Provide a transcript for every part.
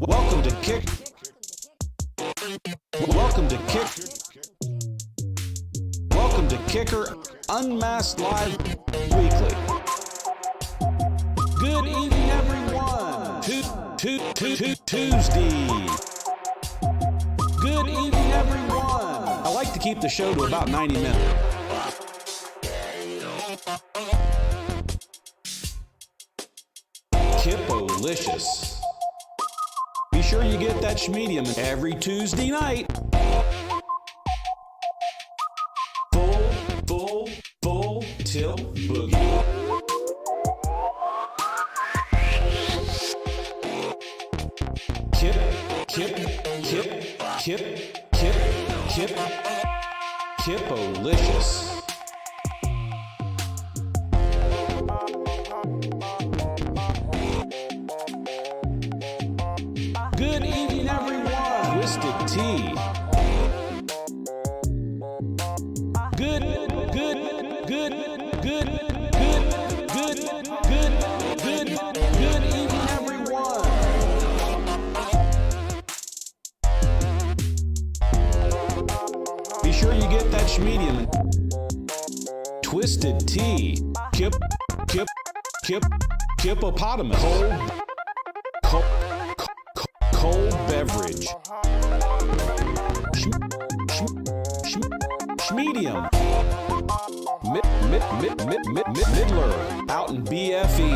Welcome to Kick. Welcome to Kick. Welcome to Kicker Unmasked Live Weekly. Good evening, everyone. Tuesday. Good evening, everyone. I like to keep the show to about 90 minutes. Kippolicious. Be sure you get that schmedium every Tuesday night. Full tilt boogie. Kippolicious. Good evening, everyone. Twisted Tea. Good evening, everyone. Be sure you get that schmedium. Twisted Tea. Hippopotamus. Cold beverage. Schmedium. Midler. Out in BFE.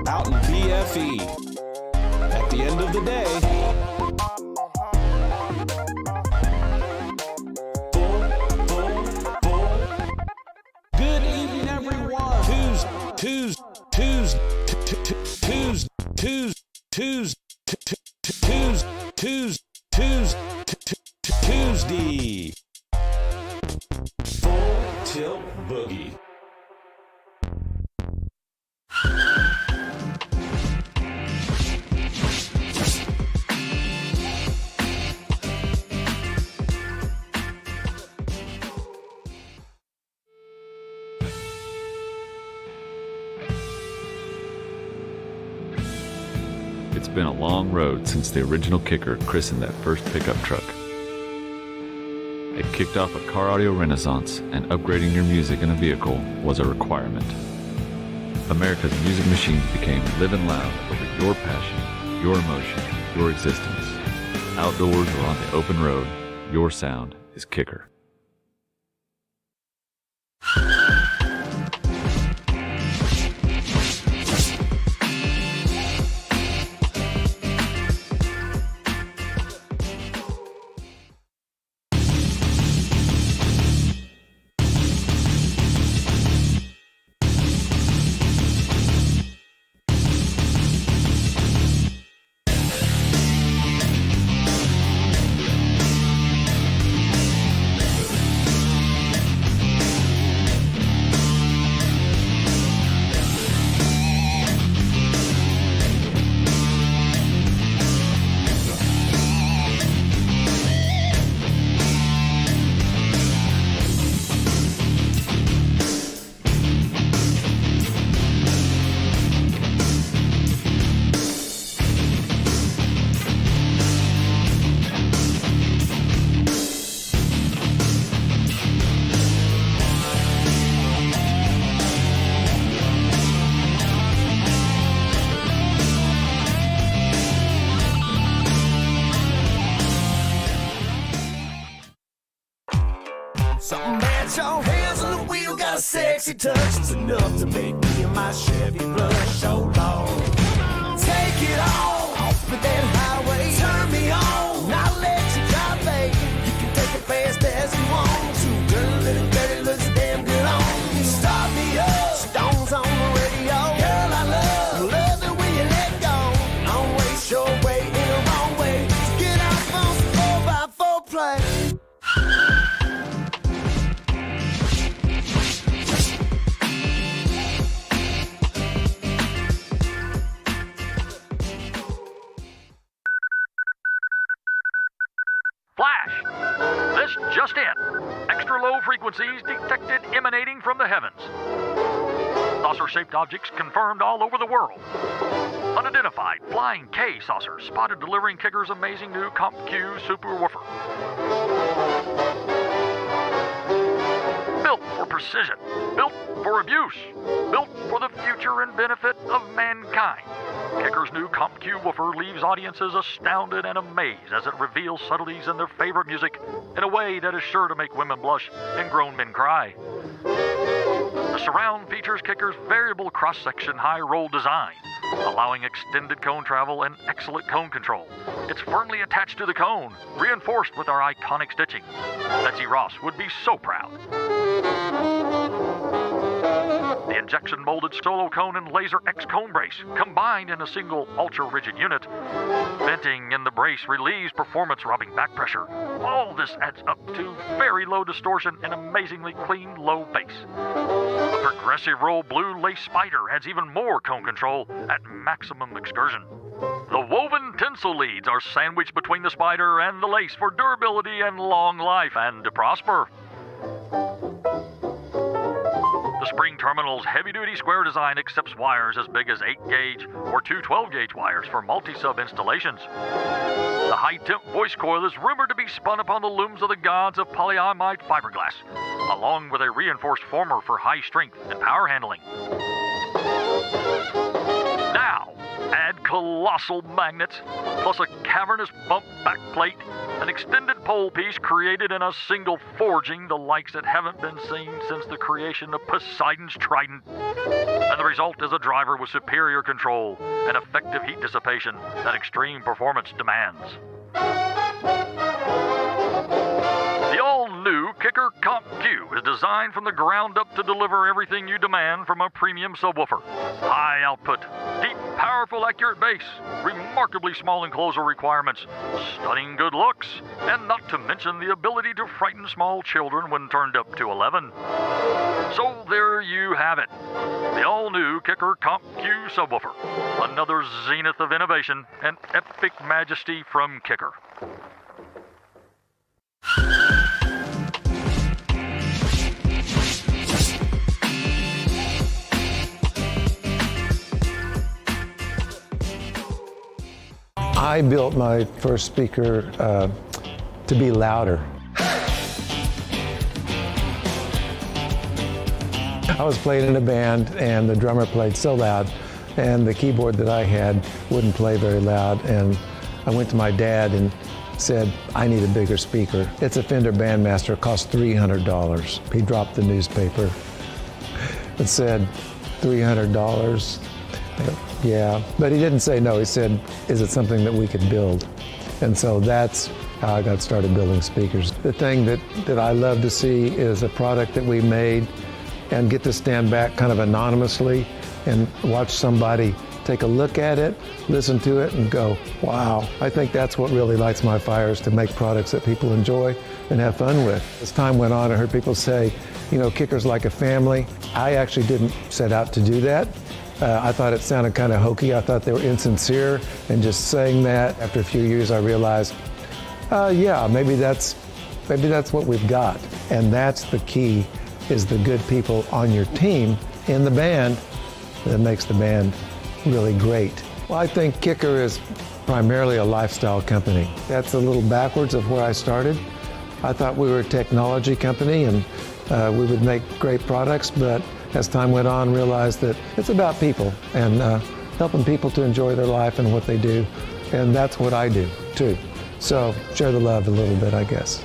Out in BFE. At the end of the day, full. Good evening, everyone. Tuesday. Full tilt boogie. It's been a long road since the original Kicker christened that first pickup truck. It kicked off a car audio renaissance, and upgrading your music in a vehicle was a requirement. America's music machines became living loud over your passion, your emotion, your existence. Outdoors or on the open road, your sound is Kicker. Something bad, your hands on the wheel, got a sexy touch. It's enough to make me and my Chevy blush. So long, take it all off with that highway. Turn me on, I'll let you drive, baby. You can take it fast as you want to. Girl, little dirty looks damn good on you. Start me up, Stones on the radio. Girl, I love it when you let go. Don't waste your way in the wrong way. Get off on some 4x4 play. Flash! This just in. Extra low frequencies detected emanating from the heavens. The saucer-shaped objects confirmed all over the world. Unidentified flying K saucer spotted delivering Kicker's amazing new Comp Q subwoofer. Built for precision, built for abuse, built for the future and benefit of mankind. Kicker's new Comp Q woofer leaves audiences astounded and amazed as it reveals subtleties in their favorite music in a way that is sure to make women blush and grown men cry. The surround features Kicker's variable cross-section high-roll design, allowing extended cone travel and excellent cone control. It's firmly attached to the cone, reinforced with our iconic stitching. Betsy Ross would be so proud. The injection-molded solo cone and laser X cone brace combined in a single ultra-rigid unit. Venting in the brace relieves performance-robbing back pressure. All this adds up to very low distortion and amazingly clean low bass. The progressive roll blue lace spider adds even more cone control at maximum excursion. The woven tinsel leads are sandwiched between the spider and the lace for durability and long life and to prosper. The spring terminal's heavy-duty square design accepts wires as big as 8-gauge or two 12-gauge wires for multi-sub installations. The high-temp voice coil is rumored to be spun upon the looms of the gods of polyamide fiberglass, along with a reinforced former for high strength and power handling. Now, add colossal magnets, plus a cavernous bump back plate, an extended pole piece created in a single forging, the likes that haven't been seen since the creation of Poseidon's trident. And the result is a driver with superior control and effective heat dissipation that extreme performance demands. The all-new Kicker Comp Q is designed from the ground up to deliver everything you demand from a premium subwoofer. High output, deep, powerful, accurate bass, remarkably small enclosure requirements, stunning good looks, and not to mention the ability to frighten small children when turned up to 11. So there you have it, the all-new Kicker Comp Q subwoofer. Another zenith of innovation and epic majesty from Kicker. I built my first speaker to be louder. I was playing in a band and the drummer played so loud and the keyboard that I had wouldn't play very loud, and I went to my dad and said, I need a bigger speaker. It's a Fender Bandmaster, it costs $300. He dropped the newspaper. It said, $300? Yeah, but he didn't say no. He said, is it something that we could build? And so that's how I got started building speakers. The thing that I love to see is a product that we made and get to stand back kind of anonymously and watch somebody take a look at it, listen to it, and go, wow. I think that's what really lights my fires, to make products that people enjoy and have fun with. As time went on, I heard people say, you know, Kicker's like a family. I actually didn't set out to do that. I thought it sounded kind of hokey. I thought they were insincere and just saying that. After a few years, I realized, yeah, maybe that's what we've got. And that's the key, is the good people on your team in the band that makes the band really great. Well, I think Kicker is primarily a lifestyle company. That's a little backwards of where I started. I thought we were a technology company and we would make great products, but as time went on, realized that it's about people and helping people to enjoy their life and what they do. And that's what I do, too. So share the love a little bit, I guess.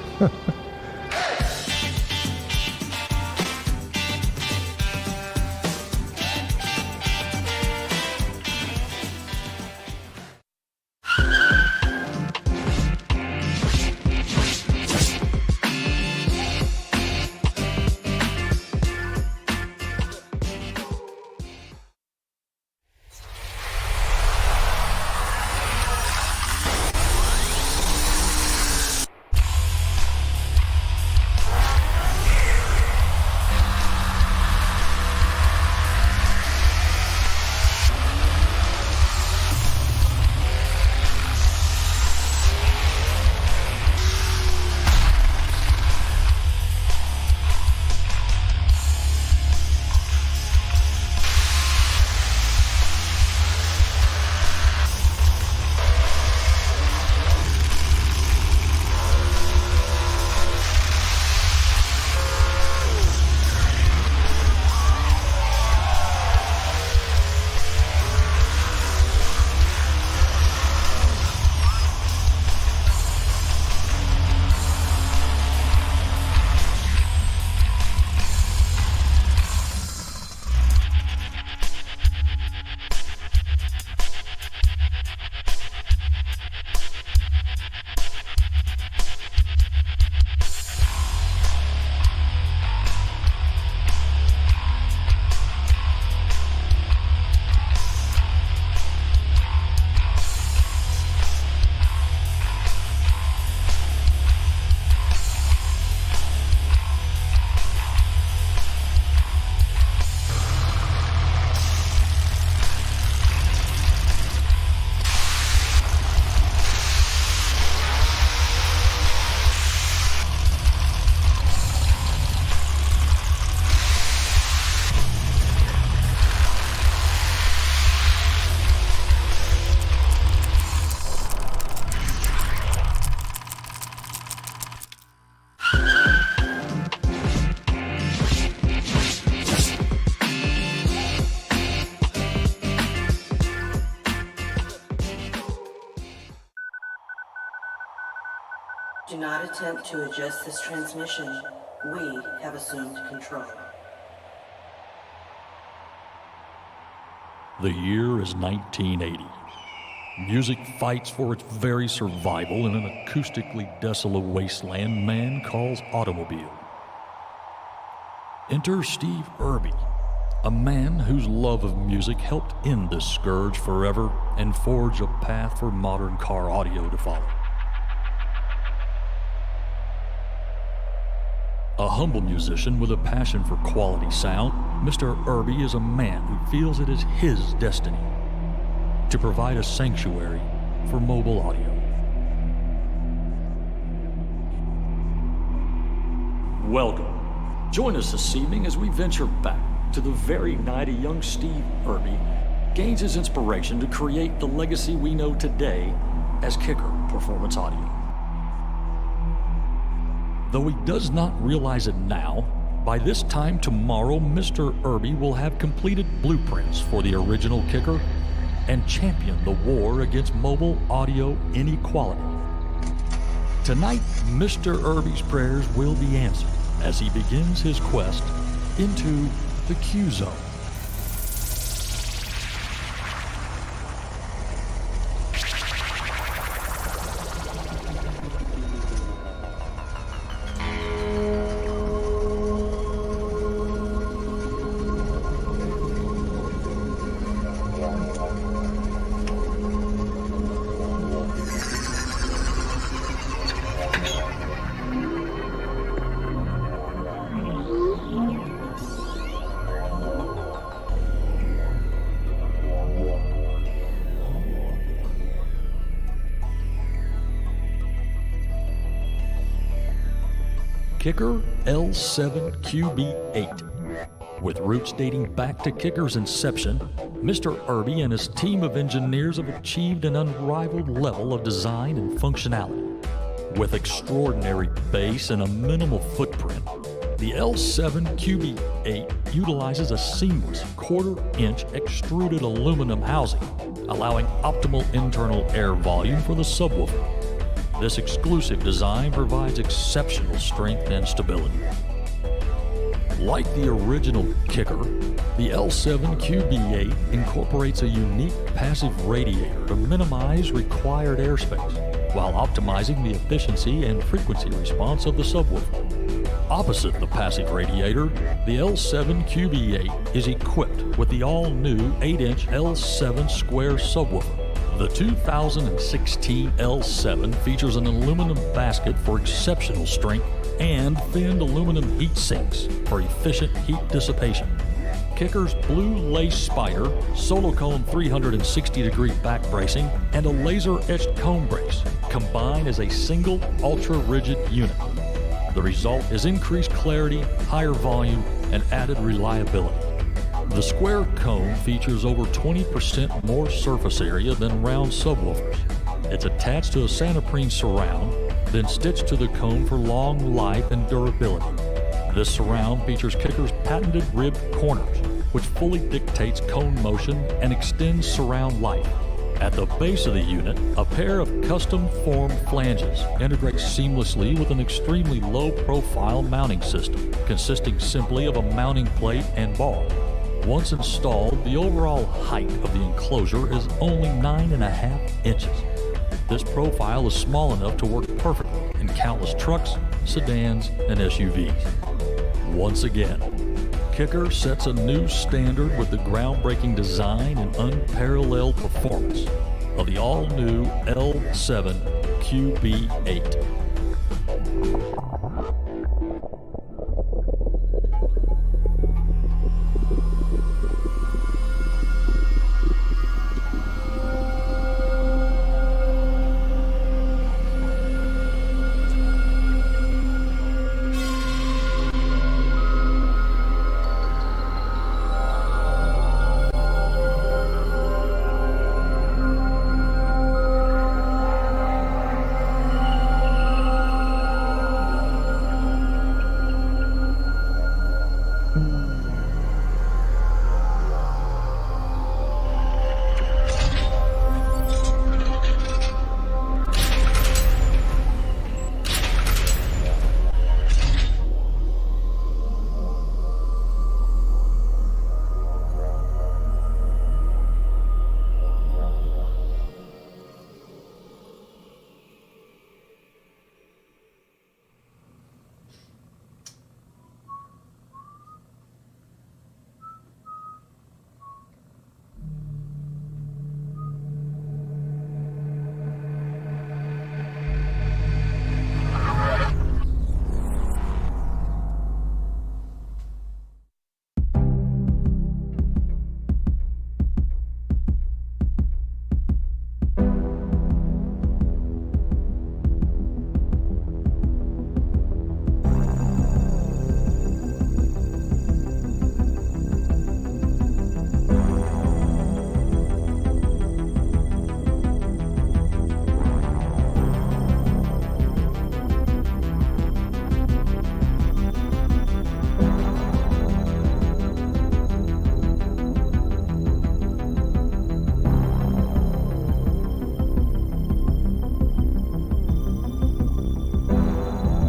Do not attempt to adjust this transmission. We have assumed control. The year is 1980. Music fights for its very survival in an acoustically desolate wasteland man calls automobile. Enter Steve Irby, a man whose love of music helped end this scourge forever and forge a path for modern car audio to follow. A humble musician with a passion for quality sound, Mr. Irby is a man who feels it is his destiny to provide a sanctuary for mobile audio. Welcome. Join us this evening as we venture back to the very night a young Steve Irby gains his inspiration to create the legacy we know today as KICKER Performance Audio. Though he does not realize it now, by this time tomorrow, Mr. Irby will have completed blueprints for the original KICKER and champion the war against mobile audio inequality. Tonight, Mr. Irby's prayers will be answered as he begins his quest into the Q Zone. KICKER L7QB8. With roots dating back to KICKER's inception, Mr. Irby and his team of engineers have achieved an unrivaled level of design and functionality. With extraordinary bass and a minimal footprint, the L7QB8 utilizes a seamless quarter-inch extruded aluminum housing, allowing optimal internal air volume for the subwoofer. This exclusive design provides exceptional strength and stability. Like the original KICKER, the L7QB8 incorporates a unique passive radiator to minimize required airspace while optimizing the efficiency and frequency response of the subwoofer. Opposite the passive radiator, the L7QB8 is equipped with the all-new 8-inch L7 square subwoofer. The 2016 L7 features an aluminum basket for exceptional strength and thinned aluminum heat sinks for efficient heat dissipation. KICKER's blue lace spire, solo cone 360-degree back bracing, and a laser-etched cone brace combine as a single ultra-rigid unit. The result is increased clarity, higher volume, and added reliability. The square cone features over 20% more surface area than round subwoofers. It's attached to a Santoprene surround, then stitched to the cone for long life and durability. This surround features KICKER's patented ribbed corners, which fully dictates cone motion and extends surround life. At the base of the unit, a pair of custom-formed flanges integrate seamlessly with an extremely low-profile mounting system, consisting simply of a mounting plate and bar. Once installed, the overall height of the enclosure is only 9.5 inches. This profile is small enough to work perfectly in countless trucks, sedans, and SUVs. Once again, KICKER sets a new standard with the groundbreaking design and unparalleled performance of the all-new L7QB8.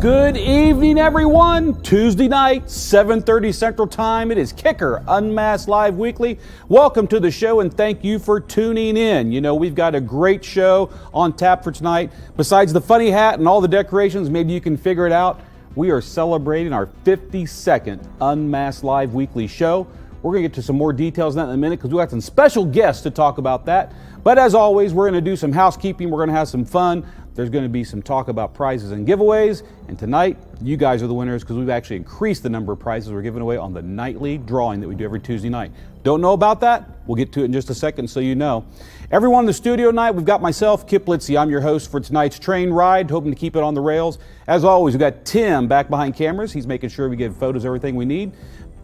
Good evening, everyone. Tuesday night, 7:30 Central Time. It is Kicker Unmasked Live Weekly. Welcome to the show, and thank you for tuning in. You know, we've got a great show on tap for tonight. Besides the funny hat and all the decorations, maybe you can figure it out. We are celebrating our 52nd Unmasked Live Weekly show. We're going to get to some more details on that in a minute because we got some special guests to talk about that. But as always, we're going to do some housekeeping. We're going to have some fun. There's going to be some talk about prizes and giveaways. And tonight, you guys are the winners because we've actually increased the number of prizes we're giving away on the nightly drawing that we do every Tuesday night. Don't know about that? We'll get to it in just a second so you know. Everyone in the studio tonight, we've got myself, Kipple and Easter. I'm your host for tonight's train ride, hoping to keep it on the rails. As always, we've got Tim back behind cameras. He's making sure we get photos, everything we need.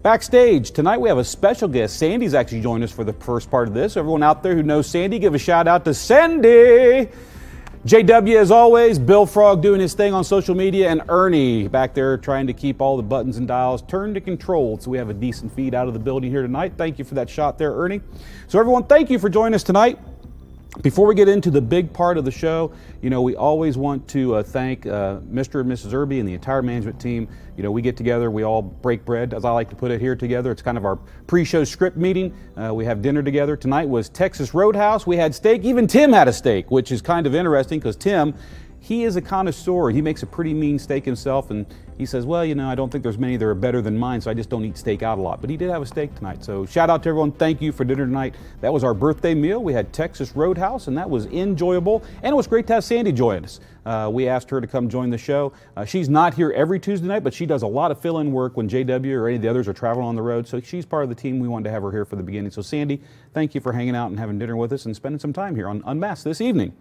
Backstage, tonight we have a special guest. Sandy's actually joined us for the first part of this. Everyone out there who knows Sandy, give a shout out to Sandy. JW, as always, Bill Frog doing his thing on social media, and Ernie back there trying to keep all the buttons and dials turned to controlled so we have a decent feed out of the building here tonight. Thank you for that shot there, Ernie. So everyone, thank you for joining us tonight. Before we get into the big part of the show, you know, we always want to thank Mr. and Mrs. Irby and the entire management team. You know, we get together, we all break bread, as I like to put it, here together. It's kind of our pre-show script meeting. We have dinner together. Tonight was Texas Roadhouse. We had steak. Even Tim had a steak, which is kind of interesting because Tim, he is a connoisseur. He makes a pretty mean steak himself, and he says, well, you know, I don't think there's many that are better than mine, so I just don't eat steak out a lot. But he did have a steak tonight. So shout out to everyone. Thank you for dinner tonight. That was our birthday meal. We had Texas Roadhouse, and that was enjoyable. And it was great to have Sandy join us. We asked her to come join the show. She's not here every Tuesday night, but she does a lot of fill-in work when JW or any of the others are traveling on the road. So she's part of the team. We wanted to have her here for the beginning. So Sandy, thank you for hanging out and having dinner with us and spending some time here on Unmasked this evening.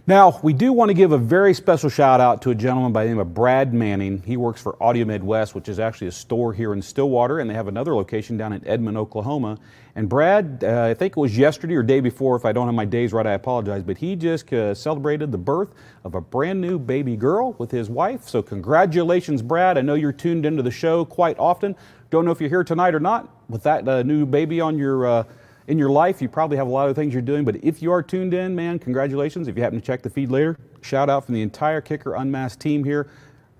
Now, we do want to give a very special shout out to a gentleman by the name of Brad Manning. He works for Audio Midwest, which is actually a store here in Stillwater, and they have another location down in Edmond, Oklahoma. And Brad, I think it was yesterday or day before, if I don't have my days right, I apologize, but he just celebrated the birth of a brand new baby girl with his wife. So congratulations, Brad. I know you're tuned into the show quite often. Don't know if you're here tonight or not. With that new baby on your in your life, you probably have a lot of things you're doing, but if you are tuned in, man, congratulations. If you happen to check the feed later, shout out from the entire Kicker Unmasked team here.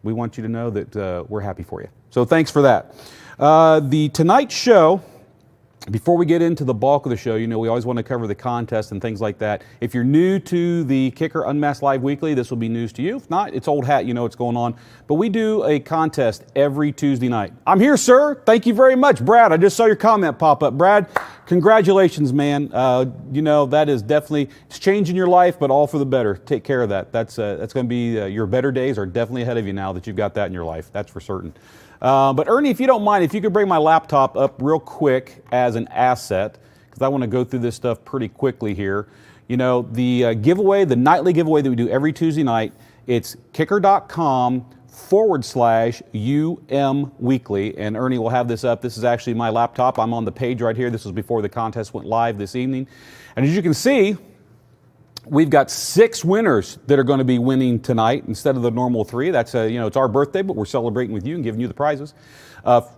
We want you to know that we're happy for you. So thanks for that. The tonight's show, before we get into the bulk of the show, you know, we always want to cover the contest and things like that. If you're new to the Kicker Unmasked Live Weekly, this will be news to you. If not, it's old hat, you know what's going on. But we do a contest every Tuesday night. I'm here, sir. Thank you very much, Brad. I just saw your comment pop up. Brad, congratulations, man. You know, that is definitely, it's changing your life, but all for the better. Take care of that. That's going to be, your better days are definitely ahead of you now that you've got that in your life. That's for certain. But Ernie, if you don't mind, if you could bring my laptop up real quick as an asset, because I want to go through this stuff pretty quickly here. You know, the giveaway, the nightly giveaway that we do every Tuesday night, it's kicker.com/UM Weekly. And Ernie will have this up. This is actually my laptop. I'm on the page right here. This was before the contest went live this evening. And as you can see, we've got 6 winners that are going to be winning tonight instead of the normal 3. That's, you know, it's our birthday, but we're celebrating with you and giving you the prizes.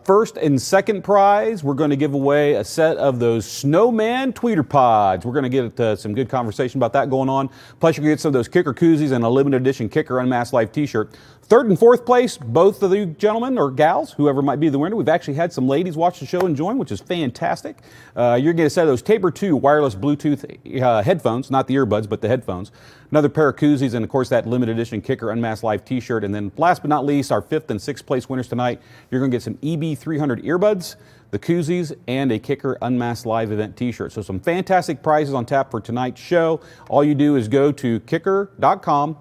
First and second prize, we're going to give away a set of those Snowman tweeter pods. We're going to get some good conversation about that going on. Plus, you're going to get some of those Kicker koozies and a limited edition Kicker Unmasked Live t-shirt. Third and fourth place, both of you gentlemen or gals, whoever might be the winner. We've actually had some ladies watch the show and join, which is fantastic. You're going to get a set of those Tabor 2 wireless Bluetooth headphones, not the earbuds, but the headphones. Another pair of koozies, and of course that limited edition Kicker Unmasked Live t-shirt. And then last but not least, our 5th and 6th place winners tonight, you're going to get some EB300 earbuds, the koozies, and a Kicker Unmasked Live event t-shirt. So some fantastic prizes on tap for tonight's show. All you do is go to kicker.com/UM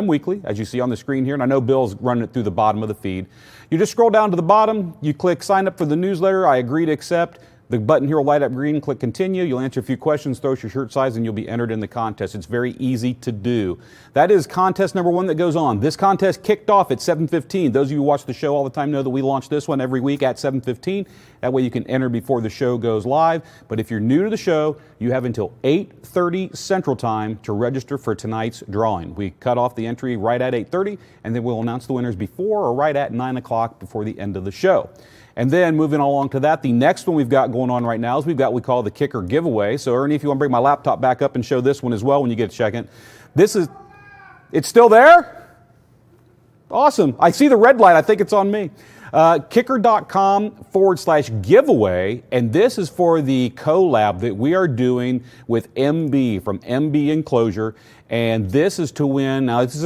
Weekly, as you see on the screen here. And I know Bill's running it through the bottom of the feed. You just scroll down to the bottom, you click sign up for the newsletter. I agree to accept. The button here will light up green, click continue. You'll answer a few questions, throw us your shirt size, and you'll be entered in the contest. It's very easy to do. That is contest number 1 that goes on. This contest kicked off at 7:15. Those of you who watch the show all the time know that we launch this one every week at 7:15. That way you can enter before the show goes live. But if you're new to the show, you have until 8:30 Central Time to register for tonight's drawing. We cut off the entry right at 8:30, and then we'll announce the winners before or right at 9 o'clock before the end of the show. And then moving along to that, the next one we've got going on right now is we've got what we call the Kicker giveaway. So Ernie, if you want to bring my laptop back up and show this one as well when you get a second. It's still there? Awesome. I see the red light. I think it's on me. Kicker.com/giveaway. And this is for the collab that we are doing with MB from MB Enclosure. And this is to win. Now, this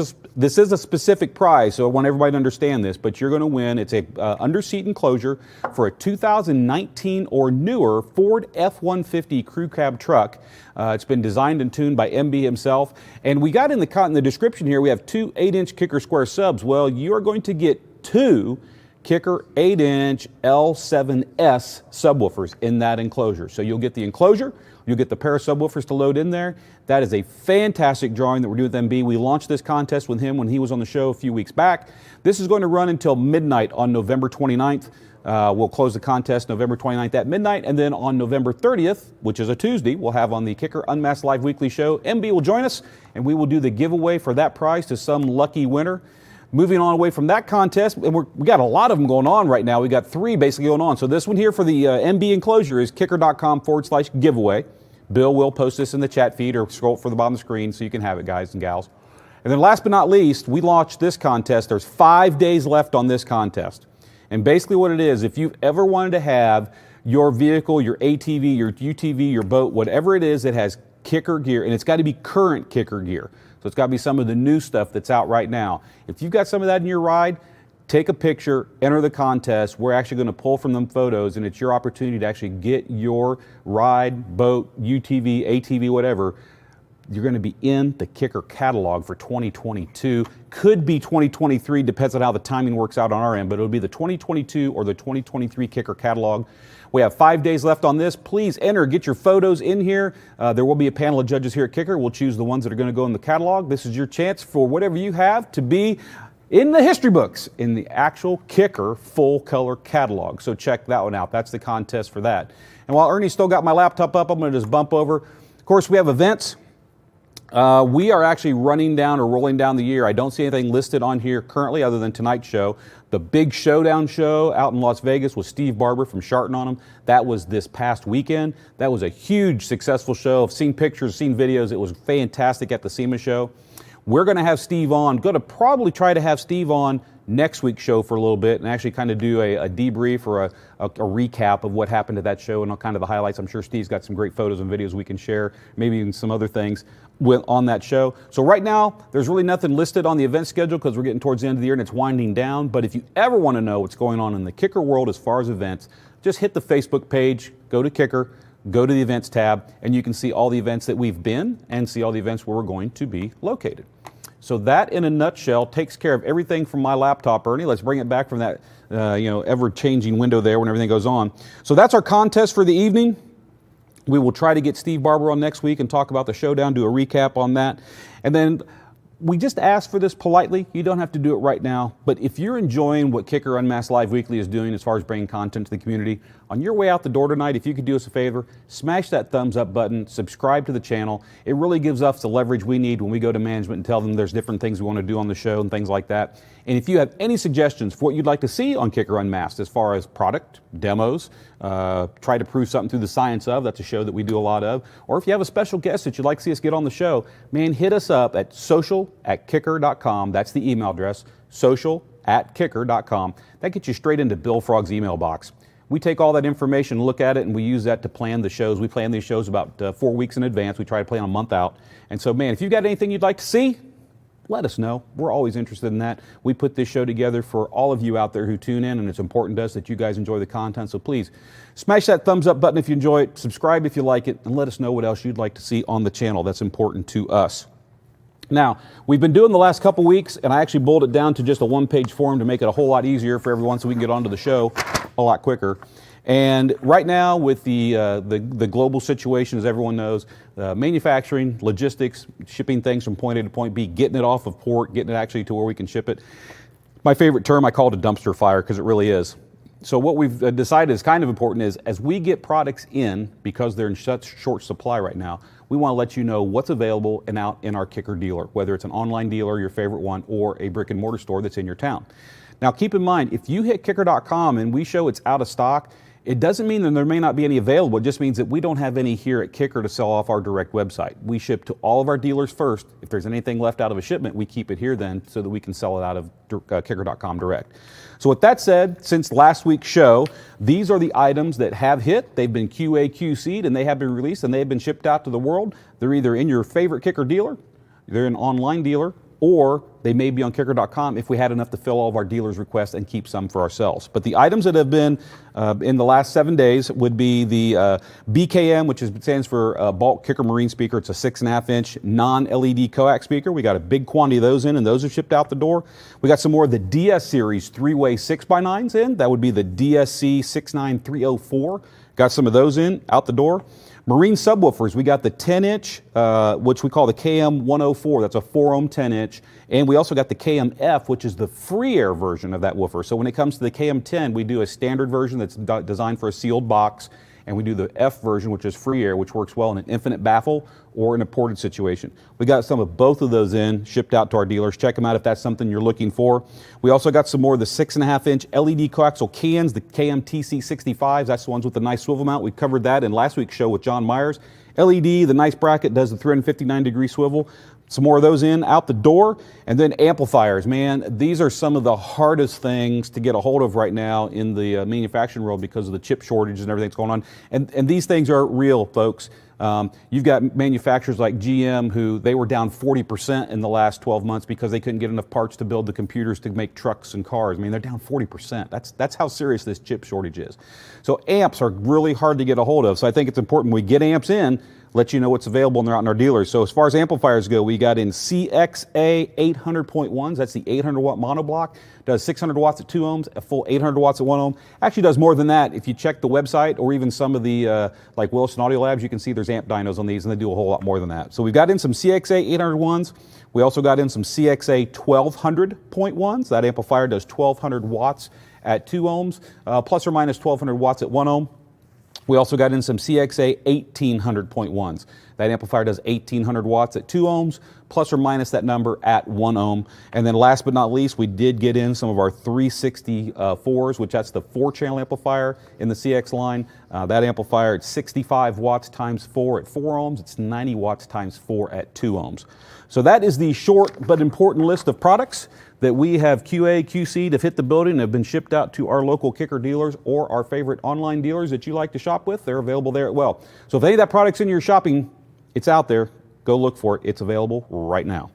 is a specific prize, so I want everybody to understand this, but you're going to win. It's a under-seat enclosure for a 2019 or newer Ford F-150 crew cab truck. It's been designed and tuned by MB himself. And we got in the description here, we have two 8-inch Kicker Square subs. Well, you are going to get two Kicker 8-inch L7S subwoofers in that enclosure. So you'll get the enclosure, you'll get the pair of subwoofers to load in there. That is a fantastic drawing that we're doing with MB. We launched this contest with him when he was on the show a few weeks back. This is going to run until midnight on November 29th. We'll close the contest November 29th at midnight, and then on November 30th, which is a Tuesday, we'll have on the Kicker Unmasked Live Weekly Show, MB will join us, and we will do the giveaway for that prize to some lucky winner. Moving on away from that contest, and we got a lot of them going on right now. We got three basically going on. So this one here for the MB enclosure is kicker.com/giveaway. Bill will post this in the chat feed or scroll for the bottom of the screen so you can have it, guys and gals. And then last but not least, we launched this contest. There's 5 days left on this contest. And basically what it is, if you've ever wanted to have your vehicle, your ATV, your UTV, your boat, whatever it is that has Kicker gear, and it's got to be current Kicker gear. So it's got to be some of the new stuff that's out right now. If you've got some of that in your ride, take a picture, enter the contest. We're actually going to pull from them photos, and it's your opportunity to actually get your ride, boat, UTV, ATV, whatever. You're going to be in the Kicker catalog for 2022. Could be 2023, depends on how the timing works out on our end, but it'll be the 2022 or the 2023 Kicker catalog. We have 5 days left on this. Please enter, get your photos in here. There will be a panel of judges here at Kicker. We'll choose the ones that are going to go in the catalog. This is your chance for whatever you have to be in the history books, in the actual Kicker full color catalog. So check that one out. That's the contest for that. And while Ernie's still got my laptop up, I'm going to just bump over. Of course, we have events. We are actually running down or rolling down the year. I don't see anything listed on here currently other than tonight's show. The big Showdown show out in Las Vegas with Steve Barber from Sharton on him. That was this past weekend. That was a huge successful show. I've seen pictures, seen videos. It was fantastic at the SEMA show. We're going to have Steve on. Going to probably try to have Steve on next week's show for a little bit and actually kind of do a debrief or a recap of what happened at that show and all kind of the highlights. I'm sure Steve's got some great photos and videos we can share, maybe even some other things on that show. So right now, there's really nothing listed on the event schedule because we're getting towards the end of the year and it's winding down. But if you ever want to know what's going on in the Kicker world as far as events, just hit the Facebook page, go to Kicker, go to the events tab, and you can see all the events that we've been and see all the events where we're going to be located. So that, in a nutshell, takes care of everything from my laptop, Ernie. Let's bring it back from that ever-changing window there when everything goes on. So that's our contest for the evening. We will try to get Steve Barber on next week and talk about the Showdown, do a recap on that. And then we just ask for this politely. You don't have to do it right now. But if you're enjoying what Kicker Unmasked Live Weekly is doing as far as bringing content to the community, on your way out the door tonight, if you could do us a favor, smash that thumbs up button, subscribe to the channel. It really gives us the leverage we need when we go to management and tell them there's different things we want to do on the show and things like that. And if you have any suggestions for what you'd like to see on Kicker Unmasked as far as product, demos, try to prove something through the science of, that's a show that we do a lot of, or if you have a special guest that you'd like to see us get on the show, man, hit us up at social@kicker.com. That's the email address, social@kicker.com. That gets you straight into Bill Frog's email box. We take all that information, look at it, and we use that to plan the shows. We plan these shows about 4 weeks in advance. We try to plan a month out. And so, man, if you've got anything you'd like to see, let us know. We're always interested in that. We put this show together for all of you out there who tune in, and it's important to us that you guys enjoy the content. So please, smash that thumbs up button if you enjoy it, subscribe if you like it, and let us know what else you'd like to see on the channel. That's important to us. Now, we've been doing the last couple weeks, and I actually boiled it down to just a one-page form to make it a whole lot easier for everyone so we can get onto the show a lot quicker. And right now, with the global situation, as everyone knows, manufacturing, logistics, shipping things from point A to point B, getting it off of port, getting it actually to where we can ship it. My favorite term, I call it a dumpster fire because it really is. So what we've decided is kind of important is as we get products in, because they're in such short supply right now, we want to let you know what's available and out in our Kicker dealer, whether it's an online dealer, your favorite one, or a brick and mortar store that's in your town. Now keep in mind, if you hit kicker.com and we show it's out of stock, It doesn't mean that there may not be any available. It just means that we don't have any here at Kicker to sell off our direct website. We ship to all of our dealers first. If there's anything left out of a shipment, we keep it here then so that we can sell it out of kicker.com direct. So with that said, since last week's show, these are the items that have hit. They've been QA, QC'd, and they have been released, and they have been shipped out to the world. They're either in your favorite Kicker dealer, they're an online dealer, or they may be on kicker.com if we had enough to fill all of our dealers' requests and keep some for ourselves. But the items that have been in the last 7 days would be the BKM, which stands for Bulk Kicker Marine Speaker. It's a 6.5-inch non-LED coax speaker. We got a big quantity of those in, and those are shipped out the door. We got some more of the DS series 3-way 6x9s in. That would be the DSC 69304. Got some of those in, out the door. Marine subwoofers, we got the 10-inch, which we call the KM104. That's a 4-ohm 10-inch. And we also got the KMF, which is the free air version of that woofer. So when it comes to the KM10, we do a standard version that's designed for a sealed box. And we do the F version, which is free air, which works well in an infinite baffle or in a ported situation. We got some of both of those in, shipped out to our dealers. Check them out if that's something you're looking for. We also got some more of the 6.5-inch LED coaxial cans, the KMTC65s. That's the ones with the nice swivel mount. We covered that in last week's show with John Myers. LED, the nice bracket, does the 359-degree swivel. Some more of those in, out the door. And then amplifiers, man, these are some of the hardest things to get a hold of right now in the manufacturing world because of the chip shortages and everything that's going on. And these things are real, folks. You've got manufacturers like GM who they were down 40% in the last 12 months because they couldn't get enough parts to build the computers to make trucks and cars. I mean, they're down 40%. That's how serious this chip shortage is. So amps are really hard to get a hold of. So I think it's important when we get amps in, let you know what's available and they're out in our dealers. So as far as amplifiers go, we got in CXA 800.1s. That's the 800 watt monoblock. Does 600 watts at 2 ohms, a full 800 watts at 1 ohm. Actually does more than that. If you check the website or even some of the like Wilson Audio Labs, you can see there's amp dynos on these and they do a whole lot more than that. So we've got in some CXA 801s. We also got in some CXA 1200.1s. That amplifier does 1200 watts at 2 ohms, plus or minus 1200 watts at 1 ohm. We also got in some CXA 1800.1s. That amplifier does 1800 watts at 2 ohms, plus or minus that number at 1 ohm. And then last but not least, we did get in some of our 364s, which that's the 4-channel amplifier in the CX line. That amplifier, it's 65 watts times 4 at 4 ohms. It's 90 watts times 4 at 2 ohms. So that is the short but important list of products that we have QA, QC'd, have hit the building and have been shipped out to our local Kicker dealers or our favorite online dealers that you like to shop with. They're available there as well. So if any of that product's in your shopping, it's out there. Go look for it. It's available right now.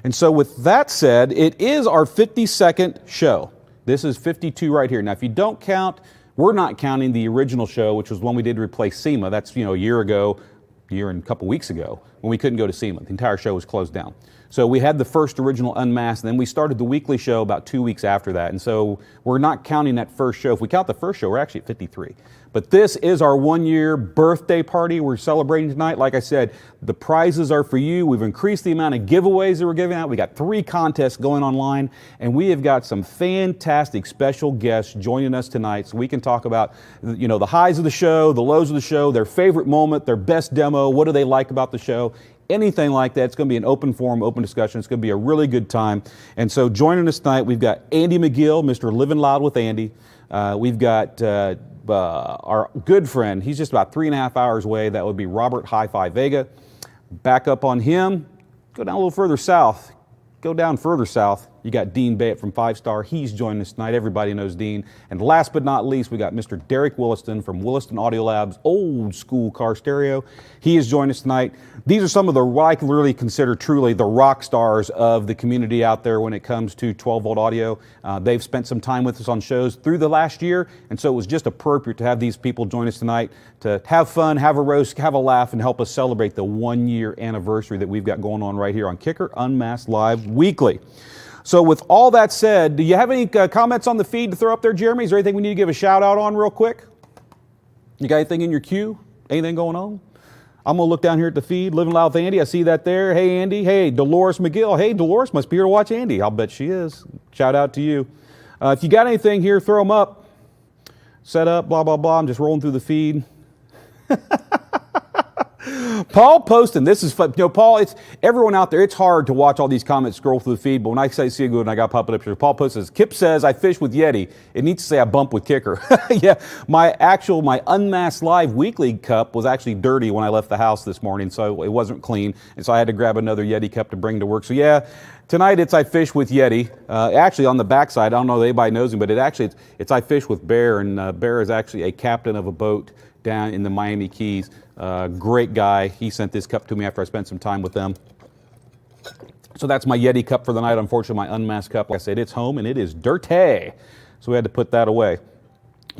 And so with that said, it is our 52nd show. This is 52 right here. Now, if you don't count, we're not counting the original show, which was one we did to replace SEMA. That's, a year ago, and a couple weeks ago, when we couldn't go to SEMA. The entire show was closed down. So we had the first original UnMasked, and then we started the weekly show about 2 weeks after that. And so we're not counting that first show. If we count the first show, we're actually at 53. But this is our 1-year birthday party we're celebrating tonight. Like I said, the prizes are for you. We've increased the amount of giveaways that we're giving out. We got 3 contests going online, and we have got some fantastic special guests joining us tonight so we can talk about, the highs of the show, the lows of the show, their favorite moment, their best demo, what do they like about the show. Anything like that. It's going to be an open forum, open discussion. It's going to be a really good time. And so joining us tonight, we've got Andy McGill, Mr. Living Loud with Andy. We've got our good friend. He's just about 3.5 hours away. That would be Robert Hi-Fi Vega. Back up on him. Go down a little further south. Go down further south. You got Dean Bayett from 5 Star. He's joining us tonight. Everybody knows Dean. And last but not least, we got Mr. Dereck Williston from Williston Audio Labs, old school car stereo. He is joining us tonight. These are some of what I can really consider truly the rock stars of the community out there when it comes to 12-volt audio. They've spent some time with us on shows through the last year, and so it was just appropriate to have these people join us tonight to have fun, have a roast, have a laugh, and help us celebrate the 1-year anniversary that we've got going on right here on Kicker Unmasked Live Weekly. So with all that said, do you have any comments on the feed to throw up there, Jeremy? Is there anything we need to give a shout out on real quick? You got anything in your queue? Anything going on? I'm going to look down here at the feed. Living Loud with Andy. I see that there. Hey, Andy. Hey, Dolores McGill. Hey, Dolores must be here to watch Andy. I'll bet she is. Shout out to you. If you got anything here, throw them up. Set up, blah, blah, blah. I'm just rolling through the feed. Paul posting, this is fun. You know, Paul, it's everyone out there, it's hard to watch all these comments scroll through the feed, but when I say see it good and I got to pop it up here, Paul posts, Kip says, I fish with Yeti. It needs to say I bump with Kicker. Yeah, my Unmasked Live weekly cup was actually dirty when I left the house this morning, so it wasn't clean, and so I had to grab another Yeti cup to bring to work. So yeah, tonight it's I fish with Yeti. Actually on the backside, I don't know if anybody knows him, but it's I fish with Bear, and Bear is actually a captain of a boat down in the Miami Keys. Great guy. He sent this cup to me after I spent some time with them. So that's my Yeti cup for the night. Unfortunately, my Unmasked cup, like I said, it's home and it is dirty. So we had to put that away.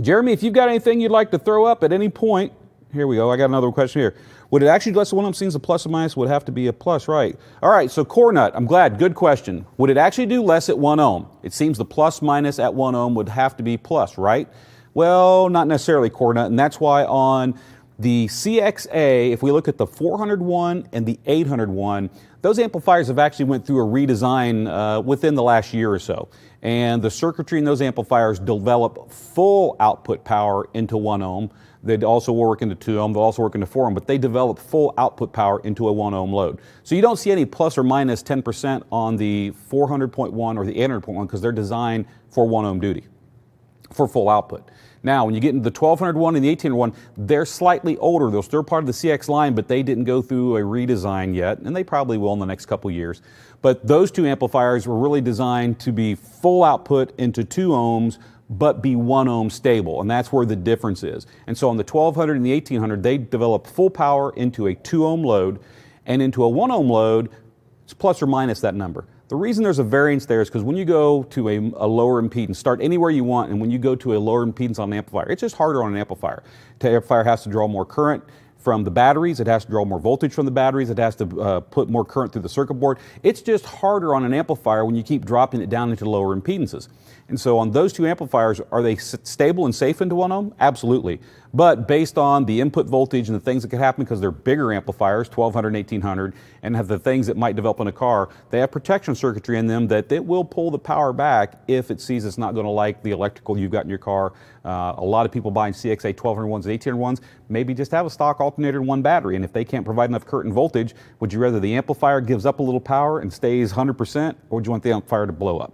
Jeremy, if you've got anything you'd like to throw up at any point, here we go. I got another question here. Would it actually less than 1 ohm? Seems a plus or minus would have to be a plus, right? All right, so Cornut, I'm glad. Good question. Would it actually do less at 1 ohm? It seems the plus minus at 1 ohm would have to be plus, right? Well, not necessarily, Cornut, and that's why on the CXA, if we look at the 401 and the 801, those amplifiers have actually went through a redesign within the last year or so. And the circuitry in those amplifiers develop full output power into 1 ohm. They'd also work into 2 ohm, they'll also work into 4 ohm, but they develop full output power into a 1 ohm load. So you don't see any plus or minus 10% on the 400.1 or the 800.1 because they're designed for 1 ohm duty, for full output. Now, when you get into the 1201 and the 1801, they're slightly older. They're still part of the CX line, but they didn't go through a redesign yet, and they probably will in the next couple years. But those two amplifiers were really designed to be full output into 2 ohms, but be 1 ohm stable, and that's where the difference is. And so on the 1200 and the 1800, they develop full power into a 2 ohm load, and into a 1 ohm load, it's plus or minus that number. The reason there's a variance there is because when you go to a lower impedance, start anywhere you want, and when you go to a lower impedance on an amplifier, it's just harder on an amplifier. The amplifier has to draw more current from the batteries, it has to draw more voltage from the batteries, it has to put more current through the circuit board. It's just harder on an amplifier when you keep dropping it down into lower impedances. And so on those two amplifiers, are they stable and safe into 1 ohm? Absolutely. But based on the input voltage and the things that could happen because they're bigger amplifiers, 1200 and 1800, and have the things that might develop in a car, they have protection circuitry in them that it will pull the power back if it sees it's not going to like the electrical you've got in your car. A lot of people buying CXA 1201s and 1801s maybe just have a stock alternator and one battery, and if they can't provide enough current and voltage, would you rather the amplifier gives up a little power and stays 100%, or would you want the amplifier to blow up?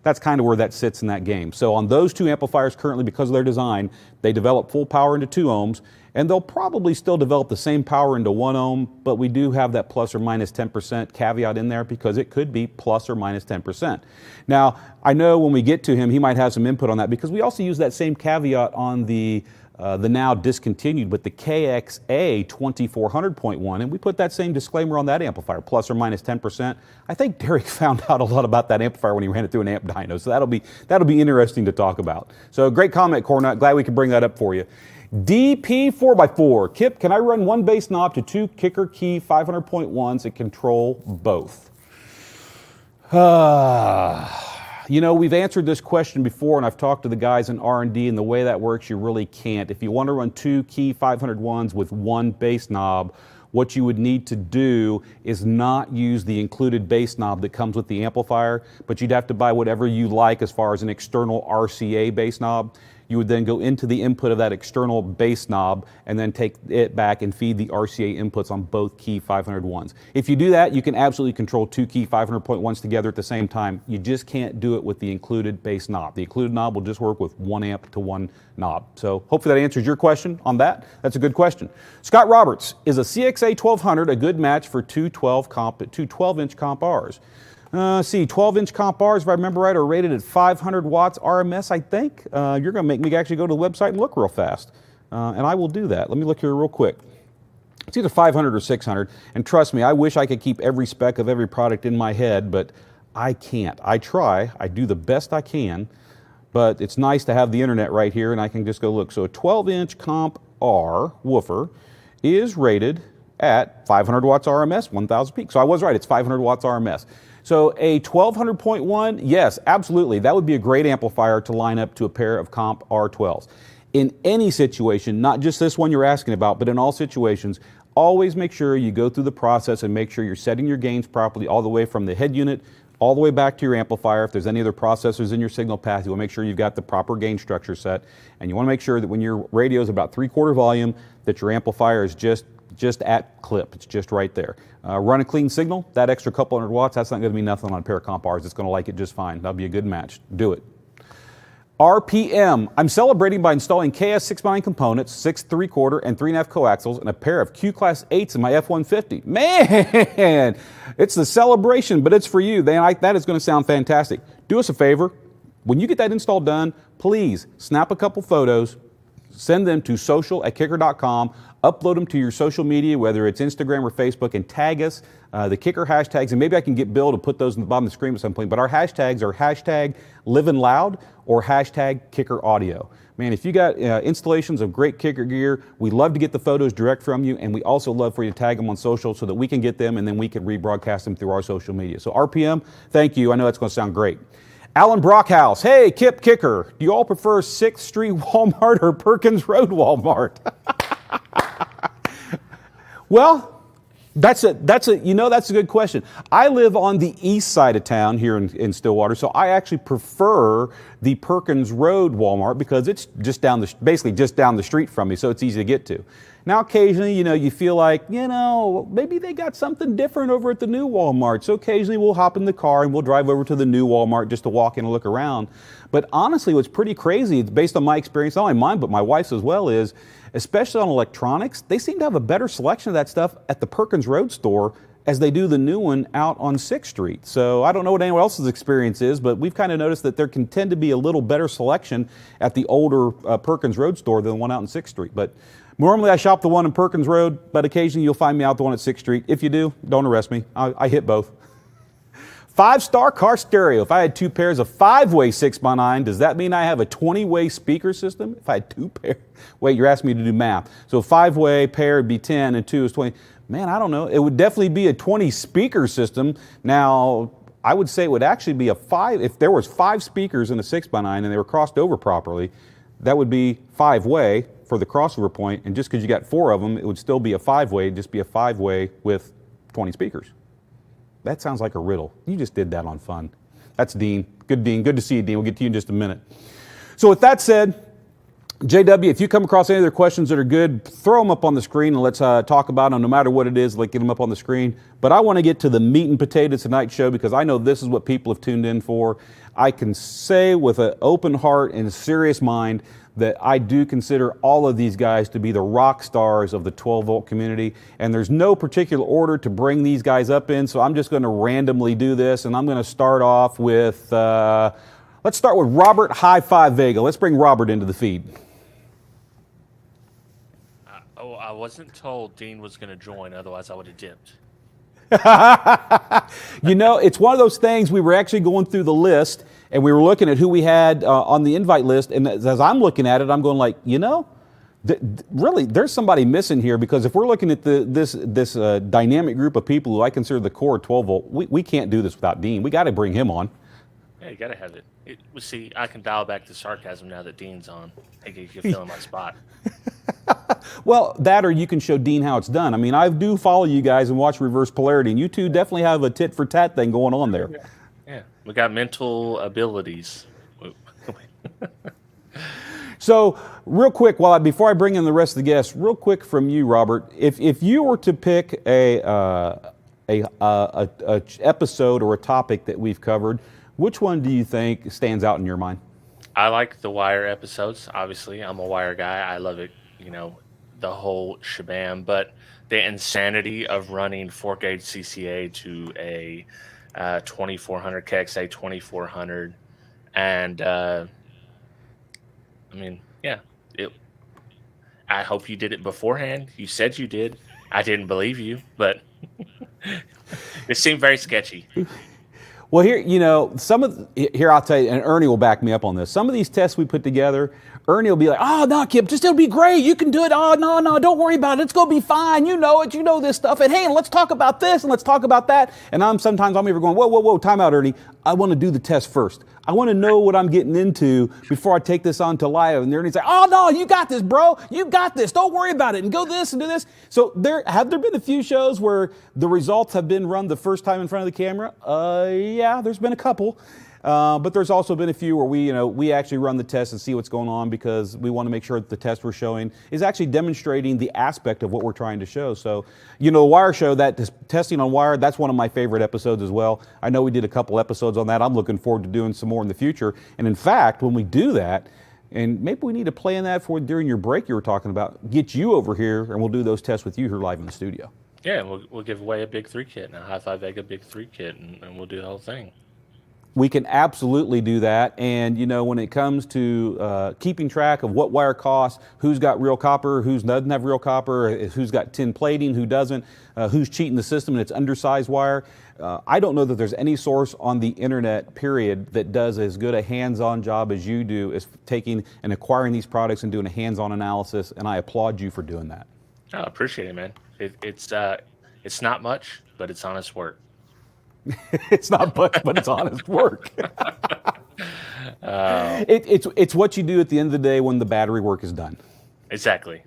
That's kind of where that sits in that game. So on those two amplifiers currently, because of their design, they develop full power into 2 ohms, and they'll probably still develop the same power into 1 ohm, but we do have that plus or minus 10% caveat in there because it could be plus or minus 10%. Now, I know when we get to him, he might have some input on that because we also use that same caveat on the now discontinued, but the KXA 2400.1, and we put that same disclaimer on that amplifier, plus or minus 10%. I think Dereck found out a lot about that amplifier when he ran it through an amp dyno, so that'll be interesting to talk about. So great comment, Cornut. Glad we could bring that up for you. DP 4x4. Kip, can I run one bass knob to 2 Kicker Key 500.1s and control both? You know, we've answered this question before, and I've talked to the guys in R&D, and the way that works, you really can't. If you want to run 2 Key 501s with one bass knob, what you would need to do is not use the included bass knob that comes with the amplifier, but you'd have to buy whatever you like as far as an external RCA bass knob. You would then go into the input of that external bass knob and then take it back and feed the RCA inputs on both Key 501s. If you do that, you can absolutely control 2 Key 500.1s together at the same time. You just can't do it with the included bass knob. The included knob will just work with 1 amp to 1 knob. So hopefully that answers your question on that. That's a good question. Scott Roberts, is a CXA 1200 a good match for two 12-inch comp Rs? 12-inch comp Rs, if I remember right, are rated at 500 watts RMS, I think. You're going to make me actually go to the website and look real fast. And I will do that. Let me look here real quick. It's either 500 or 600. And trust me, I wish I could keep every spec of every product in my head, but I can't. I try. I do the best I can. But it's nice to have the internet right here, and I can just go look. So a 12-inch comp R woofer is rated at 500 watts RMS, 1,000 peak. So I was right. It's 500 watts RMS. So a 1200.1, yes, absolutely. That would be a great amplifier to line up to a pair of comp R12s. In any situation, not just this one you're asking about, but in all situations, always make sure you go through the process and make sure you're setting your gains properly all the way from the head unit all the way back to your amplifier. If there's any other processors in your signal path, you want to make sure you've got the proper gain structure set. And you want to make sure that when your radio is about 3/4 volume, that your amplifier is just just at clip. It's just right there. Run a clean signal. That extra couple hundred watts, that's not going to be nothing on a pair of comp Rs. It's going to like it just fine. That'll be a good match. Do it. RPM. I'm celebrating by installing KS 6x9 components, 6 3/4 and 3.5 coaxials, and a pair of Q Class 8s in my F-150. Man, it's the celebration, but it's for you. That is going to sound fantastic. Do us a favor. When you get that install done, please snap a couple photos, send them to social@kicker.com, upload them to your social media, whether it's Instagram or Facebook, and tag us, the Kicker hashtags, and maybe I can get Bill to put those in the bottom of the screen at some point, but our hashtags are hashtag living loud or hashtag Kicker audio. Man, if you got installations of great Kicker gear, we love to get the photos direct from you, and we also love for you to tag them on social so that we can get them and then we can rebroadcast them through our social media. So RPM, thank you. I know that's going to sound great. Alan Brockhouse, hey, Kip Kicker, do you all prefer 6th Street Walmart or Perkins Road Walmart? Well, that's a good question. I live on the east side of town here in Stillwater, so I actually prefer the Perkins Road Walmart because it's basically just down the street from me, so it's easy to get to. Now, occasionally, you feel like, maybe they got something different over at the new Walmart. So occasionally we'll hop in the car and we'll drive over to the new Walmart just to walk in and look around. But honestly, what's pretty crazy, based on my experience, not only mine, but my wife's as well, is especially on electronics, they seem to have a better selection of that stuff at the Perkins Road store as they do the new one out on 6th Street. So I don't know what anyone else's experience is, but we've kind of noticed that there can tend to be a little better selection at the older Perkins Road store than the one out on 6th Street. But normally I shop the one in Perkins Road, but occasionally you'll find me out the one at 6th Street. If you do, don't arrest me. I hit both. 5-star car stereo. If I had 2 pairs of 5-way 6x9, does that mean I have a 20-way speaker system? If I had 2 pairs, wait, you're asking me to do math. So 5-way pair would be 10 and 2 is 20. Man, I don't know. It would definitely be a 20 speaker system. Now, I would say it would actually be a 5. If there was 5 speakers in a 6x9 and they were crossed over properly, that would be 5-way for the crossover point. And just because you got 4 of them, it would still be a 5-way. It'd just be a 5-way with 20 speakers. That sounds like a riddle. You just did that on fun. That's Dean. Good to see you, Dean. We'll get to you in just a minute. So with that said, JW, if you come across any other questions that are good, throw them up on the screen and let's talk about them no matter what it is. Like, get them up on the screen. But I want to get to the meat and potatoes tonight's show because I know this is what people have tuned in for. I can say with an open heart and a serious mind that I do consider all of these guys to be the rock stars of the 12-volt community, and there's no particular order to bring these guys up in, so I'm just going to randomly do this, and I'm going to start off with, let's start with Robert High Five Vega. Let's bring Robert into the feed. I wasn't told Dean was going to join, otherwise I would have dipped. It's one of those things. We were actually going through the list and we were looking at who we had on the invite list, and as I'm looking at it, I'm going like, really, there's somebody missing here, because if we're looking at this dynamic group of people who I consider the core 12-volt, we can't do this without Dean. We got to bring him on. Yeah, you got to have it. See, I can dial back the sarcasm now that Dean's on. I think you can fill in my spot. Well, that or you can show Dean how it's done. I mean, I do follow you guys and watch Reverse Polarity, and you two definitely have a tit-for-tat thing going on there. Yeah, we got mental abilities. So, real quick, before I bring in the rest of the guests, real quick from you, Robert, if you were to pick a episode or a topic that we've covered, which one do you think stands out in your mind? I like the Wire episodes. Obviously, I'm a Wire guy. I love it, the whole shabam. But the insanity of running 4-gauge CCA to a 2400 KXA 2400, and I hope you did it beforehand. You said you did. I didn't believe you, but it seemed very sketchy. Well, here, I'll tell you, and Ernie will back me up on this. Some of these tests we put together, Ernie will be like, "Oh, no, Kip, it'll be great. You can do it. Oh, no, don't worry about it. It's going to be fine. You know it. You know this stuff. And hey, let's talk about this and let's talk about that." And sometimes I'm even going, whoa, time out, Ernie. I want to do the test first. I want to know what I'm getting into before I take this on to live. And Ernie's like, "Oh, no, you got this, bro. You got this. Don't worry about it. And go this and do this." So have there been a few shows where the results have been run the first time in front of the camera? Yeah, there's been a couple. But there's also been a few where we actually run the test and see what's going on, because we want to make sure that the test we're showing is actually demonstrating the aspect of what we're trying to show. So, the wire show, that testing on wire, that's one of my favorite episodes as well. I know we did a couple episodes on that. I'm looking forward to doing some more in the future. And in fact, when we do that, and maybe we need to plan that for during your break you were talking about, get you over here and we'll do those tests with you here live in the studio. Yeah, we'll give away a Big 3 kit and a Hi-Fi Vega Big 3 kit, and we'll do the whole thing. We can absolutely do that. And, when it comes to keeping track of what wire costs, who's got real copper, who doesn't have real copper, who's got tin plating, who doesn't, who's cheating the system and it's undersized wire, I don't know that there's any source on the internet, period, that does as good a hands-on job as you do as taking and acquiring these products and doing a hands-on analysis, and I applaud you for doing that. I appreciate it, man. It's not much, but it's honest work. It's not much, but it's honest work. It's what you do at the end of the day when the battery work is done. Exactly.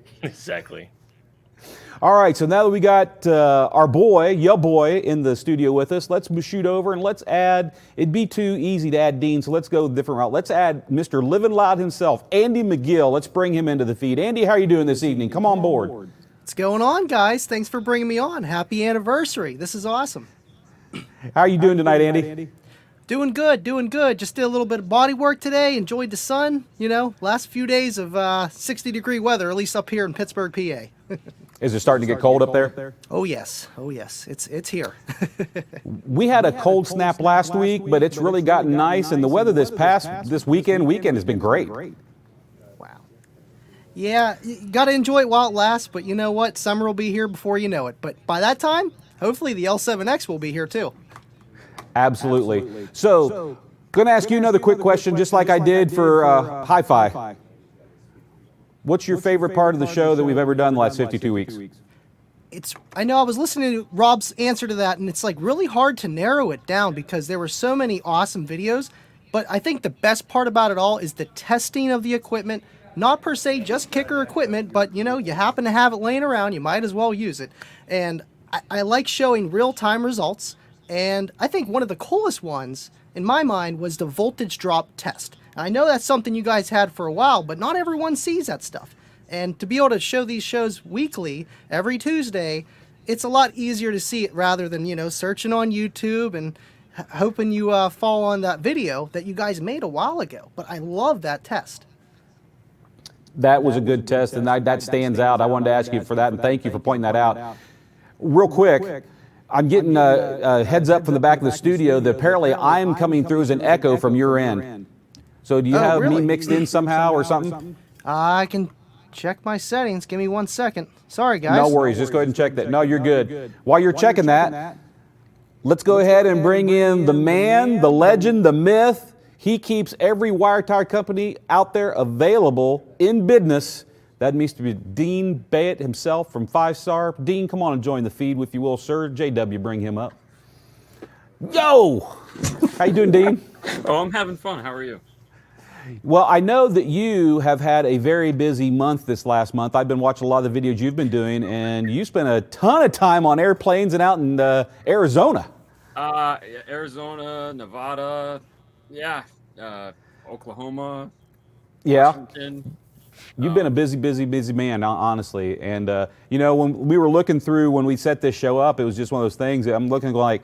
All right, so now that we got our boy, your boy, in the studio with us, let's shoot over and let's add, it'd be too easy to add Dean, so let's go a different route. Let's add Mr. Living Loud himself, Andy McGill. Let's bring him into the feed. Andy, how are you doing this evening? Come on board. What's going on, guys? Thanks for bringing me on. Happy anniversary. This is awesome. How are you doing tonight, Andy? Doing good. Just did a little bit of body work today. Enjoyed the sun. Last few days of 60-degree weather, at least up here in Pittsburgh, PA. Is it starting to get cold up there? Oh yes. It's here. We had a cold snap last week, but it's really gotten nice, and the weather this weekend has been great. Wow. Yeah, you got to enjoy it while it lasts, but you know what? Summer will be here before you know it. But by that time, hopefully the L7X will be here too. Absolutely. So, going to ask you another quick question, just like I did for Hi-Fi. What's your favorite part of the show that we've ever done the last 52 weeks? I know I was listening to Rob's answer to that, and it's like really hard to narrow it down because there were so many awesome videos. But I think the best part about it all is the testing of the equipment. Not per se just kicker equipment, but you happen to have it laying around, you might as well use it. And I like showing real-time results. And I think one of the coolest ones, in my mind, was the voltage drop test. I know that's something you guys had for a while, but not everyone sees that stuff. And to be able to show these shows weekly, every Tuesday, it's a lot easier to see it rather than, searching on YouTube and hoping you fall on that video that you guys made a while ago. But I love that test. That was a good test, and that stands out. I wanted to ask you for that, and thank you for pointing that out. Real quick, I'm getting a heads up from the back of the studio that apparently I'm coming through as an echo from your end. So do you have me mixed in somehow or something? I can check my settings. Give me 1 second. Sorry, guys. No worries. Just go ahead and check that. No, you're good. While you're checking that, let's go ahead and bring in the man, the legend, the myth. He keeps every wire tire company out there available in business. That means to be Dean Bayett himself from 5 Star. Dean, come on and join the feed, if you will, sir. JW, bring him up. Yo! How you doing, Dean? Oh, I'm having fun. How are you? Well, I know that you have had a very busy month this last month. I've been watching a lot of the videos you've been doing, and you spent a ton of time on airplanes and out in Arizona. Arizona, Nevada, Oklahoma, Washington. You've been a busy man, honestly. And, when we were looking through, when we set this show up, it was just one of those things that I'm looking like,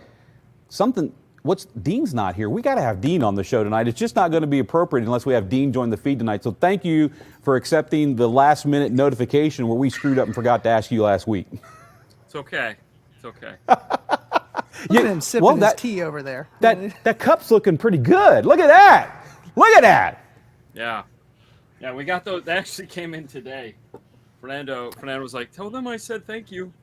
Dean's not here. We got to have Dean on the show tonight. It's just not going to be appropriate unless we have Dean join the feed tonight. So thank you for accepting the last minute notification where we screwed up and forgot to ask you last week. It's okay. Look at him sipping his tea over there. That cup's looking pretty good. Look at that. Yeah, we got those. They actually came in today. Fernando was like, tell them I said thank you.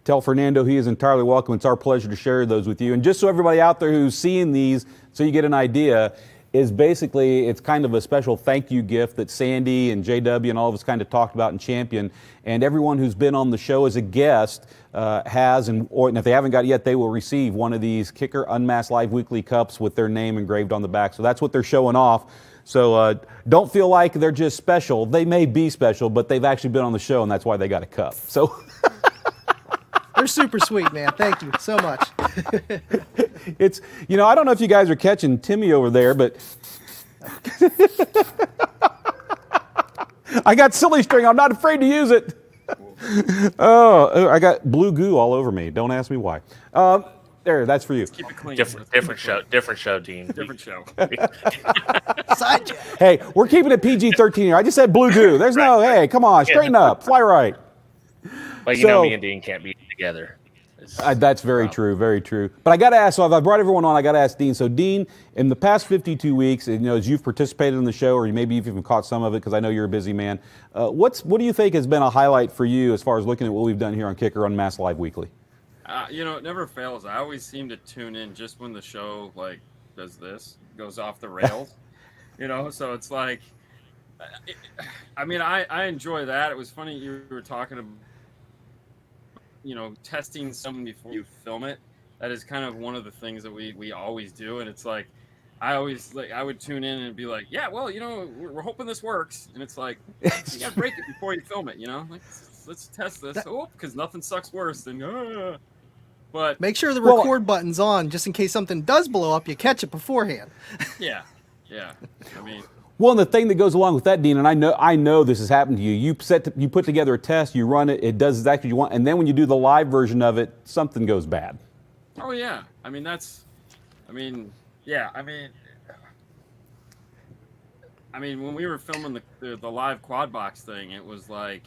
Tell Fernando he is entirely welcome. It's our pleasure to share those with you. And just so everybody out there who's seeing these, so you get an idea, is basically it's kind of a special thank you gift that Sandy and JW and all of us kind of talked about and championed. And everyone who's been on the show as a guest has, and if they haven't got it yet, they will receive one of these KICKER UnMasked Live Weekly cups with their name engraved on the back. So that's what they're showing off. So don't feel like they're just special. They may be special, but they've actually been on the show, and that's why they got a cup. So they're super sweet, man. Thank you so much. It's, I don't know if you guys are catching Timmy over there, but I got silly string. I'm not afraid to use it. Oh, I got blue goo all over me. Don't ask me why. There, that's for you. Keep it clean. Different show, Dean. Different show. Side check. Hey, we're keeping it PG-13 here. I just said blue goo. There's no, hey, come on, straighten up, fly right. But you know me and Dean can't be together. That's very true, very true. But I got to ask, so if I brought everyone on, I got to ask Dean. So Dean, in the past 52 weeks, as you've participated in the show, or maybe you've even caught some of it because I know you're a busy man, what do you think has been a highlight for you as far as looking at what we've done here on Kicker Unmasked Live Weekly? It never fails. I always seem to tune in just when the show does this, goes off the rails. So it's like, I enjoy that. It was funny you were talking about, testing something before you film it. That is kind of one of the things that we always do. And it's like, I would tune in and be like, yeah, well, we're hoping this works. And it's like, you gotta break it before you film it, let's test this. Because nothing sucks worse than, But make sure the record button's on just in case something does blow up. You catch it beforehand. Yeah. Well, and the thing that goes along with that, Dean, and I know this has happened to you. You put together a test, you run it, it does exactly what you want, and then when you do the live version of it, something goes bad. Oh yeah, when we were filming the live quad box thing, it was like,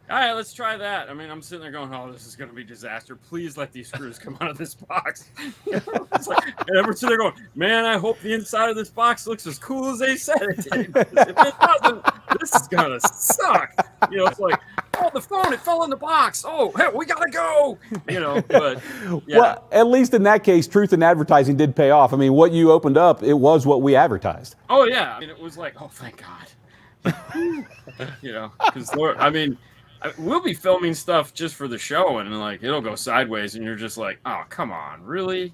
all right, let's try that. I'm sitting there going, oh, this is going to be disaster. Please let these screws come out of this box. It's like, and I'm sitting there going, man, I hope the inside of this box looks as cool as they said it did. If it doesn't, this is going to suck. It's like, oh, the phone, it fell in the box. Oh, hey, we got to go. But yeah. Well, at least in that case, truth in advertising did pay off. What you opened up, it was what we advertised. Oh, yeah. It was like, oh, thank God. Because, we'll be filming stuff just for the show, and it'll go sideways, and you're just like, oh, come on, really?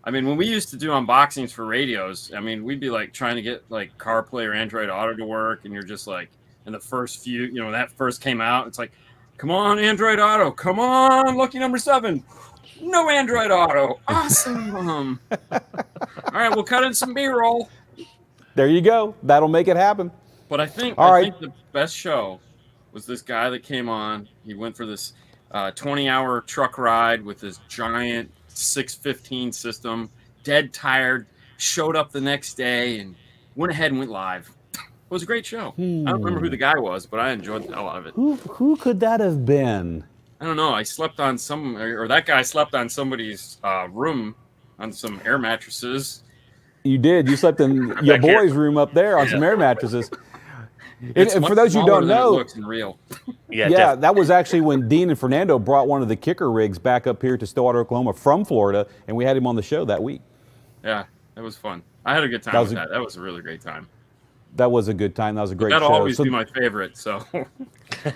When we used to do unboxings for radios, we'd be trying to get CarPlay or Android Auto to work, and you're just like, in the first few, that first came out, it's like, come on, Android Auto, come on, lucky number 7. No Android Auto, awesome. All right, we'll cut in some B-roll. There you go. That'll make it happen. But I think the best show was this guy that came on. He went for this 20-hour truck ride with this giant 615 system, dead tired, showed up the next day and went ahead and went live. It was a great show. I don't remember who the guy was, but I enjoyed a lot of it. Who could that have been? I don't know. I slept on that guy slept on somebody's room on some air mattresses. You did. You slept in your boy's room up there on some air mattresses. And for those who don't know, it looks in real. Yeah, that was actually when Dean and Fernando brought one of the Kicker rigs back up here to Stillwater, Oklahoma from Florida, and we had him on the show that week. Yeah, it was fun. I had a good time with that. That was a really great time. That was a good time. That was a great show. That'll always be my favorite. So,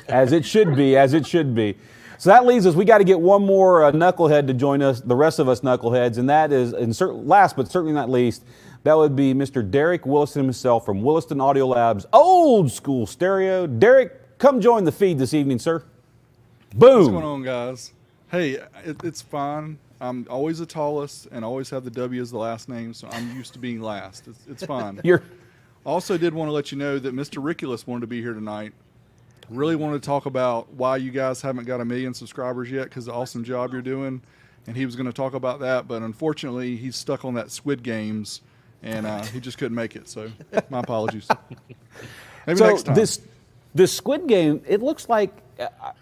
as it should be, as it should be. So that leaves us. We got to get one more knucklehead to join us. The rest of us knuckleheads, and that is, last but certainly not least, that would be Mr. Dereck Williston himself from Williston Audio Labs, old school stereo. Dereck, come join the feed this evening, sir. Boom. What's going on, guys? Hey, it's fine. I'm always the tallest and always have the W as the last name, so I'm used to being last. It's fine. Also did want to let you know that Mr. Riculous wanted to be here tonight. Really wanted to talk about why you guys haven't got 1 million subscribers yet, because the awesome job you're doing. And he was going to talk about that, but unfortunately he's stuck on that Squid Games, and he just couldn't make it. So my apologies. Maybe next time. This Squid Game, it looks like,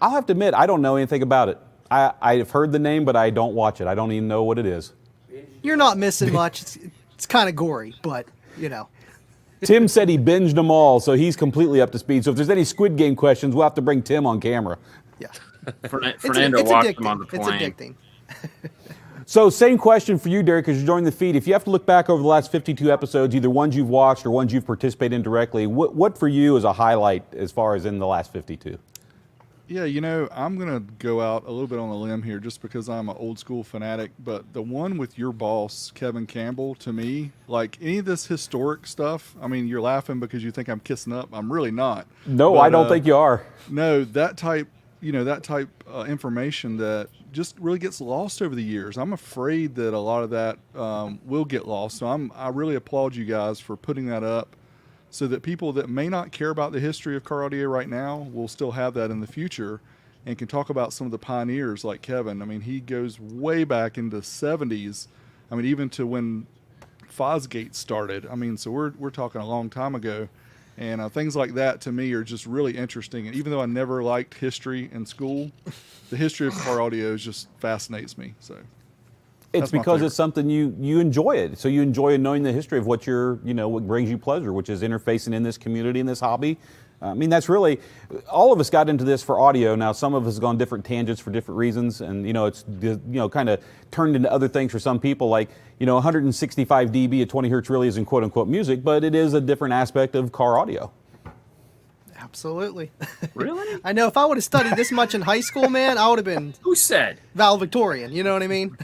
I'll have to admit, I don't know anything about it. I've heard the name, but I don't watch it. I don't even know what it is. You're not missing much. It's kind of gory, but, Tim said he binged them all, so he's completely up to speed. So if there's any Squid Game questions, we'll have to bring Tim on camera. Yeah. Fernando watched him on the plane. It's addicting. So same question for you, Dereck, because you're joining the feed. If you have to look back over the last 52 episodes, either ones you've watched or ones you've participated in directly, what for you is a highlight as far as in the last 52? Yeah, I'm going to go out a little bit on a limb here just because I'm an old school fanatic, but the one with your boss, Kevin Campbell, to me, like any of this historic stuff, you're laughing because you think I'm kissing up. I'm really not. No, I don't think you are. No, that type that type information that just really gets lost over the years. I'm afraid that a lot of that will get lost. So I really applaud you guys for putting that up so that people that may not care about the history of car audio right now will still have that in the future and can talk about some of the pioneers like Kevin. I mean, he goes way back into the 70s. I mean, even to when Fosgate started. I mean, so we're talking a long time ago. And things like that to me are just really interesting. And even though I never liked history in school, the history of car audio just fascinates me. So it's because it's something you enjoy it. So you enjoy knowing the history of what what brings you pleasure, which is interfacing in this community, in this hobby. I mean, that's really, all of us got into this for audio. Now, some of us have gone different tangents for different reasons, and it's kind of turned into other things for some people. Like 165 dB at 20 hertz really isn't quote unquote music, but it is a different aspect of car audio. Absolutely. Really? I know if I would have studied this much in high school, man, I would have been. Who said? Valedictorian. You know what I mean?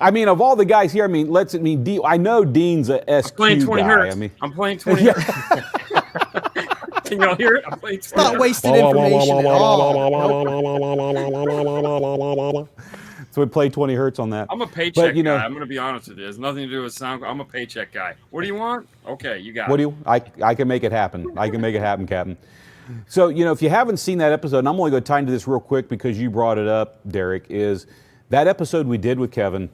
I mean, of all the guys here, I know Dean's a SQ I'm playing 20 guy. hertz. I'm playing 20 hertz. Can y'all hear it? I'm playing 20 It's not wasted information at all. So we play 20 hertz on that. I'm a paycheck guy. I'm going to be honest with you. It has nothing to do with sound. I'm a paycheck guy. What do you want? Okay, you got it. I can make it happen. I can make it happen, Captain. So, if you haven't seen that episode, and I'm only going to tie into this real quick because you brought it up, Dereck, is that episode we did with Kevin.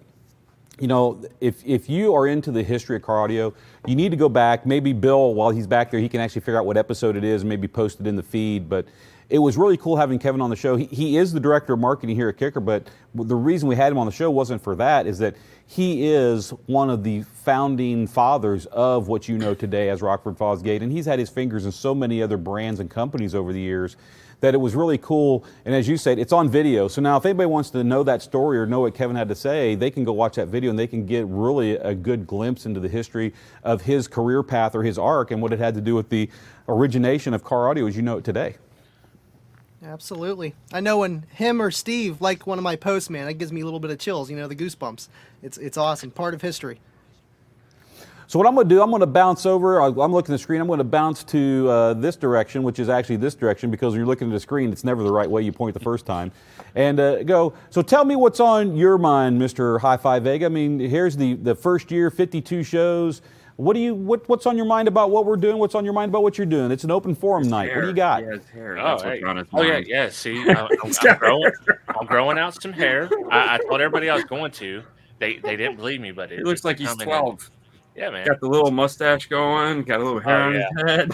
If you are into the history of car audio, you need to go back. Maybe Bill, while he's back there, he can actually figure out what episode it is and maybe post it in the feed. But it was really cool having Kevin on the show. He is the director of marketing here at Kicker, but the reason we had him on the show wasn't for that, is that he is one of the founding fathers of what you know today as Rockford Fosgate, and he's had his fingers in so many other brands and companies over the years that it was really cool. And as you said, it's on video. So now if anybody wants to know that story or know what Kevin had to say, they can go watch that video and they can get really a good glimpse into the history of his career path or his arc and what it had to do with the origination of car audio as you know it today. Absolutely. I know when him or Steve like one of my posts, man, that gives me a little bit of chills, the goosebumps. It's awesome. Part of history. So what I'm going to do, I'm going to bounce over. I'm looking at the screen. I'm going to bounce to this direction, which is actually this direction, because when you're looking at the screen, it's never the right way you point the first time. And go. So tell me what's on your mind, Mr. Hi-Fi Vega. I mean, here's the first year, 52 shows. What's on your mind about what we're doing? What's on your mind about what you're doing? It's an open forum night. What do you got? Yeah, his hair. Yeah. See, I'm growing out some hair. I told everybody I was going to. They didn't believe me, but it looks like he's 12. Yeah, man. Got the little mustache going. Got a little hair on his head.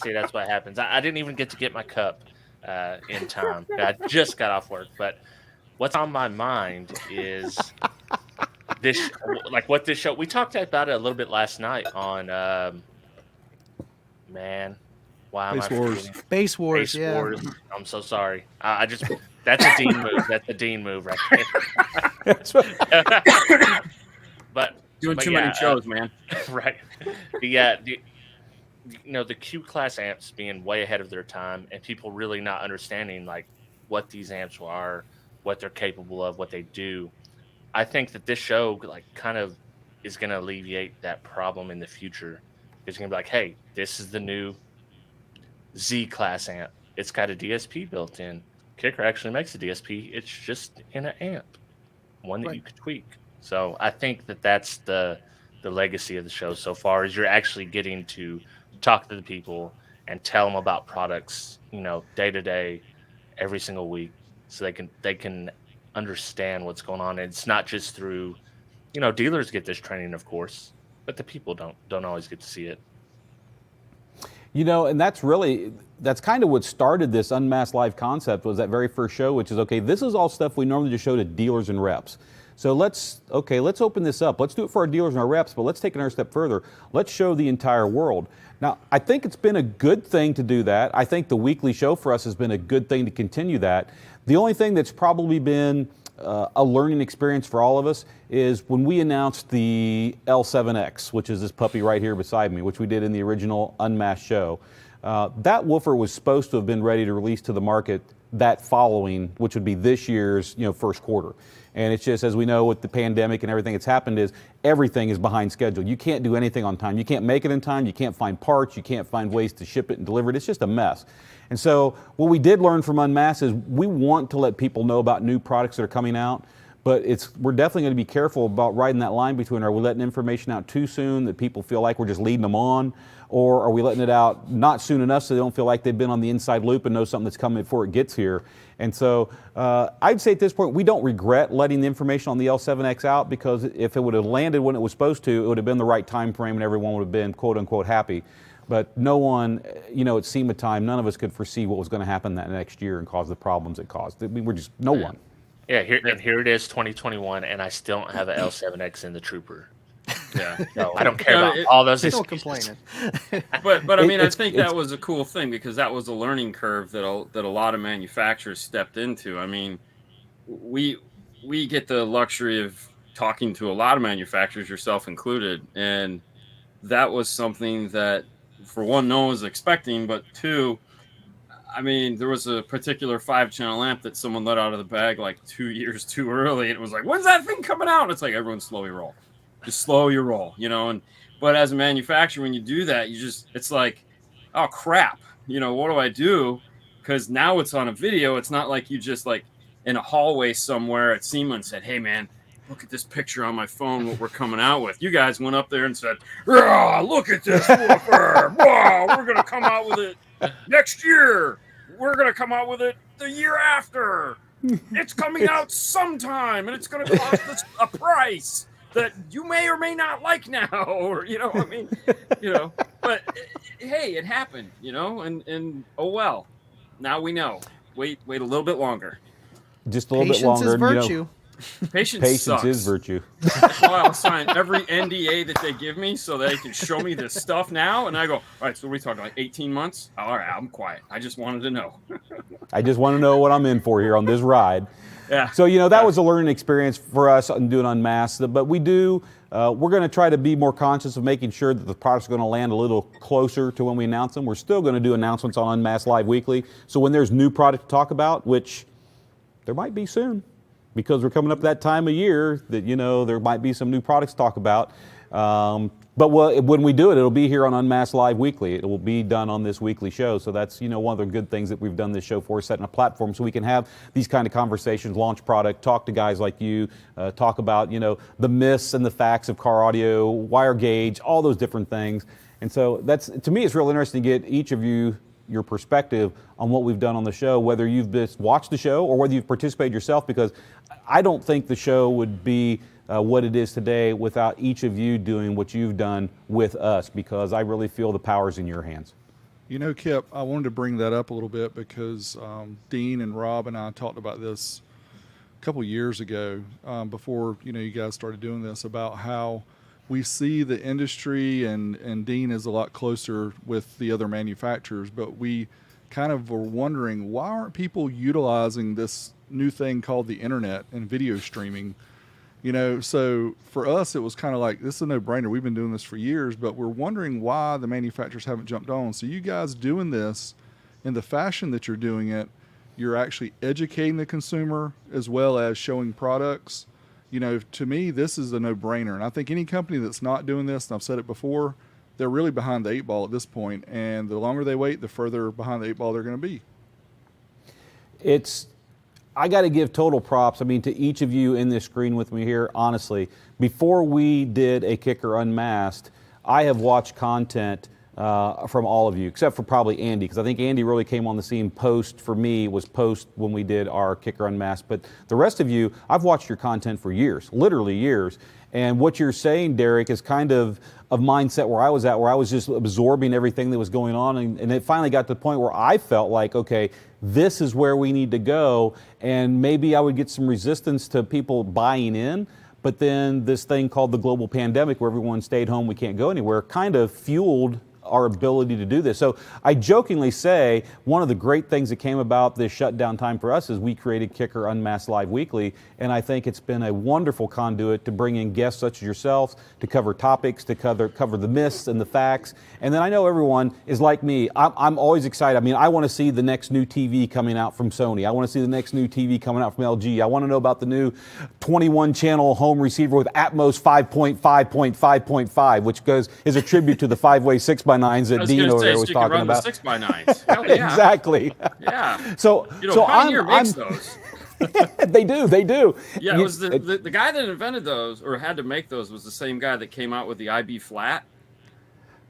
See, that's what happens. I didn't even get to get my cup in time. I just got off work. But what's on my mind is this, what this show. We talked about it a little bit last night on, why am I forgetting? Space Wars. Space Wars. I'm so sorry. That's a Dean move. That's a Dean move right there. But doing too many shows, man. Right. The Q class amps being way ahead of their time, and people really not understanding what these amps are, what they're capable of, what they do. I think that this show kind of is going to alleviate that problem in the future. It's going to be like, hey, this is the new Z class amp. It's got a DSP built in. Kicker actually makes a DSP. It's just in an amp, one that you could tweak. So I think that that's the legacy of the show so far, is you're actually getting to talk to the people and tell them about products, day to day, every single week, so they can understand what's going on. And it's not just through, dealers get this training, of course, but the people don't always get to see it. And that's kind of what started this UnMasked Live concept, was that very first show, which is, okay, this is all stuff we normally just show to dealers and reps. So let's open this up. Let's do it for our dealers and our reps, but let's take another step further. Let's show the entire world. Now, I think it's been a good thing to do that. I think the weekly show for us has been a good thing to continue that. The only thing that's probably been a learning experience for all of us is when we announced the L7X, which is this puppy right here beside me, which we did in the original UnMasked show. That woofer was supposed to have been ready to release to the market that following, which would be this year's first quarter. And it's just, as we know with the pandemic and everything that's happened, is everything is behind schedule. You can't do anything on time. You can't make it in time. You can't find parts. You can't find ways to ship it and deliver it. It's just a mess. And so what we did learn from UnMasked is we want to let people know about new products that are coming out, but we're definitely going to be careful about riding that line between, are we letting information out too soon that people feel like we're just leading them on, or are we letting it out not soon enough so they don't feel like they've been on the inside loop and know something that's coming before it gets here. And so I'd say at this point we don't regret letting the information on the L7X out, because if it would have landed when it was supposed to, it would have been the right time frame and everyone would have been quote unquote happy. But no one, at SEMA time, none of us could foresee what was going to happen that next year and cause the problems it caused. We were just, no one. Yeah, here it is, 2021, and I still don't have an L7X in the Trooper. Yeah, no, I don't care about all those. Still complaining. but I mean, I think that was a cool thing, because that was a learning curve that a lot of manufacturers stepped into. I mean, we get the luxury of talking to a lot of manufacturers, yourself included, and that was something that, for one, no one was expecting, but two, I mean, there was a particular 5-channel amp that someone let out of the bag like 2 years too early, and it was like, when's that thing coming out? And it's like, everyone slow your roll. Just slow your roll, but as a manufacturer, when you do that, it's like, oh crap, what do I do? Because now it's on a video. It's not like you just like in a hallway somewhere at SEMA and said, hey man, look at this picture on my phone, what we're coming out with. You guys went up there and said, look at this woofer. Wow, we're going to come out with it next year. We're going to come out with it the year after. It's coming out sometime, and it's going to cost us a price that you may or may not like now, or but hey, it happened, and oh well, now we know. Wait a little bit longer. Just a little bit longer. Patience is virtue. Patience sucks. Is virtue. That's why I'll sign every NDA that they give me so they can show me this stuff now, and I go, all right, so what are we talking, like 18 months? All right, I'm quiet. I just wanted to know. I just want to know what I'm in for here on this ride. Yeah. So, that was a learning experience for us on doing UnMasked, but we're going to try to be more conscious of making sure that the products are going to land a little closer to when we announce them. We're still going to do announcements on UnMasked Live Weekly. So when there's new product to talk about, which there might be soon, because we're coming up that time of year that, there might be some new products to talk about. But when we do it, it'll be here on UnMasked Live Weekly. It will be done on this weekly show. So that's, one of the good things that we've done this show for, setting a platform so we can have these kind of conversations, launch product, talk to guys like you, talk about, the myths and the facts of car audio, wire gauge, all those different things. And so to me, it's real interesting to get each of you your perspective on what we've done on the show, whether you've just watched the show or whether you've participated yourself, because I don't think the show would be what it is today without each of you doing what you've done with us, because I really feel the power's in your hands. Kip, I wanted to bring that up a little bit because Dean and Rob and I talked about this a couple years ago before you guys started doing this, about how we see the industry, and Dean is a lot closer with the other manufacturers, but we kind of were wondering, why aren't people utilizing this new thing called the internet and video streaming? So for us, it was kind of like, this is a no-brainer. We've been doing this for years, but we're wondering why the manufacturers haven't jumped on. So you guys doing this in the fashion that you're doing it, you're actually educating the consumer as well as showing products. To me, this is a no-brainer. And I think any company that's not doing this, and I've said it before, they're really behind the 8 ball at this point. And the longer they wait, the further behind the 8 ball they're going to be. I got to give total props, to each of you in this screen with me here, honestly. Before we did a Kicker Unmasked, I have watched content from all of you, except for probably Andy, because I think Andy really came on the scene post when we did our Kicker Unmasked. But the rest of you, I've watched your content for years, literally years. And what you're saying, Dereck, is kind of mindset where I was at, where I was just absorbing everything that was going on. And it finally got to the point where I felt like, okay, this is where we need to go. And maybe I would get some resistance to people buying in. But then this thing called the global pandemic, where everyone stayed home, we can't go anywhere, kind of fueled our ability to do this. So I jokingly say one of the great things that came about this shutdown time for us is we created Kicker Unmasked Live Weekly, and I think it's been a wonderful conduit to bring in guests such as yourselves to cover topics, to cover the myths and the facts. And then I know everyone is like me. I'm always excited. I mean, I want to see the next new TV coming out from Sony. I want to see the next new TV coming out from LG. I want to know about the new 21-channel home receiver with Atmos 5.5.5.5, which is a tribute to the 5-way 6x9s that Dean over there was talking about. 6x9s. Hell yeah. Exactly. Yeah. So Pioneer makes those. They do. Yeah, it was the guy that invented those or had to make those was the same guy that came out with the IB flat.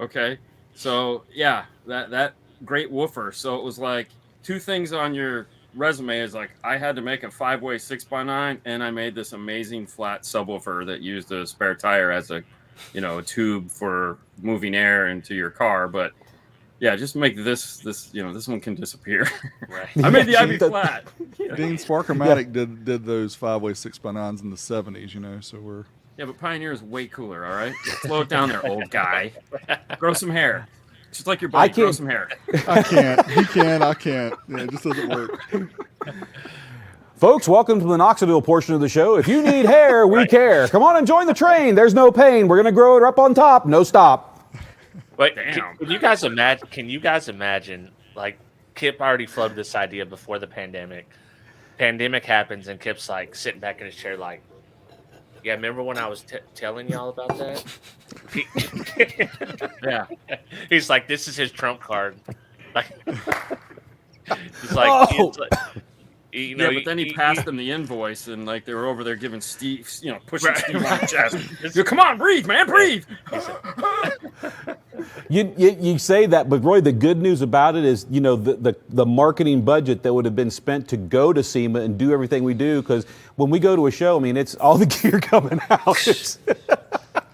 Okay. So yeah, that great woofer. So it was like two things on your resume is like I had to make a 5-way 6x9 and I made this amazing flat subwoofer that used a spare tire as a tube for moving air into your car. But yeah, just make this this one can disappear. Right. I made the IB flat. Dean Sparkomatic did those 5-way 6x9s in the 70s, so we're... Yeah, but Pioneer is way cooler, all right? Slow it down there, old guy. Grow some hair. Just like your buddy, grow some hair. I can't. He can, I can't. Yeah, it just doesn't work. Folks, welcome to the Knoxville portion of the show. If you need hair, we care. Come on and join the train. There's no pain. We're going to grow it up on top. No stop. Wait, can you guys imagine, like, Kip already floated this idea before the pandemic. Pandemic happens, and Kip's, like, sitting back in his chair, like, yeah, remember when I was telling y'all about that? Yeah. He's like, this is his trump card. Like, he's like, but then he passed them the invoice, and like they were over there giving Steve, pushing Steve on the chest. Come on, breathe, man, breathe. You say that, but Roy, the good news about it is, the marketing budget that would have been spent to go to SEMA and do everything we do, because when we go to a show, I mean, it's all the gear coming out.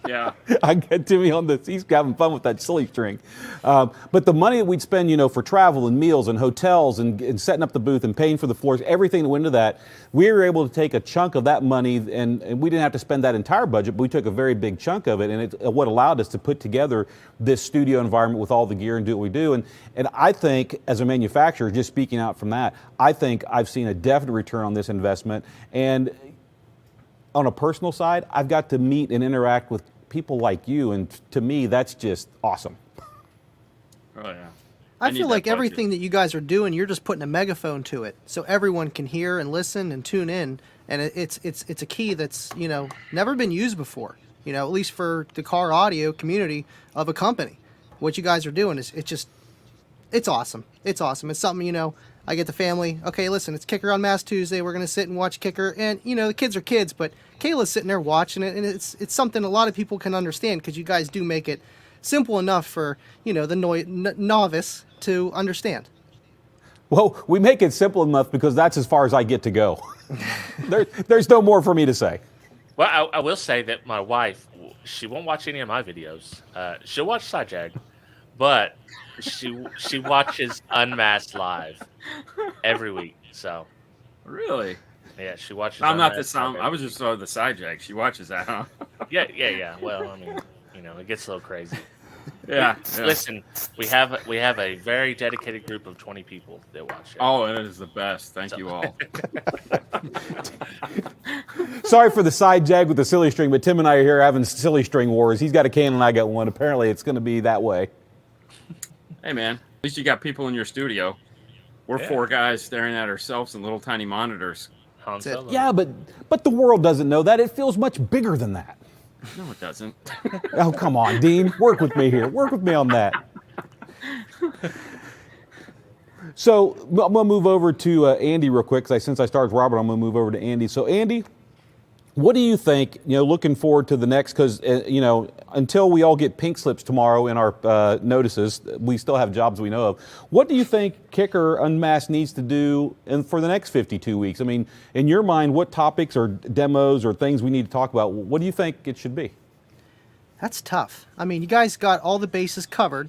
Yeah. I get Timmy on this. He's having fun with that silly string. But the money that we'd spend, for travel and meals and hotels and setting up the booth and paying for the floors, everything that went into that, we were able to take a chunk of that money, and we didn't have to spend that entire budget, but we took a very big chunk of it, and it's what allowed us to put together this studio environment with all the gear and do what we do. And I think, as a manufacturer, just speaking out from that, I think I've seen a definite return on this investment. And on a personal side, I've got to meet and interact with people like you, and to me, that's just awesome. Oh yeah. I feel like everything that you guys are doing, you're just putting a megaphone to it, so everyone can hear and listen and tune in. And it's a key that's never been used before. At least for the car audio community of a company. What you guys are doing is it's awesome. It's awesome. It's something I get the family. Okay, listen, it's Kicker Unmasked Tuesday. We're gonna sit and watch Kicker, and the kids are kids, but Kayla's sitting there watching it, and it's something a lot of people can understand because you guys do make it simple enough for the novice to understand. Well, we make it simple enough because that's as far as I get to go. There's no more for me to say. Well, I will say that my wife, she won't watch any of my videos. She'll watch SideJag, but she watches Unmasked Live every week. So really, yeah, she watches. I'm not the sound. I was just saw the SideJag. She watches that, huh? Yeah. Well, I mean, it gets a little crazy. Yeah. Listen, we have a very dedicated group of 20 people that watch it. Oh, it is the best. Thank you all. Sorry for the side jag with the silly string, but Tim and I are here having silly string wars. He's got a can and I got one. Apparently, it's going to be that way. Hey, man. At least you got people in your studio. We're four guys staring at ourselves in little tiny monitors. Yeah, but the world doesn't know that. It feels much bigger than that. No, it doesn't. Oh, come on, Dean. Work with me here. Work with me on that. So I'm going to move over to Andy real quick. Since I started with Robert, I'm going to move over to Andy. So, Andy, what do you think, looking forward to the next, because, until we all get pink slips tomorrow in our notices, we still have jobs we know of. What do you think Kicker Unmasked needs to do for the next 52 weeks? I mean, in your mind, what topics or demos or things we need to talk about? What do you think it should be? That's tough. I mean, you guys got all the bases covered,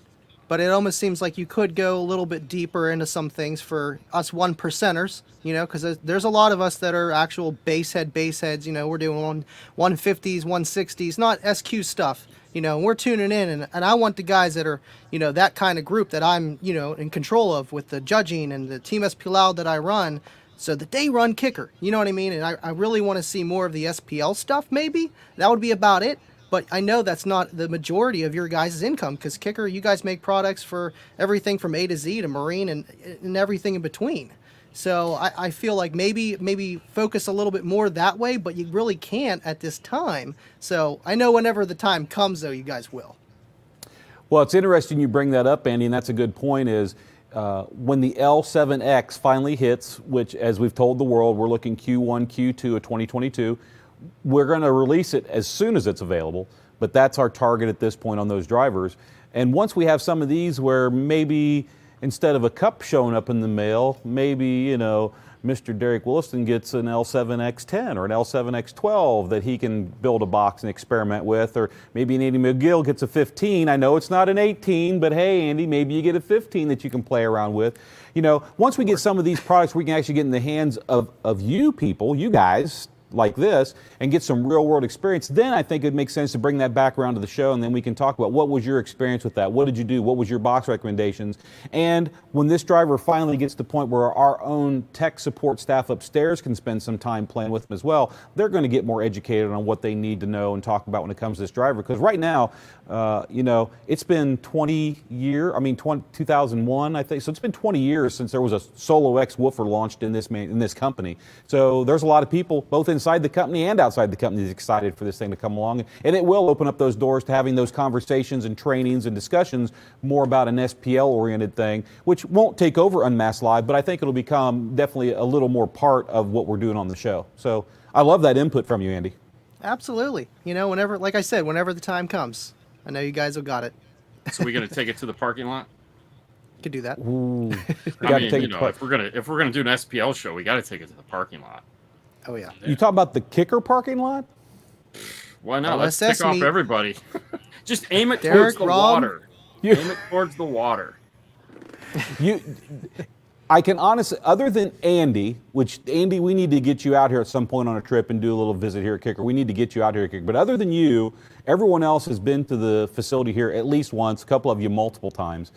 but it almost seems like you could go a little bit deeper into some things for us 1%ers, because there's a lot of us that are actual bass heads. We're doing 150s, 160s, not SQ stuff. And we're tuning in, and I want the guys that are, that kind of group that I'm, in control of with the judging and the Team SPL that I run, so that they run Kicker. You know what I mean? And I really want to see more of the SPL stuff, maybe. That would be about it. But I know that's not the majority of your guys' income, because Kicker, you guys make products for everything from A to Z to Marine and everything in between. So I feel like maybe focus a little bit more that way, but you really can't at this time. So I know whenever the time comes, though, you guys will. Well, it's interesting you bring that up, Andy, and that's a good point, is when the L7X finally hits, which, as we've told the world, we're looking Q1, Q2 of 2022, we're going to release it as soon as it's available, but that's our target at this point on those drivers. And once we have some of these where maybe instead of a cup showing up in the mail, maybe, Mr. Dereck Williston gets an L7X10 or an L7X12 that he can build a box and experiment with, or maybe an Andy McGill gets a 15. I know it's not an 18, but hey, Andy, maybe you get a 15 that you can play around with. Once we get some of these products, we can actually get in the hands of you people, you guys, like this, and get some real world experience. Then I think it makes sense to bring that back around to the show, and then we can talk about what was your experience with that, what did you do, what was your box recommendations. And when this driver finally gets to the point where our own tech support staff upstairs can spend some time playing with them as well, they're going to get more educated on what they need to know and talk about when it comes to this driver. Because right now, it's been 2001, I think, so it's been 20 years since there was a Solo X woofer launched in this company. So there's a lot of people, both inside the company and outside the company, is excited for this thing to come along, and it will open up those doors to having those conversations and trainings and discussions more about an SPL oriented thing, which won't take over Unmasked Live, but I think it'll become definitely a little more part of what we're doing on the show. So I love that input from you, Andy. Absolutely. Whenever, like I said, whenever the time comes, I know you guys have got it. So we're gonna take it to the parking lot. Could do that. Ooh, if we're gonna do an SPL show, we got to take it to the parking lot. Oh yeah. You talk about the Kicker parking lot? Why not? Let's LSS pick off meet. Everybody. Just aim it Dereck, towards the Rob. water. Aim it towards the water. I can honestly, other than Andy, which Andy, we need to get you out here at some point on a trip and do a little visit here at Kicker. We need to get you out here at Kicker. But other than you, everyone else has been to the facility here at least once, a couple of you multiple times.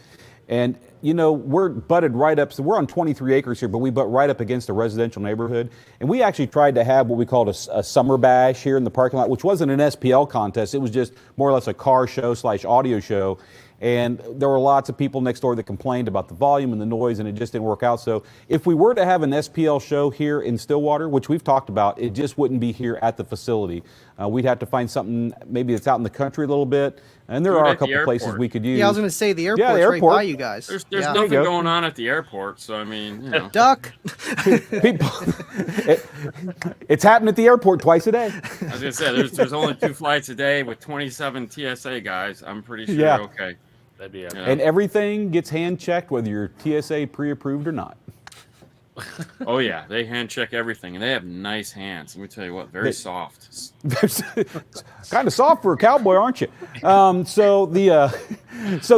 And, we're butted right up. So we're on 23 acres here, but we butt right up against a residential neighborhood. And we actually tried to have what we called a summer bash here in the parking lot, which wasn't an SPL contest. It was just more or less a car show / audio show. And there were lots of people next door that complained about the volume and the noise, and it just didn't work out. So if we were to have an SPL show here in Stillwater, which we've talked about, it just wouldn't be here at the facility. We'd have to find something maybe that's out in the country a little bit. And there are a couple places we could use. Yeah, I was going to say the airport's right by you guys. There's nothing going on at the airport, so I mean, Duck. People, it's happened at the airport twice a day. I was going to say, there's only 2 flights a day with 27 TSA guys. I'm pretty sure okay. That'd be okay. And everything gets hand checked, whether you're TSA pre-approved or not. Oh yeah, they hand check everything, and they have nice hands. Let me tell you what, very soft. Kind of soft for a cowboy, aren't you? So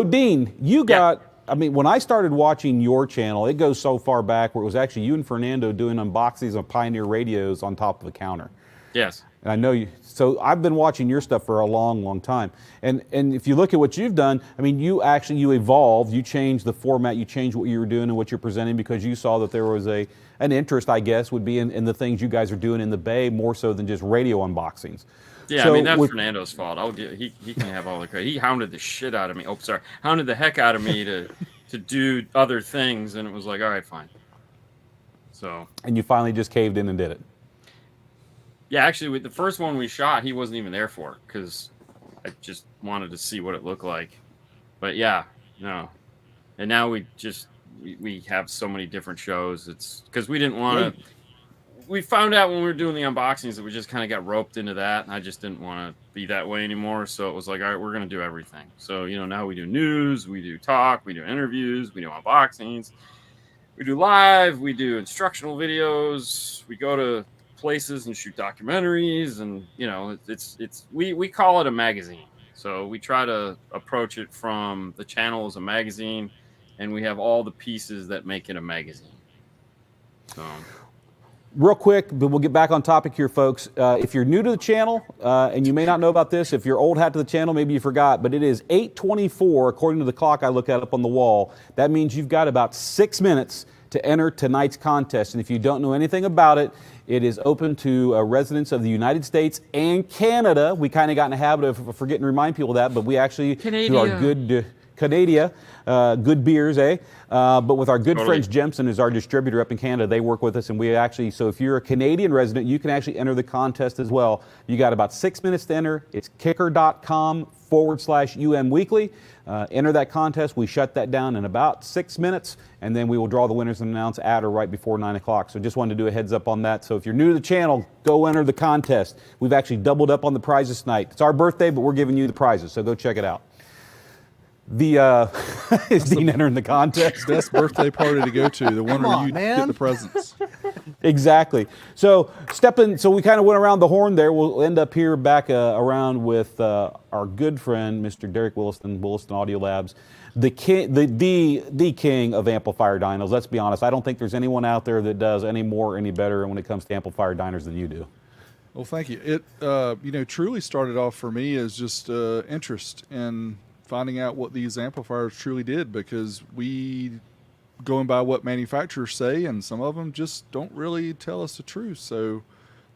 Dean, you got. I mean, when I started watching your channel, it goes so far back where it was actually you and Fernando doing unboxings of Pioneer radios on top of a counter. Yes. And I know you. So I've been watching your stuff for a long, long time. And if you look at what you've done, I mean, you evolved. You changed the format. You changed what you were doing and what you're presenting because you saw that there was an interest, I guess, would be in the things you guys are doing in the Bay more so than just radio unboxings. Yeah, so, I mean, that's Fernando's fault. He can have all the credit. He hounded the shit out of me. Oh, sorry. Hounded the heck out of me to do other things, and it was like, all right, fine. So. And you finally just caved in and did it. Yeah, actually, with the first one we shot, he wasn't even there for because I just wanted to see what it looked like. But yeah, no. And now we have so many different shows. It's because we didn't want to. We found out when we were doing the unboxings that we just kind of got roped into that, and I just didn't want to be that way anymore. So it was like, all right, we're going to do everything. So, now we do news, we do talk, we do interviews, we do unboxings, we do live, we do instructional videos, we go to places and shoot documentaries, and we call it a magazine. So we try to approach it from the channel as a magazine, and we have all the pieces that make it a magazine. So Real quick, but we'll get back on topic here, folks. If you're new to the channel, and you may not know about this, if you're old hat to the channel, maybe you forgot, but it is 8:24 according to the clock I look at up on the wall. That means you've got about 6 minutes to enter tonight's contest. And if you don't know anything about it, it is open to residents of the United States and Canada. We kind of got in the habit of forgetting to remind people of that, but we actually do our good Canada, good beers, but with our good friends, Jemson is our distributor up in Canada. They work with us, and we actually, so if you're a Canadian resident, you can actually enter the contest as well. You got about 6 minutes to enter. It's kicker.com/UM Weekly. Enter that contest. We shut that down in about 6 minutes, and then we will draw the winners and announce at or right before 9 o'clock. So just wanted to do a heads up on that. So if you're new to the channel, go enter the contest. We've actually doubled up on the prizes tonight. It's our birthday, but we're giving you the prizes, so go check it out. Is Dean entering the contest? Best birthday party to go to, the one where you get the presents. Exactly. So so we kind of went around the horn there. We'll end up here back around with our good friend, Mr. Dereck Williston Audio Labs, the king of amplifier dynos. Let's be honest. I don't think there's anyone out there that does any better when it comes to amplifier dyners than you do. Well, thank you. It truly started off for me as just interest in finding out what these amplifiers truly did, because we going by what manufacturers say, and some of them just don't really tell us the truth. So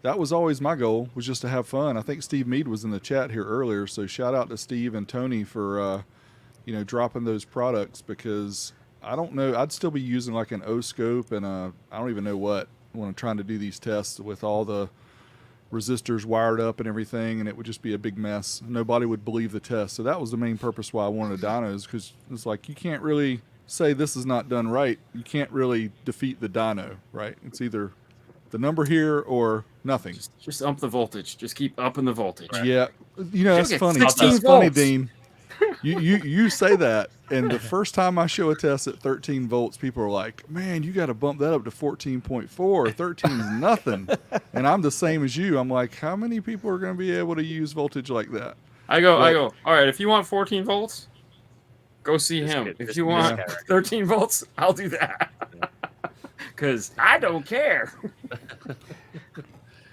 that was always my goal, was just to have fun. I think Steve Mead was in the chat here earlier, so shout out to Steve and Tony for dropping those products, because I don't know, I'd still be using like an O-scope and I don't even know what when I'm trying to do these tests with all the resistors wired up and everything, and it would just be a big mess. Nobody would believe the test. So that was the main purpose why I wanted a dyno, is because it's like, you can't really say this is not done right. You can't really defeat the dyno, right? It's either the number here or nothing. Just up the voltage. Just keep upping the voltage. Yeah. That's funny. That's funny, Dean. You say that, and the first time I show a test at 13 volts, people are like, man, you got to bump that up to 14.4. 13 is nothing. And I'm the same as you. I'm like, how many people are going to be able to use voltage like that? I go, all right, if you want 14 volts, go see him. If you want 13 volts, I'll do that. Because I don't care.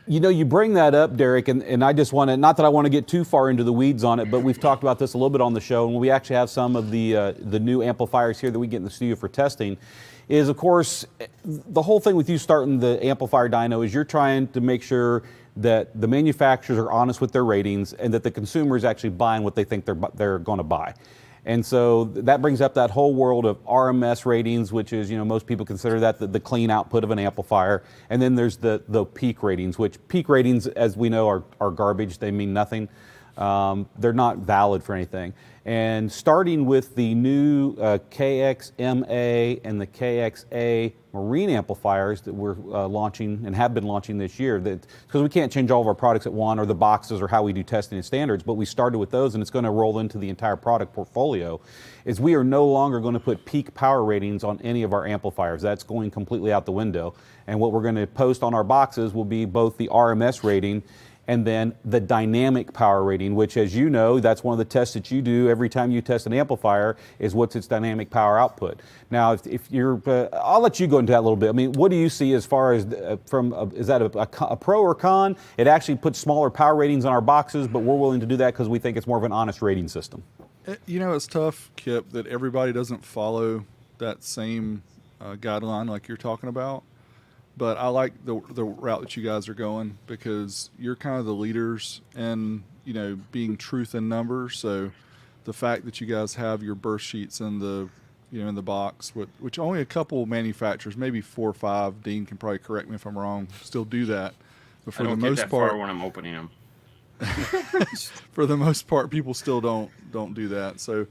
You bring that up, Dereck, and I just want to, not that I want to get too far into the weeds on it, but we've talked about this a little bit on the show, and we actually have some of the new amplifiers here that we get in the studio for testing, is, of course, the whole thing with you starting the amplifier dyno is you're trying to make sure that the manufacturers are honest with their ratings and that the consumer is actually buying what they think they're going to buy. And so that brings up that whole world of RMS ratings, which is, most people consider that the clean output of an amplifier. And then there's the peak ratings, which peak ratings, as we know, are garbage. They mean nothing. They're not valid for anything. And starting with the new KXMA and the KXA marine amplifiers that we're launching and have been launching this year, because we can't change all of our products at one, or the boxes, or how we do testing and standards, but we started with those, and it's going to roll into the entire product portfolio, is we are no longer going to put peak power ratings on any of our amplifiers. That's going completely out the window. And what we're going to post on our boxes will be both the RMS rating and then the dynamic power rating, which, as you know, that's one of the tests that you do every time you test an amplifier, is what's its dynamic power output. Now, if you're, I'll let you go into that a little bit. I mean, what do you see as far as is that a pro or con? It actually puts smaller power ratings on our boxes, but we're willing to do that because we think it's more of an honest rating system. It's tough, Kip, that everybody doesn't follow that same guideline like you're talking about. But I like the route that you guys are going, because you're kind of the leaders in, being truth in numbers. So the fact that you guys have your burst sheets in the, in the box, which only a couple manufacturers, maybe 4 or 5, Dean can probably correct me if I'm wrong, still do that. But for the most part, when I'm opening them. For the most part, people still don't do that. So,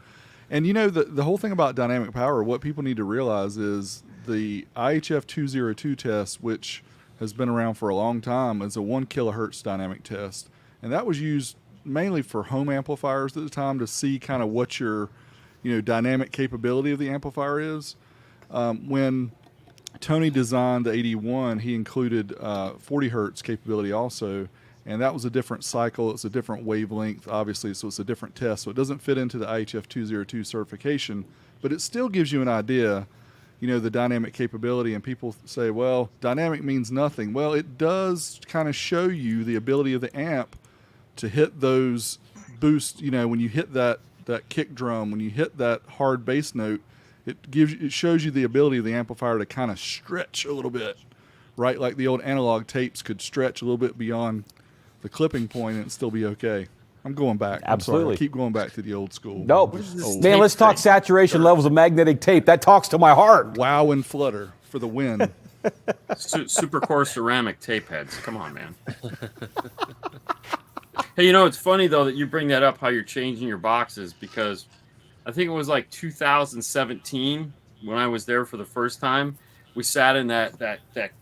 and the whole thing about dynamic power, what people need to realize is the IHF 202 test, which has been around for a long time, is a 1 kilohertz dynamic test. And that was used mainly for home amplifiers at the time to see kind of what your, dynamic capability of the amplifier is. When Tony designed the 81, he included 40 hertz capability also. And that was a different cycle. It's a different wavelength, obviously, so it's a different test. So it doesn't fit into the IHF 202 certification, but it still gives you an idea the dynamic capability, and people say, well, dynamic means nothing. Well, it does kind of show you the ability of the amp to hit those boosts. When you hit that kick drum, when you hit that hard bass note, it shows you the ability of the amplifier to kind of stretch a little bit, right? Like the old analog tapes could stretch a little bit beyond the clipping point and still be okay. I'm going back. Absolutely. I keep going back to the old school. No, man, let's talk saturation levels of magnetic tape. That talks to my heart. Wow and flutter for the win. Super core ceramic tape heads. Come on, man. Hey, it's funny, though, that you bring that up, how you're changing your boxes, because I think it was like 2017 when I was there for the first time. We sat in that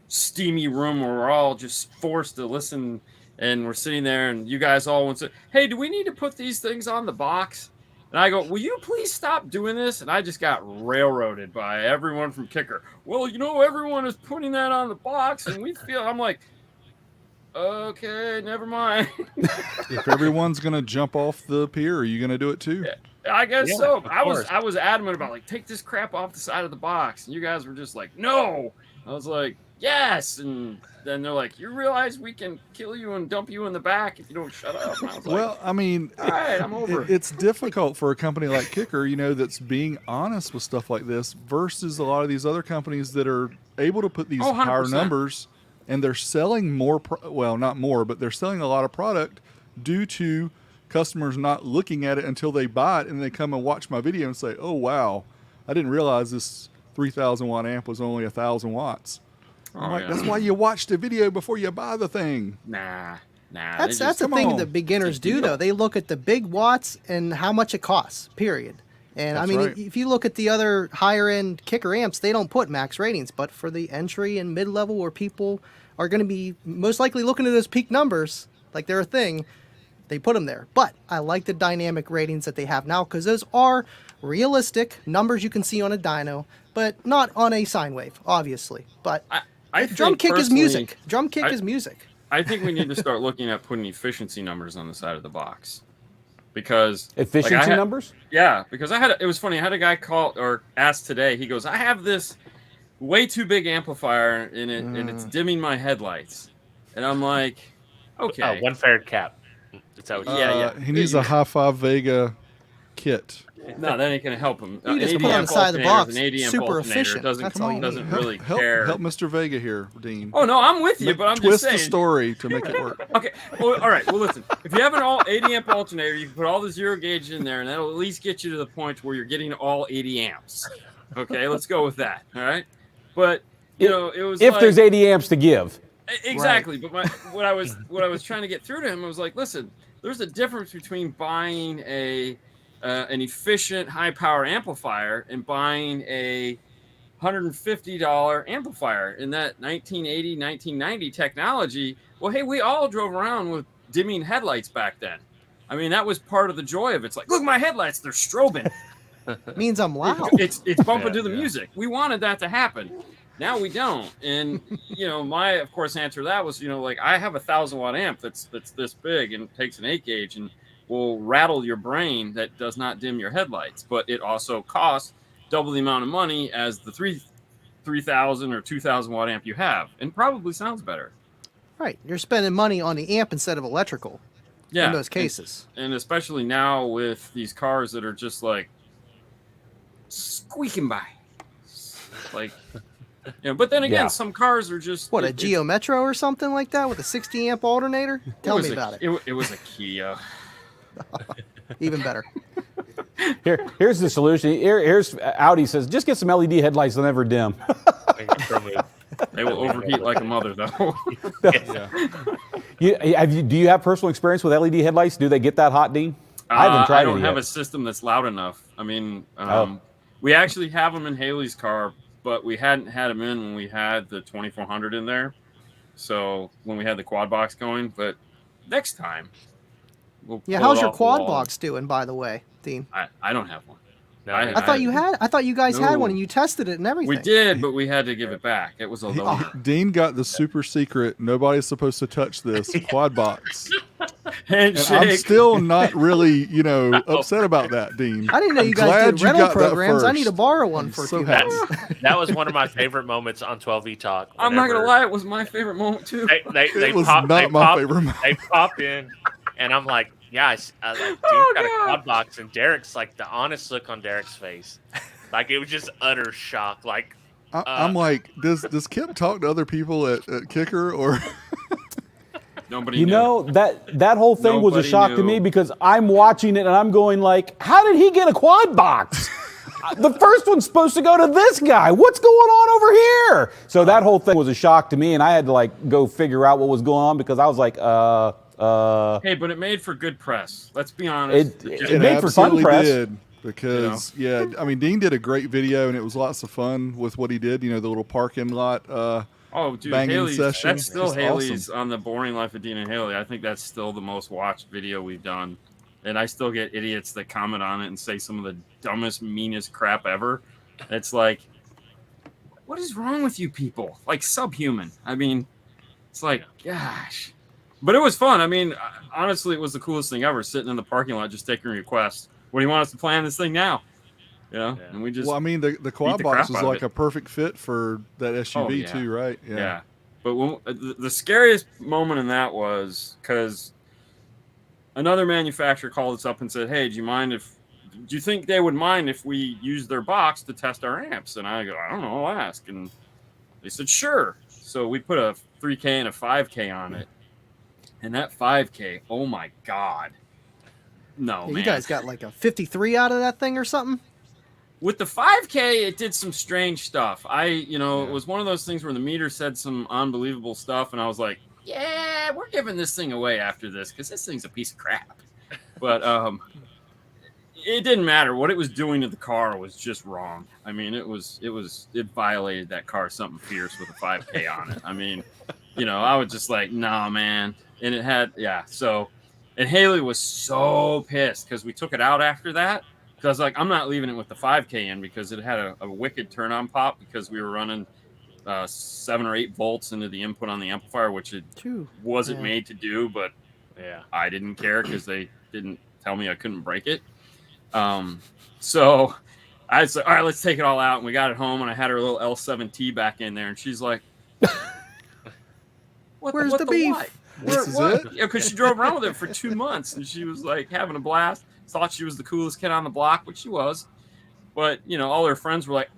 steamy room where we're all just forced to listen. And we're sitting there, and you guys all went to, hey, do we need to put these things on the box? And I go, will you please stop doing this? And I just got railroaded by everyone from Kicker. Well, everyone is putting that on the box, and we feel, I'm like, okay, never mind. If everyone's going to jump off the pier, are you going to do it too? Yeah, I guess so. I was adamant about, like, take this crap off the side of the box. And you guys were just like, no. I was like, yes. And then they're like, you realize we can kill you and dump you in the back if you don't shut up. And I was like, well, I mean, all right, I'm over. It's difficult for a company like Kicker, that's being honest with stuff like this versus a lot of these other companies that are able to put these higher numbers, and they're selling more, not more, but they're selling a lot of product due to customers not looking at it until they buy it, and they come and watch my video and say, oh, wow, I didn't realize this 3,000 watt amp was only 1,000 watts. That's why you watch the video before you buy the thing. Nah. That's the thing that beginners do, though. They look at the big watts and how much it costs, period. And That's I mean, right. if you look at the other higher end Kicker amps, they don't put max ratings. But for the entry and mid level, where people are going to be most likely looking at those peak numbers, like they're a thing, they put them there. But I like the dynamic ratings that they have now, because those are realistic numbers you can see on a dyno, but not on a sine wave, obviously. But drum kick is music. Drum kick is music. I think we need to start looking at putting efficiency numbers on the side of the box, because efficiency numbers. Yeah, because it was funny. I had a guy call or ask today. He goes, I have this way too big amplifier in it, and it's dimming my headlights. And I'm like, okay, one fair cap. That's how. Yeah. He needs a high five Vega kit. No, that ain't gonna help him. You just put on the side of the box. Super alternator efficient. Doesn't really care. Help Mr. Vega here, Dean. Oh no, I'm with you, but I'm just saying. Twist the story to make it work. Okay, well, all right. Well, listen. If you have an all 80 amp alternator, you can put all the zero gauge in there, and that'll at least get you to the point where you're getting all 80 amps. Okay, let's go with that. All right, but it was if there's 80 amps to give. Exactly, right. But what I was trying to get through to him, I was like, listen, there's a difference between buying an efficient high power amplifier and buying a $150 amplifier in that 1980, 1990 technology. Well, hey, we all drove around with dimming headlights back then. I mean, that was part of the joy of it. It's like, look, my headlights, they're strobing. Means I'm loud. It's bumping to the music. We wanted that to happen. Now we don't. And, my, of course, answer to that was, I have a 1,000 watt amp that's this big and takes an 8 gauge and will rattle your brain that does not dim your headlights. But it also costs double the amount of money as the 3,000 or 2,000 watt amp you have, and probably sounds better. Right. You're spending money on the amp instead of electrical. Yeah. In those cases. And especially now with these cars that are just like squeaking by. Like, but then again, some cars are just a Geo Metro or something like that with a 60 amp alternator. Tell me about it. It was a Kia. Even better. Here's the solution. Here's Audi says, just get some LED headlights; they'll never dim. They will overheat like a mother, though. Do you have personal experience with LED headlights? Do they get that hot, Dean? I haven't tried it yet. I don't have a system that's loud enough. I mean, we actually have them in Haley's car, but we hadn't had them in when we had the 2400 in there. So when we had the quad box going, but next time. How's your quad box doing, by the way, Dean? I don't have one. No, I thought you guys had one and you tested it and everything. We did, but we had to give it back. It was a loaner. Dean got the super secret, nobody's supposed to touch this quad box. Handshake. And I'm still not really, upset about that, Dean. I didn't know you guys did rental programs. I need to borrow one for a few months. That was one of my favorite moments on 12V Talk. I'm not gonna lie, it was my favorite moment too. It was not my favorite moment. They pop in, and I'm like, guys, dude, got a quad box, and Derek's like the honest look on Derek's face, like it was just utter shock. Like I'm like, does Kip talk to other people at Kicker or? Nobody knew. that whole thing was a shock to me because I'm watching it and I'm going like, how did he get a quad box? The first one's supposed to go to this guy. What's going on over here? So that whole thing was a shock to me, and I had to go figure out what was going on because I was like, Hey, but it made for good press. Let's be honest. It made for fun press. Did because I mean, Dean did a great video, and it was lots of fun with what he did. The little parking lot. Dude, Haley's session. That's still Haley's awesome. On the Boring Life of Dean and Haley. I think that's still the most watched video we've done. And I still get idiots that comment on it and say some of the dumbest, meanest crap ever. It's like, what is wrong with you people? Like, subhuman. I mean, it's like, gosh. But it was fun. I mean, honestly, it was the coolest thing ever, sitting in the parking lot just taking requests. What do you want us to play on this thing now? And we just. Well, I mean, the quad box was like a perfect fit for that SUV too, right? Yeah. But the scariest moment in that was because another manufacturer called us up and said, "Hey, do you think they would mind if we use their box to test our amps?" And I go, "I don't know, I'll ask." And they said, "Sure." So we put a 3K and a 5K on it, and that 5K, oh my god, no, man. You guys got like a 53 out of that thing or something? With the 5K, it did some strange stuff. It was one of those things where the meter said some unbelievable stuff, and I was like, yeah, we're giving this thing away after this because this thing's a piece of crap. But it didn't matter. What it was doing to the car was just wrong. I mean, it violated that car something fierce with a 5K on it. I mean, I was just like, nah, man. And it had, and Haley was so pissed because we took it out after that. Because I'm not leaving it with the 5K in because it had a wicked turn-on pop because we were running 7 or 8 volts into the input on the amplifier, which it wasn't made to do, but I didn't care because they didn't tell me I couldn't break it. So I said, all right, let's take it all out. And we got it home, and I had her little L7T back in there, and she's like, Where's the beef? What? Because she drove around with it for 2 months, and she was like having a blast. Thought she was the coolest kid on the block, which she was. But all her friends were like,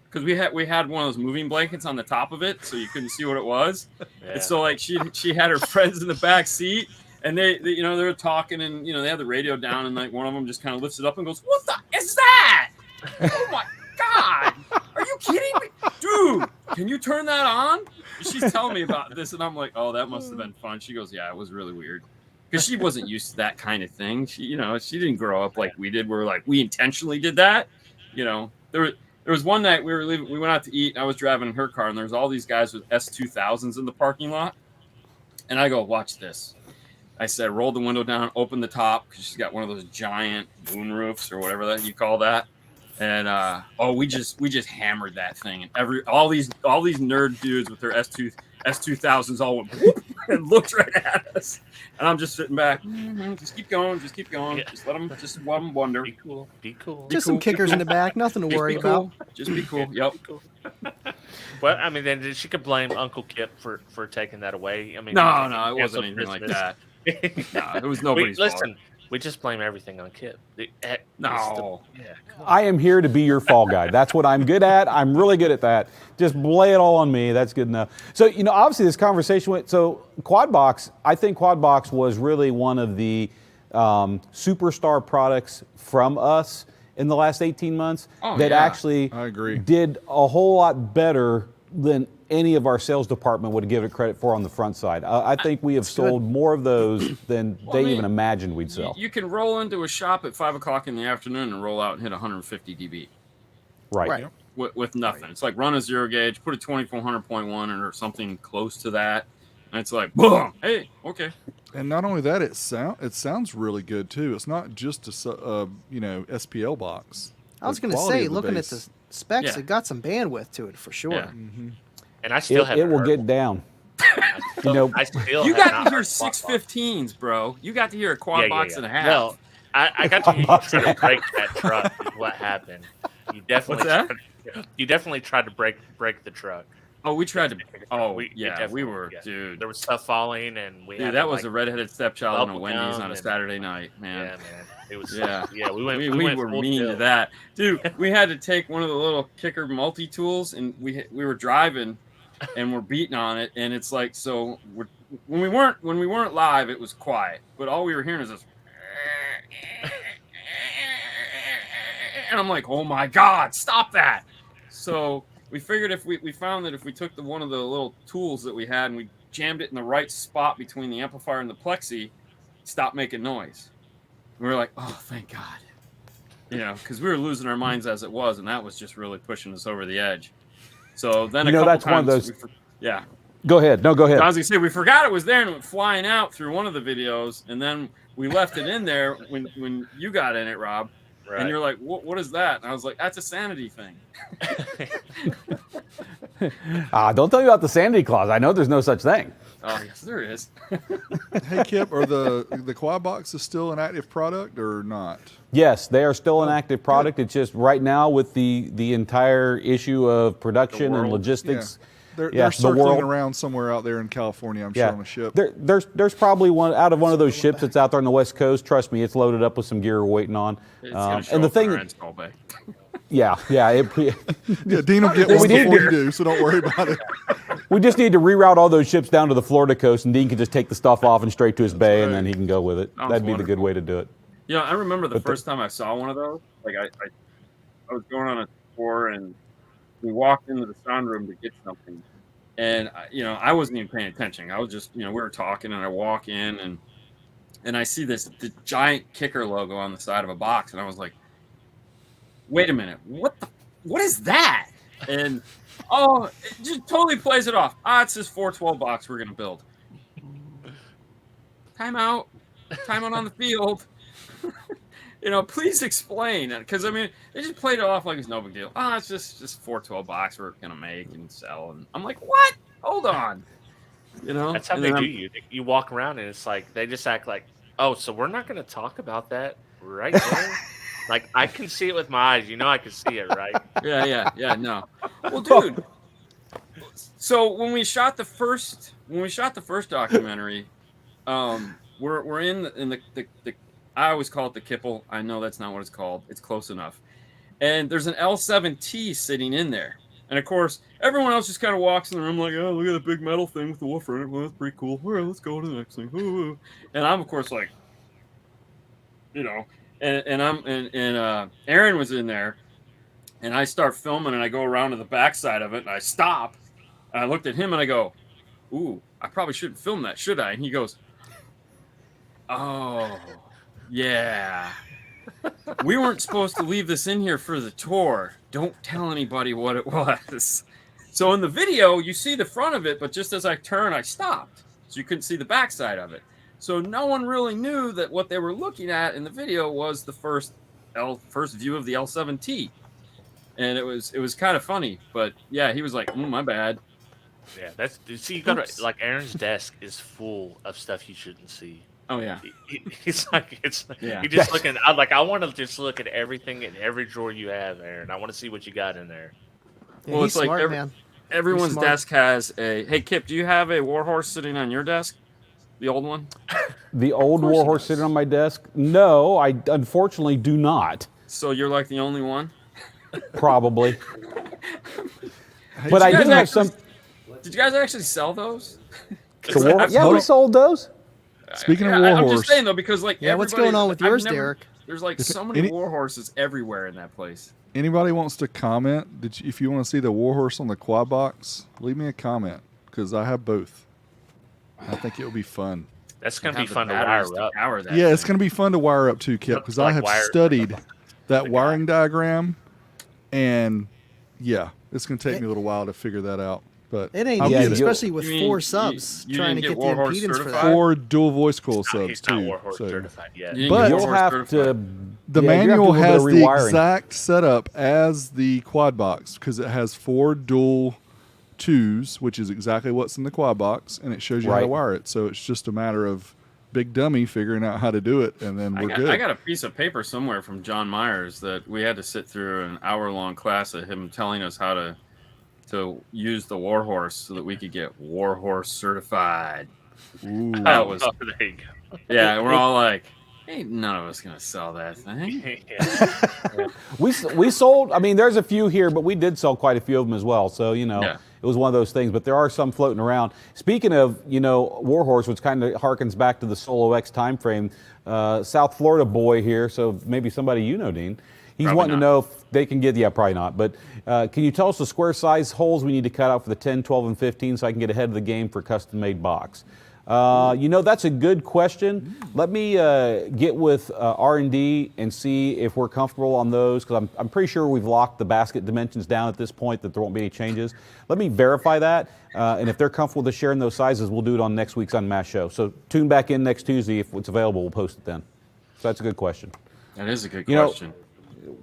because we had one of those moving blankets on the top of it, so you couldn't see what it was. Yeah. And so she had her friends in the back seat, and they were talking, and they had the radio down, and one of them just kind of lifts it up and goes, "What the is that? Oh my god, are you kidding me, dude? Can you turn that on?" And she's telling me about this, and I'm like, "Oh, that must have been fun." She goes, "Yeah, it was really weird." Because she wasn't used to that kind of thing. She didn't grow up like we did. Where we intentionally did that. There was one night we were leaving. We went out to eat. And I was driving in her car, and there was all these guys with S2000s in the parking lot. And I go, "Watch this." I said, "Roll the window down, open the top," because she's got one of those giant moon roofs or whatever that you call that. And we just hammered that thing. And all these nerd dudes with their S2000s all went whoop, and looked right at us. And I'm just sitting back. Just keep going. Yeah. Just let them wonder. Be cool. Just some kickers in the back. Nothing to worry about. Just be cool. Yep. But I mean, then she could blame Uncle Kip for taking that away. I mean, no, it wasn't anything like that. No, it was nobody's fault. Listen, we just blame everything on Kip. No. I am here to be your fall guy. That's what I'm good at. I'm really good at that. Just lay it all on me. That's good enough. So, obviously this conversation went, Quad Box, I think Quad Box was really one of the superstar products from us in the last 18 months actually I agree. Did a whole lot better than any of our sales department would give it credit for on the front side. I think we have sold more of those than even imagined we'd sell. You can roll into a shop at 5 o'clock in the afternoon and roll out and hit 150 dB. Right. With nothing. Right. It's like run a zero gauge, put a 2400.1 or something close to that, and it's like, boom, hey, okay. And not only that, it sounds really good too. It's not just a SPL box. I was going to say, looking at the specs, it got some bandwidth to it for sure. Yeah. Mm-hmm. And I still have it will get down. you know, I still You have got not to hear heard quad box. 615s, bro. You got to hear a quad box and a half. No, I got to hear you try to break that truck. Is what happened? You definitely What's that? You definitely tried to break the truck. Oh, we tried to. Oh, We were, dude. There was stuff falling, and we Dude, had that to, was a redheaded stepchild on a bubble Wendy's gum on a and- Saturday night, man. Yeah, man. It was. Yeah, Yeah, we went. we went were full mean to tilt. that, dude. We had to take one of the little kicker multi tools, and we were driving, and we're beating on it, and it's like so. When we weren't live, it was quiet, but all we were hearing is this. And I'm like, oh my god, stop that! So we figured if we found that if we took one of the little tools that we had and we jammed it in the right spot between the amplifier and the plexi, it stopped making noise. We were like, oh, thank God. You know, because we were losing our minds as it was, and that was just really pushing us over the edge. So then that's one of those. Yeah. Go ahead. No, go ahead. I was going to say, we forgot it was there and it went flying out through one of the videos, and then we left it in there when you got in it, Rob. Right. And you're like, what is that? And I was like, that's a sanity thing. Don't tell me about the sanity clause. I know there's no such thing. Oh, yes, there is. Hey, Kip, are the quad boxes still an active product or not? Yes, they are still an active product. It's just right now with the entire issue of production and logistics. They're Yes, the circling world. around somewhere out there in California, I'm sure, on a ship. There's probably one out of one of those ships that's out there on the West Coast. Trust me, it's loaded up with some gear we're waiting on. It's gonna show and the up in thing, our install bay. yeah. Yeah, Dean will get Well, one we need before to- you do, so don't worry about it. we just need to reroute all those ships down to the Florida coast, and Dean can just take the stuff off and straight to his bay, and then he can go with it. Sounds That'd be the good wonderful. way to do it. Yeah, I remember the But first time I saw one of those. Like I was going on a tour and we walked into the sound room to get something, and I wasn't even paying attention. I was just we were talking, and I walk in and I see the giant kicker logo on the side of a box, and I was like, wait a minute, what is that? And it just totally plays it off. It's this 412 box we're gonna build. Time out on the field. Please explain. Because, they just played it off like it's no big deal. It's just 412 box we're going to make and sell. And I'm like, what? Hold on. That's how And they then do you. You walk around and it's like, they just act like, oh, so we're not going to talk about that right there? Like, I can see it with my eyes. I can see it, right? Yeah, no. Well, dude. So when we shot the first documentary, we're in the I always call it the Kipple. I know that's not what it's called. It's close enough. And there's an L7T sitting in there. And of course, everyone else just kind of walks in the room like, oh, look at the big metal thing with the woofer in it. Well, that's pretty cool. All right, let's go to the next thing. Ooh. And I'm of course like, and Aaron was in there, and I start filming, and I go around to the backside of it, and I stop, and I looked at him, and I go, ooh, I probably shouldn't film that, should I? And he goes, oh, yeah. We weren't supposed to leave this in here for the tour. Don't tell anybody what it was. So in the video, you see the front of it, but just as I turned, I stopped. So you couldn't see the backside of it. So no one really knew that what they were looking at in the video was the first view of the L7T. And it was kind of funny. But yeah, he was like, my bad. Yeah, you gotta, like, Aaron's desk is full of stuff you shouldn't see. Oh yeah, He's like, yeah. You're just looking. I want to just look at everything in every drawer you have, Aaron. I want to see what you got in there. Yeah, Well, he's it's like smart, man. everyone's smart. desk has a. Hey, Kip, do you have a Warhorse sitting on your desk? The old one? The old course he Warhorse does. sitting on my desk? No, I unfortunately do not. So you're like the only one? Probably. But I you do guys have actually- some. Did you guys actually sell those? The War- yeah, we sold those. Speaking of I'm Warhorse, just saying though, because like Yeah, what's everybody- going on with I've yours, never- Derek? There's like so many any- Warhorses everywhere in that place. anybody wants to comment? If you want to see the Warhorse on the quad box, leave me a comment because I have both. I think it will be fun. That's gonna be Have the fun to batteries wire up. power that Yeah, it's thing. going to be fun to wire up too, Kip, because I Like have wire- studied that wiring diagram, and yeah, it's going to take me a little while to figure that out. But It ain't I'll easy, get it. especially with You mean 4 subs, you trying to didn't get get the Warhorse impedance for certified? that. 4 dual voice coil subs He's not too. Warhorse So. certified yet. You didn't But- get You'll Warhorse have certified. to. The yeah, you have to do manual a little has bit of the rewiring. exact setup as the quad box because it has 4 dual twos, which is exactly what's in the quad box, and it shows you how to wire it. So it's just a matter of big dummy figuring out how to do it, and then we're good. I got a piece of paper somewhere from John Myers that we had to sit through an hour-long class of him telling us how to use the Warhorse so that we could get Warhorse certified. Ooh. There you go. Yeah, we're all like, ain't none of us gonna sell that thing. We sold. I mean, there's a few here, but we did sell quite a few of them as well. So it was one of those things. But there are some floating around. Speaking of Warhorse, which kind of harkens back to the Solo X time frame. South Florida boy here, so maybe somebody Dean. He's Probably wanting to not. know if they can get. Yeah, probably not. But can you tell us the square size holes we need to cut out for the 10, 12, and 15 so I can get ahead of the game for a custom made box? That's a good question. Let me get with R&D and see if we're comfortable on those, because I'm pretty sure we've locked the basket dimensions down at this point, that there won't be any changes. Let me verify that, and if they're comfortable with us sharing those sizes, we'll do it on next week's Unmasked show. So tune back in next Tuesday. If it's available, we'll post it then. So that's a good question. That is a good question.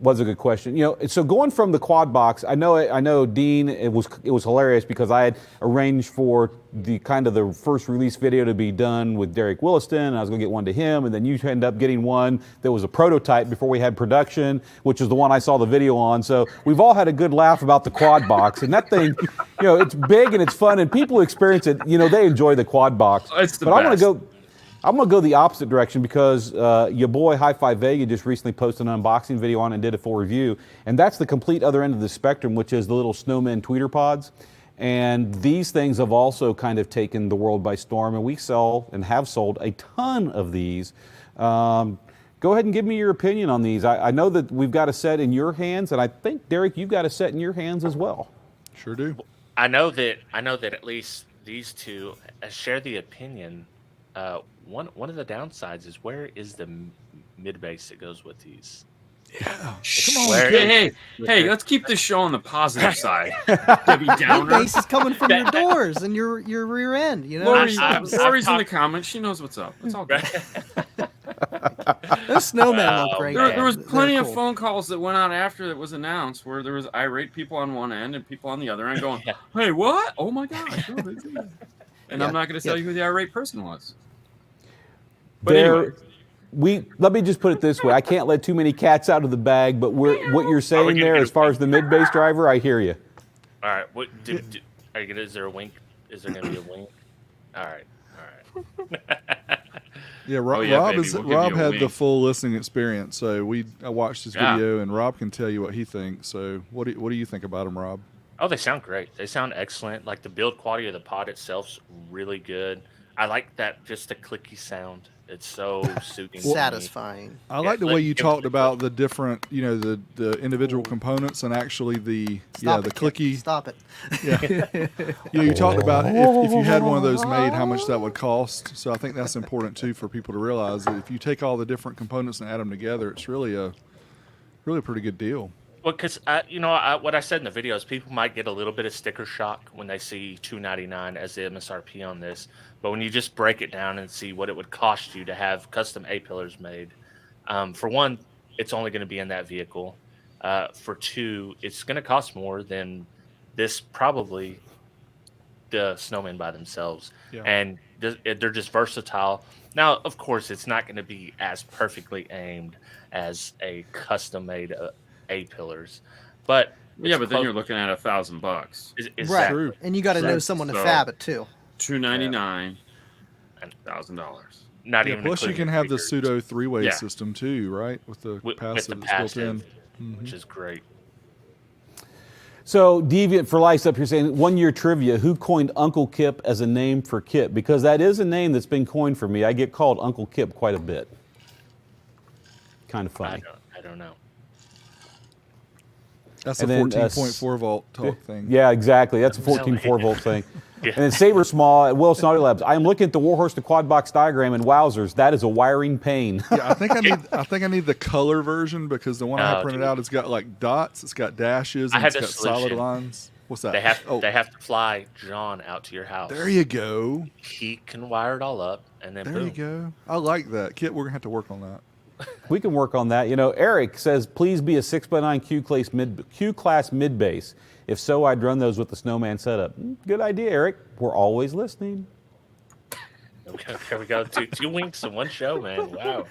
Was a good question. So going from the quad box, I know, Dean. It was hilarious because I had arranged for the first release video to be done with Dereck Williston. And I was going to get one to him, and then you end up getting one that was a prototype before we had production, which is the one I saw the video on. So we've all had a good laugh about the quad box, and that thing, it's big and it's fun, and people who experience it, they enjoy the quad box. It's the but best. I'm going to go the opposite direction because your boy Hi-Fi Vega just recently posted an unboxing video on it and did a full review. And that's the complete other end of the spectrum, which is the little Snowman tweeter pods. And these things have also kind of taken the world by storm. And we sell and have sold a ton of these. Go ahead and give me your opinion on these. I know that we've got a set in your hands, and I think, Dereck, you've got a set in your hands as well. Sure do. I know that at least these two share the opinion. One of the downsides is, where is the mid bass that goes with these? Yeah, come on. Hey, let's keep this show on the positive side. Debbie Downer. The bass is coming from your doors and your rear end. Lori's in the comments. She knows what's up. It's all good. Those Snowman look great. There was plenty of phone calls that went out after it was announced, where there was irate people on one end and people on the other end going, "Hey, what? Oh my gosh!" And I'm not going to tell you who the irate person was. But anyway. Let me just put it this way. I can't let too many cats out of the bag, but what you're saying there as far as the mid bass driver, I hear you. All right. Is there a wink? Is there going to be a wink? All right. Yeah, Rob had the full listening experience, so I watched his video, and Rob can tell you what he thinks. So what do you think about them, Rob? Oh, they sound great. They sound excellent. Like, the build quality of the pod itself's really good. I like that, just the clicky sound. It's so soothing. Satisfying. I like the way you talked about the different, the individual components, and actually the clicky. Stop it. Yeah. You talked about if you had one of those made, how much that would cost. So I think that's important too for people to realize that if you take all the different components and add them together, it's really a pretty good deal. Well, because what I said in the video is people might get a little bit of sticker shock when they see $299 as the MSRP on this, but when you just break it down and see what it would cost you to have custom A-pillars made, for one, it's only going to be in that vehicle. For two, it's going to cost more than this, probably the Snowman by themselves, and they're just versatile. Now, of course, it's not going to be as perfectly aimed as a custom-made A-pillars, but but then you're looking at $1,000. Is right, true. And you got to know someone to fab it too. $299 and $1,000. Not even. Plus, you can have the pseudo three-way system too, right? With the passive that's built in, which is great. So, Deviant for Life up here saying, 1 year trivia, who coined Uncle Kip as a name for Kip? Because that is a name that's been coined for me. I get called Uncle Kip quite a bit. Kind of funny. I don't know. That's a 14.4 volt talk thing. Yeah, exactly. That's a 14.4 volt thing. And then Saber Small at Wilson Audio Labs. I am looking at the Warhorse to quad box diagram, and wowzers, that is a wiring pain. Yeah, I think I need the color version, because the one I printed out, it's got like dots, it's got dashes, and it's got solid lines. What's that? They have to fly John out to your house. There you go. He can wire it all up, and then there you go. I like that. Kit, we're gonna have to work on that. We can work on that. You know, Eric says, please be a 6x9 Q-class mid-bass. If so, I'd run those with the Snowman setup. Good idea, Eric. We're always listening. There we go. Two winks in one show, man. Wow.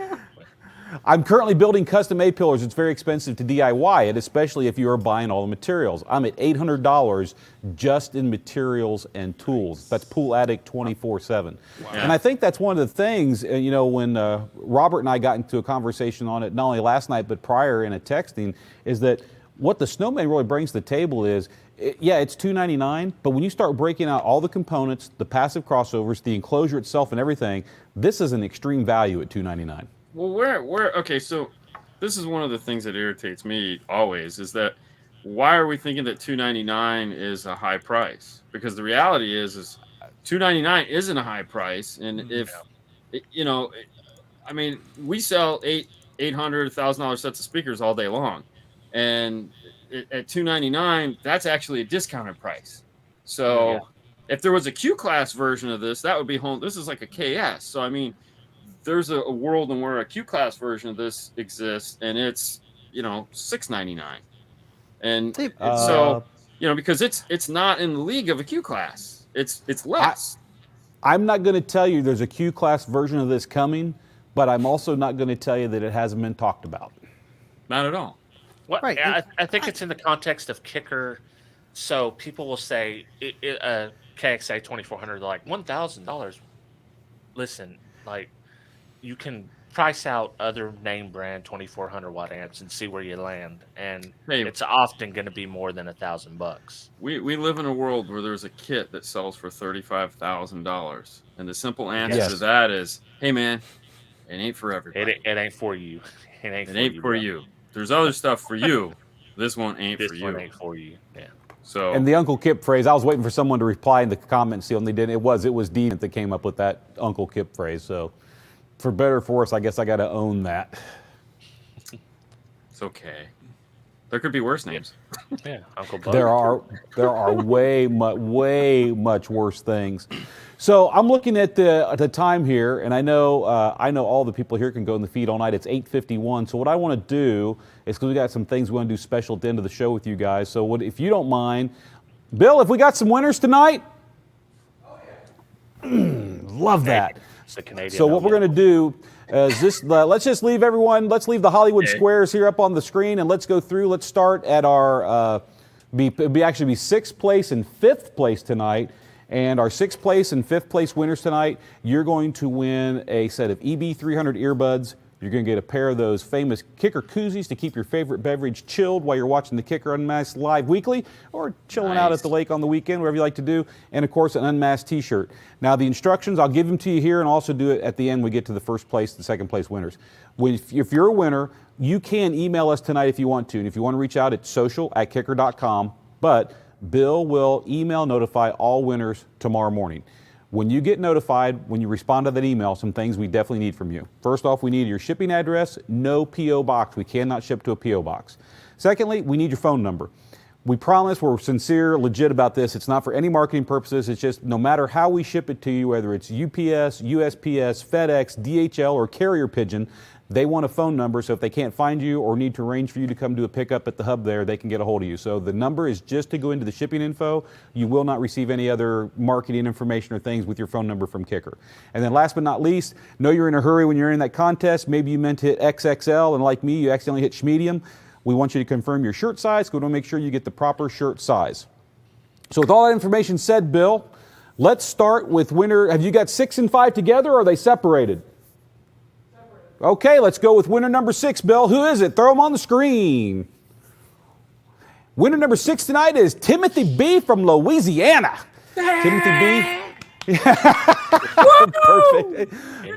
I'm currently building custom A-pillars. It's very expensive to DIY it, especially if you are buying all the materials. I'm at $800 just in materials and tools. That's Pool Addict 24/7. Wow. And I think that's one of the things, you know, when Robert and I got into a conversation on it, not only last night, but prior in a texting, is that what the Snowman really brings to the table is, yeah, it's $299, but when you start breaking out all the components, the passive crossovers, the enclosure itself and everything, this is an extreme value at $299. Well, okay, so this is one of the things that irritates me always, is that why are we thinking that $299 is a high price? Because the reality is $299 isn't a high price, and if you know, I mean, we sell $800,000 sets of speakers all day long, and at $299, that's actually a discounted price. So if there was a Q class version of this, that would be home. This is like a KS. So I mean, there's a world in where a Q class version of this exists, and it's, you know, $699, and so, you know, because it's not in the league of a Q class. It's less. I'm not going to tell you there's a Q class version of this coming, but I'm also not going to tell you that it hasn't been talked about. Not at all. What? Right. I think it's in the context of Kicker. So people will say KXA 2400, they're like $1,000. Listen, like, you can price out other name brand 2400 watt amps and see where you land, and it's often going to be more than $1,000. We live in a world where there's a kit that sells for $35,000, and the simple answer to that is, hey man, it ain't for everybody. It ain't for you. It ain't for you. There's other stuff for you. This one ain't for you. This one ain't for you. Yeah. So, and the Uncle Kip phrase, I was waiting for someone to reply in the comments, see, and they didn't. It was Dean that came up with that Uncle Kip phrase. So, for better or for worse, I guess I got to own that. It's okay. There could be worse names. Yeah, Uncle Bug. There are way much worse things. So I'm looking at the time here, and I know all the people here can go in the feed all night. It's 8:51. So what I want to do is, because we got some things we want to do special at the end of the show with you guys. So if you don't mind, Bill, if we got some winners tonight, love that. So what we're going to do is this. Let's just leave everyone. Let's leave the Hollywood squares here up on the screen, and let's go through. Let's start at our be sixth place and fifth place tonight. And our sixth place and fifth place winners tonight, you're going to win a set of EB300 earbuds. You're going to get a pair of those famous Kicker koozies to keep your favorite beverage chilled while you're watching the Kicker Unmasked live weekly, or chilling out at the lake on the weekend, whatever you like to do. And, of course, an Unmasked T-shirt. Now, the instructions, I'll give them to you here, and also do it at the end when we get to the first place, the second place winners. If you're a winner, you can email us tonight if you want to. And if you want to reach out, it's social@kicker.com. But Bill will email notify all winners tomorrow morning. When you get notified, when you respond to that email, some things we definitely need from you. First off, we need your shipping address, no P.O. box. We cannot ship to a P.O. box. Secondly, we need your phone number. We promise we're sincere, legit about this. It's not for any marketing purposes. It's just no matter how we ship it to you, whether it's UPS, USPS, FedEx, DHL, or carrier pigeon, they want a phone number, so if they can't find you or need to arrange for you to come do a pickup at the hub there, they can get a hold of you. So the number is just to go into the shipping info. You will not receive any other marketing information or things with your phone number from Kicker. And then last but not least, know you're in a hurry when you're in that contest. Maybe you meant to hit XXL, and like me, you accidentally hit schmedium. We want you to confirm your shirt size, because we want to make sure you get the proper shirt size. So with all that information said, Bill, let's start with winner. Have you got 6 and 5 together, or are they separated? Okay, let's go with winner number 6, Bill. Who is it? Throw them on the screen. Winner number 6 tonight is Timothy B. from Louisiana. Timothy B. Perfect. You're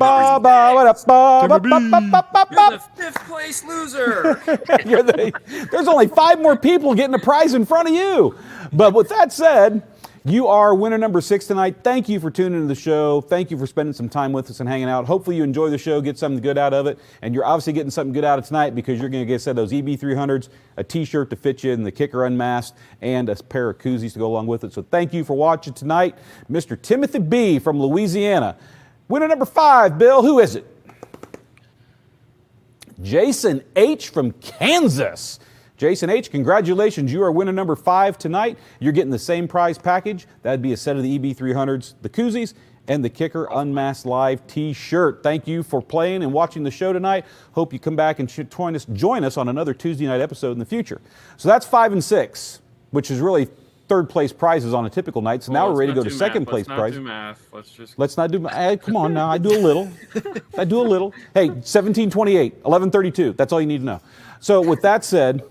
the 5th place loser. There's only 5 more people getting a prize in front of you. But with that said, you are winner number 6 tonight. Thank you for tuning into the show. Thank you for spending some time with us and hanging out. Hopefully you enjoy the show, get something good out of it. And you're obviously getting something good out of tonight, because you're going to get a set of those EB300s, a T-shirt to fit you in the Kicker Unmasked, and a pair of koozies to go along with it. So thank you for watching tonight. Mr. Timothy B. from Louisiana. Winner number 5, Bill. Who is it? Jason H. from Kansas. Jason H., congratulations. You are winner number 5 tonight. You're getting the same prize package. That'd be a set of the EB300s, the koozies, and the Kicker Unmasked Live t-shirt. Thank you for playing and watching the show tonight. Hope you come back and join us on another Tuesday night episode in the future. So that's 5 and 6, which is really third place prizes on a typical night. So now we're ready to go to second place prize. Let's not do math. Let's not do math. Come on now. I do a little. Hey, 1728, 1132. That's all you need to know. So with that said,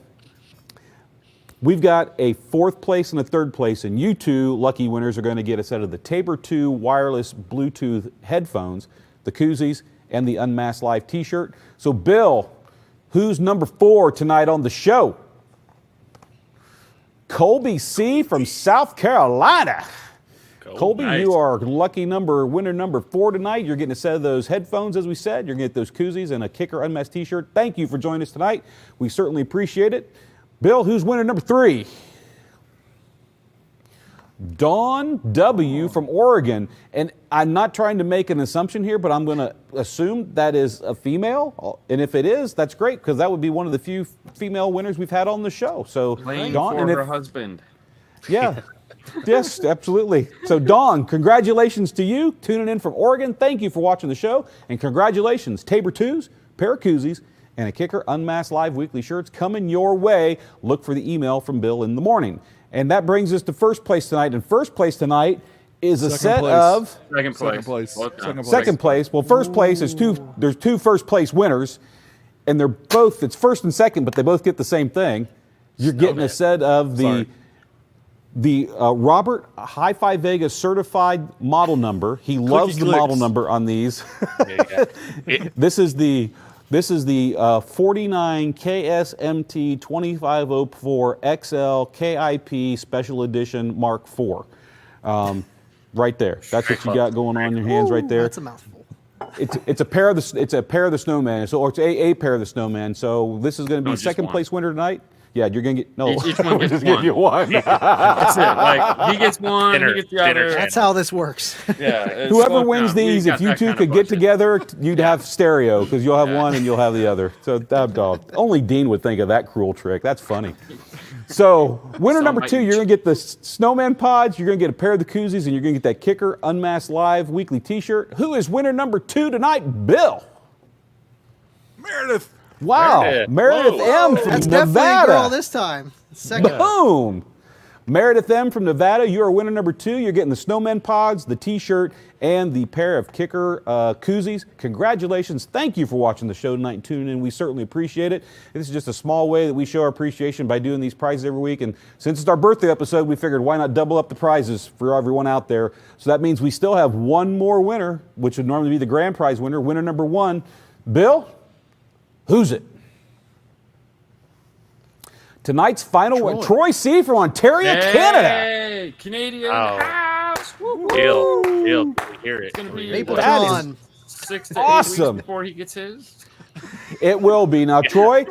we've got a 4th place and a 3rd place, and you two lucky winners are going to get a set of the Tabor 2 wireless Bluetooth headphones, the koozies, and the Unmasked Live t-shirt. So Bill, who's number 4 tonight on the show? Colby C. from South Carolina. Colby, nice. You are winner number 4 tonight. You're getting a set of those headphones, as we said. You're going to get those koozies and a Kicker Unmasked t-shirt. Thank you for joining us tonight. We certainly appreciate it. Bill, who's winner number 3? Dawn W. from Oregon. And I'm not trying to make an assumption here, but I'm going to assume that is a female. And if it is, that's great, because that would be one of the few female winners we've had on the show. So, Dawn, for her husband. Yeah. Yes, absolutely. So, Dawn, congratulations to you tuning in from Oregon. Thank you for watching the show. And congratulations, Tabor 2s, pair of koozies, and a Kicker Unmasked Live weekly shirts coming your way. Look for the email from Bill in the morning. And that brings us to first place tonight. And first place tonight is a set of... Second place. Well, first place is there's 2 first place winners. And they're both, it's first and second, but they both get the same thing. You're getting a set of the Robert Hi-Fi Vega certified model number. He loves the model number on these. This is the 49 KSMT 2504 XL KIP Special Edition Mark IV. Right there. That's what you got going on in your hands right there. That's a mouthful. It's a pair of the Snowman. So, or it's a pair of the Snowman. So this is going to be second place winner tonight. Yeah, you're going to get each one gets give you one. That's it. Like he gets one, he gets the other. That's how this works. Yeah. Whoever wins these, if you two could get together, you'd have stereo, because you'll have one and you'll have the other. So only Dean would think of that cruel trick. That's funny. So winner number 2, you're going to get the Snowman pods, you're going to get a pair of the koozies, and you're going to get that Kicker Unmasked Live weekly t-shirt. Who is winner number 2 tonight? Bill. Meredith. Wow, Meredith M. from That's Nevada. definitely a girl this time. Second. Boom. Meredith M. from Nevada, you are winner number 2. You're getting the Snowman pods, the t-shirt, and the pair of Kicker koozies. Congratulations. Thank you for watching the show tonight and tuning in. We certainly appreciate it. This is just a small way that we show our appreciation by doing these prizes every week. And since it's our birthday episode, we figured why not double up the prizes for everyone out there. So that means we still have one more winner, which would normally be the grand prize winner, winner number 1. Bill? Who's it? Tonight's final one, Troy C. from Ontario, Canada. Canadian house. Deal. We hear it. It's going to be that is 6 to 8 awesome. weeks before he gets his. It will be. Now, Troy,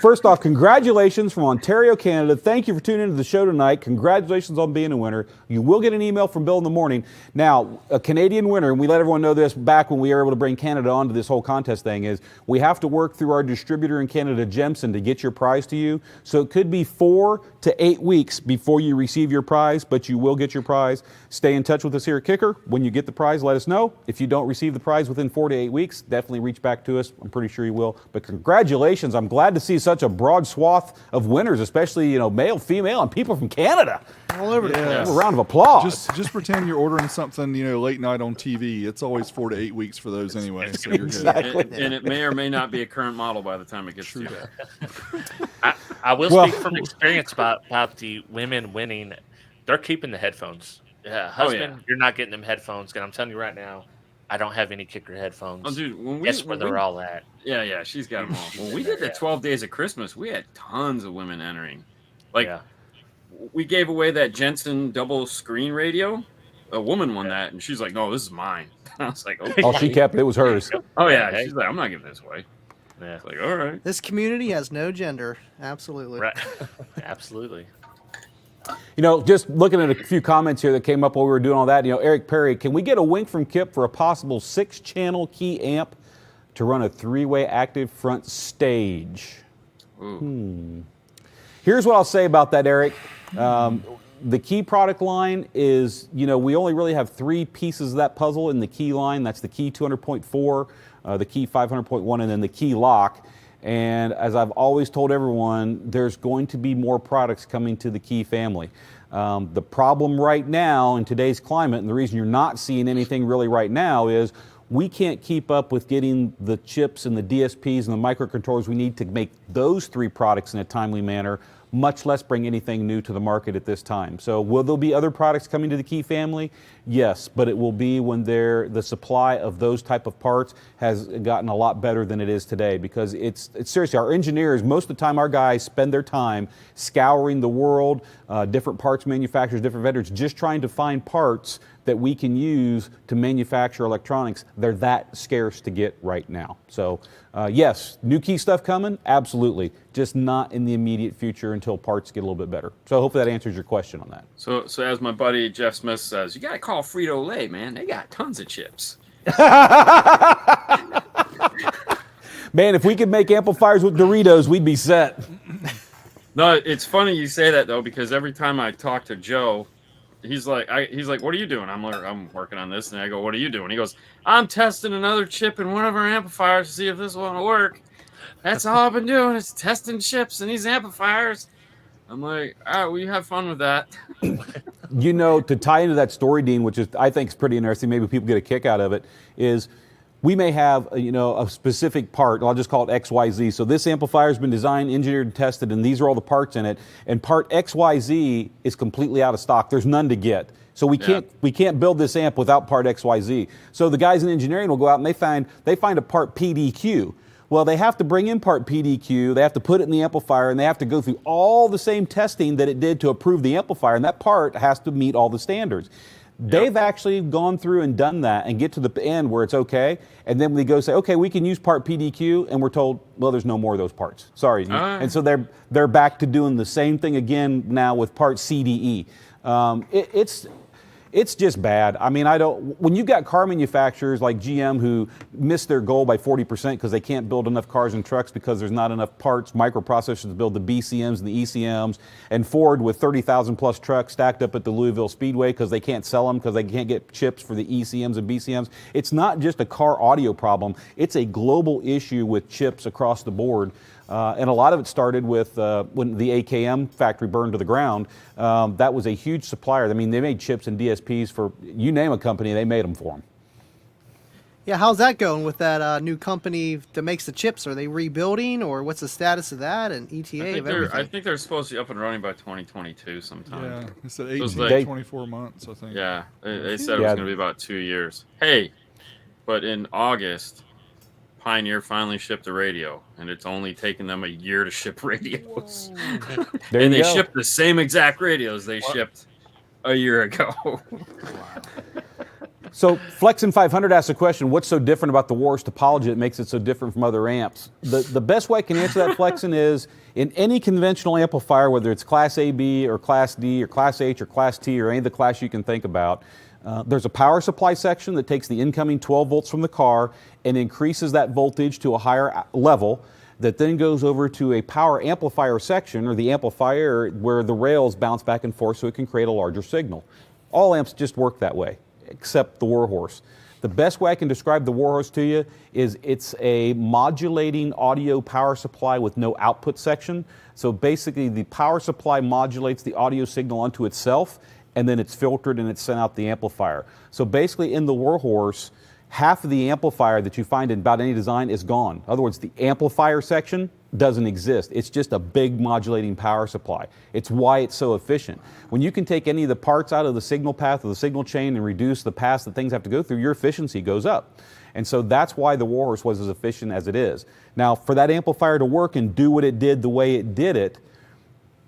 first off, congratulations from Ontario, Canada. Thank you for tuning into the show tonight. Congratulations on being a winner. You will get an email from Bill in the morning. Now, a Canadian winner, and we let everyone know this back when we were able to bring Canada onto this whole contest thing, is we have to work through our distributor in Canada, Jemson, to get your prize to you. So it could be 4 to 8 weeks before you receive your prize, but you will get your prize. Stay in touch with us here at Kicker. When you get the prize, let us know. If you don't receive the prize within 4 to 8 weeks, definitely reach back to us. I'm pretty sure you will. But congratulations. I'm glad to see such a broad swath of winners, especially, male, female, and people from Canada. All over the place. A round of applause. Just pretend you're ordering something, late night on TV. It's always 4 to 8 weeks for those anyway. So you're Exactly. good. And it may or may not be a current model by the time it gets to you. I will speak from experience about the women winning. They're keeping the headphones. Husband, you're not getting them headphones. And I'm telling you right now, I don't have any Kicker headphones. Oh, dude, Guess where they're all at. Yeah, she's got them all. When we did the 12 Days of Christmas, we had tons of women entering. We gave away that Jensen double screen radio. A woman won that, and she's like, "No, this is mine." I was like, "Okay." Oh, she kept it. It was hers. Oh yeah, she's like, "I'm not giving this away." Yeah, it's like, all right. This community has no gender. Absolutely. Right. Absolutely. Just looking at a few comments here that came up while we were doing all that, Eric Perry, can we get a wink from Kip for a possible 6-channel key amp to run a 3-way active front stage. Here's what I'll say about that, Eric. The Key product line is, we only really have 3 pieces of that puzzle in the Key line. That's the Key 200.4, the Key 500.1, and then the Key lock. And as I've always told everyone, there's going to be more products coming to the Key family. The problem right now in today's climate, and the reason you're not seeing anything really right now, is we can't keep up with getting the chips and the DSPs and the microcontrollers we need to make those 3 products in a timely manner, much less bring anything new to the market at this time. So will there be other products coming to the Key family? Yes, but it will be when the supply of those type of parts has gotten a lot better than it is today, because it's seriously, our engineers, most of the time our guys spend their time scouring the world, different parts manufacturers, different vendors, just trying to find parts that we can use to manufacture electronics. They're that scarce to get right now. So yes, new Key stuff coming, absolutely, just not in the immediate future until parts get a little bit better. So hopefully that answers your question on that. So as my buddy Jeff Smith says, you gotta call Frito-Lay, man. They got tons of chips. Man, if we could make amplifiers with Doritos, we'd be set. No, it's funny you say that though, because every time I talk to Joe, he's like, what are you doing? I'm like, I'm working on this, and I go, what are you doing? He goes, I'm testing another chip in one of our amplifiers to see if this will work. That's all I've been doing is testing chips in these amplifiers. I'm like, all right, well, you have fun with that. To tie into that story, Dean, which is I think is pretty interesting, maybe people get a kick out of it, is we may have a specific part, I'll just call it XYZ. So this amplifier has been designed, engineered, and tested, and these are all the parts in it. And part XYZ is completely out of stock. There's none to get. So we can't build this amp without part XYZ. So the guys in engineering will go out and they find a part PDQ. Well, they have to bring in part PDQ, they have to put it in the amplifier, and they have to go through all the same testing that it did to approve the amplifier, and that part has to meet all the standards. They've actually gone through and done that and get to the end where it's okay, and then we go say, okay, we can use part PDQ, and we're told, well, there's no more of those parts. Sorry. And so they're back to doing the same thing again now with part CDE. It's just bad. I mean, when you've got car manufacturers like GM who miss their goal by 40% because they can't build enough cars and trucks because there's not enough parts, microprocessors to build the BCMs and the ECMs, and Ford with 30,000 plus trucks stacked up at the Louisville Speedway because they can't sell them because they can't get chips for the ECMs and BCMs. It's not just a car audio problem. It's a global issue with chips across the board. And a lot of it started with when the AKM factory burned to the ground. That was a huge supplier. I mean, they made chips and DSPs for, you name a company, they made them for them. Yeah, how's that going with that new company that makes the chips? Are they rebuilding, or what's the status of that and ETA of everything? I think they're supposed to be up and running by 2022 sometime. Yeah, they said 18 to 24 months, I think. Yeah, they said it was going to be about 2 years. Hey, but in August, Pioneer finally shipped a radio, and it's only taken them a year to ship radios. And they shipped the same exact radios they shipped a year ago. So Flexin 500 asks a question, what's so different about the Warhorse topology that makes it so different from other amps? The best way I can answer that, Flexin, is in any conventional amplifier, whether it's Class AB or Class D or Class H or Class T or any of the class you can think about, there's a power supply section that takes the incoming 12 volts from the car and increases that voltage to a higher level, that then goes over to a power amplifier section, or the amplifier, where the rails bounce back and forth so it can create a larger signal. All amps just work that way, except the Warhorse. The best way I can describe the Warhorse to you is it's a modulating audio power supply with no output section. So basically the power supply modulates the audio signal onto itself, and then it's filtered and it's sent out the amplifier. So basically in the Warhorse, half of the amplifier that you find in about any design is gone. In other words, the amplifier section doesn't exist. It's just a big modulating power supply. It's why it's so efficient. When you can take any of the parts out of the signal path or the signal chain and reduce the paths that things have to go through, your efficiency goes up. And so that's why the Warhorse was as efficient as it is. Now, for that amplifier to work and do what it did the way it did it,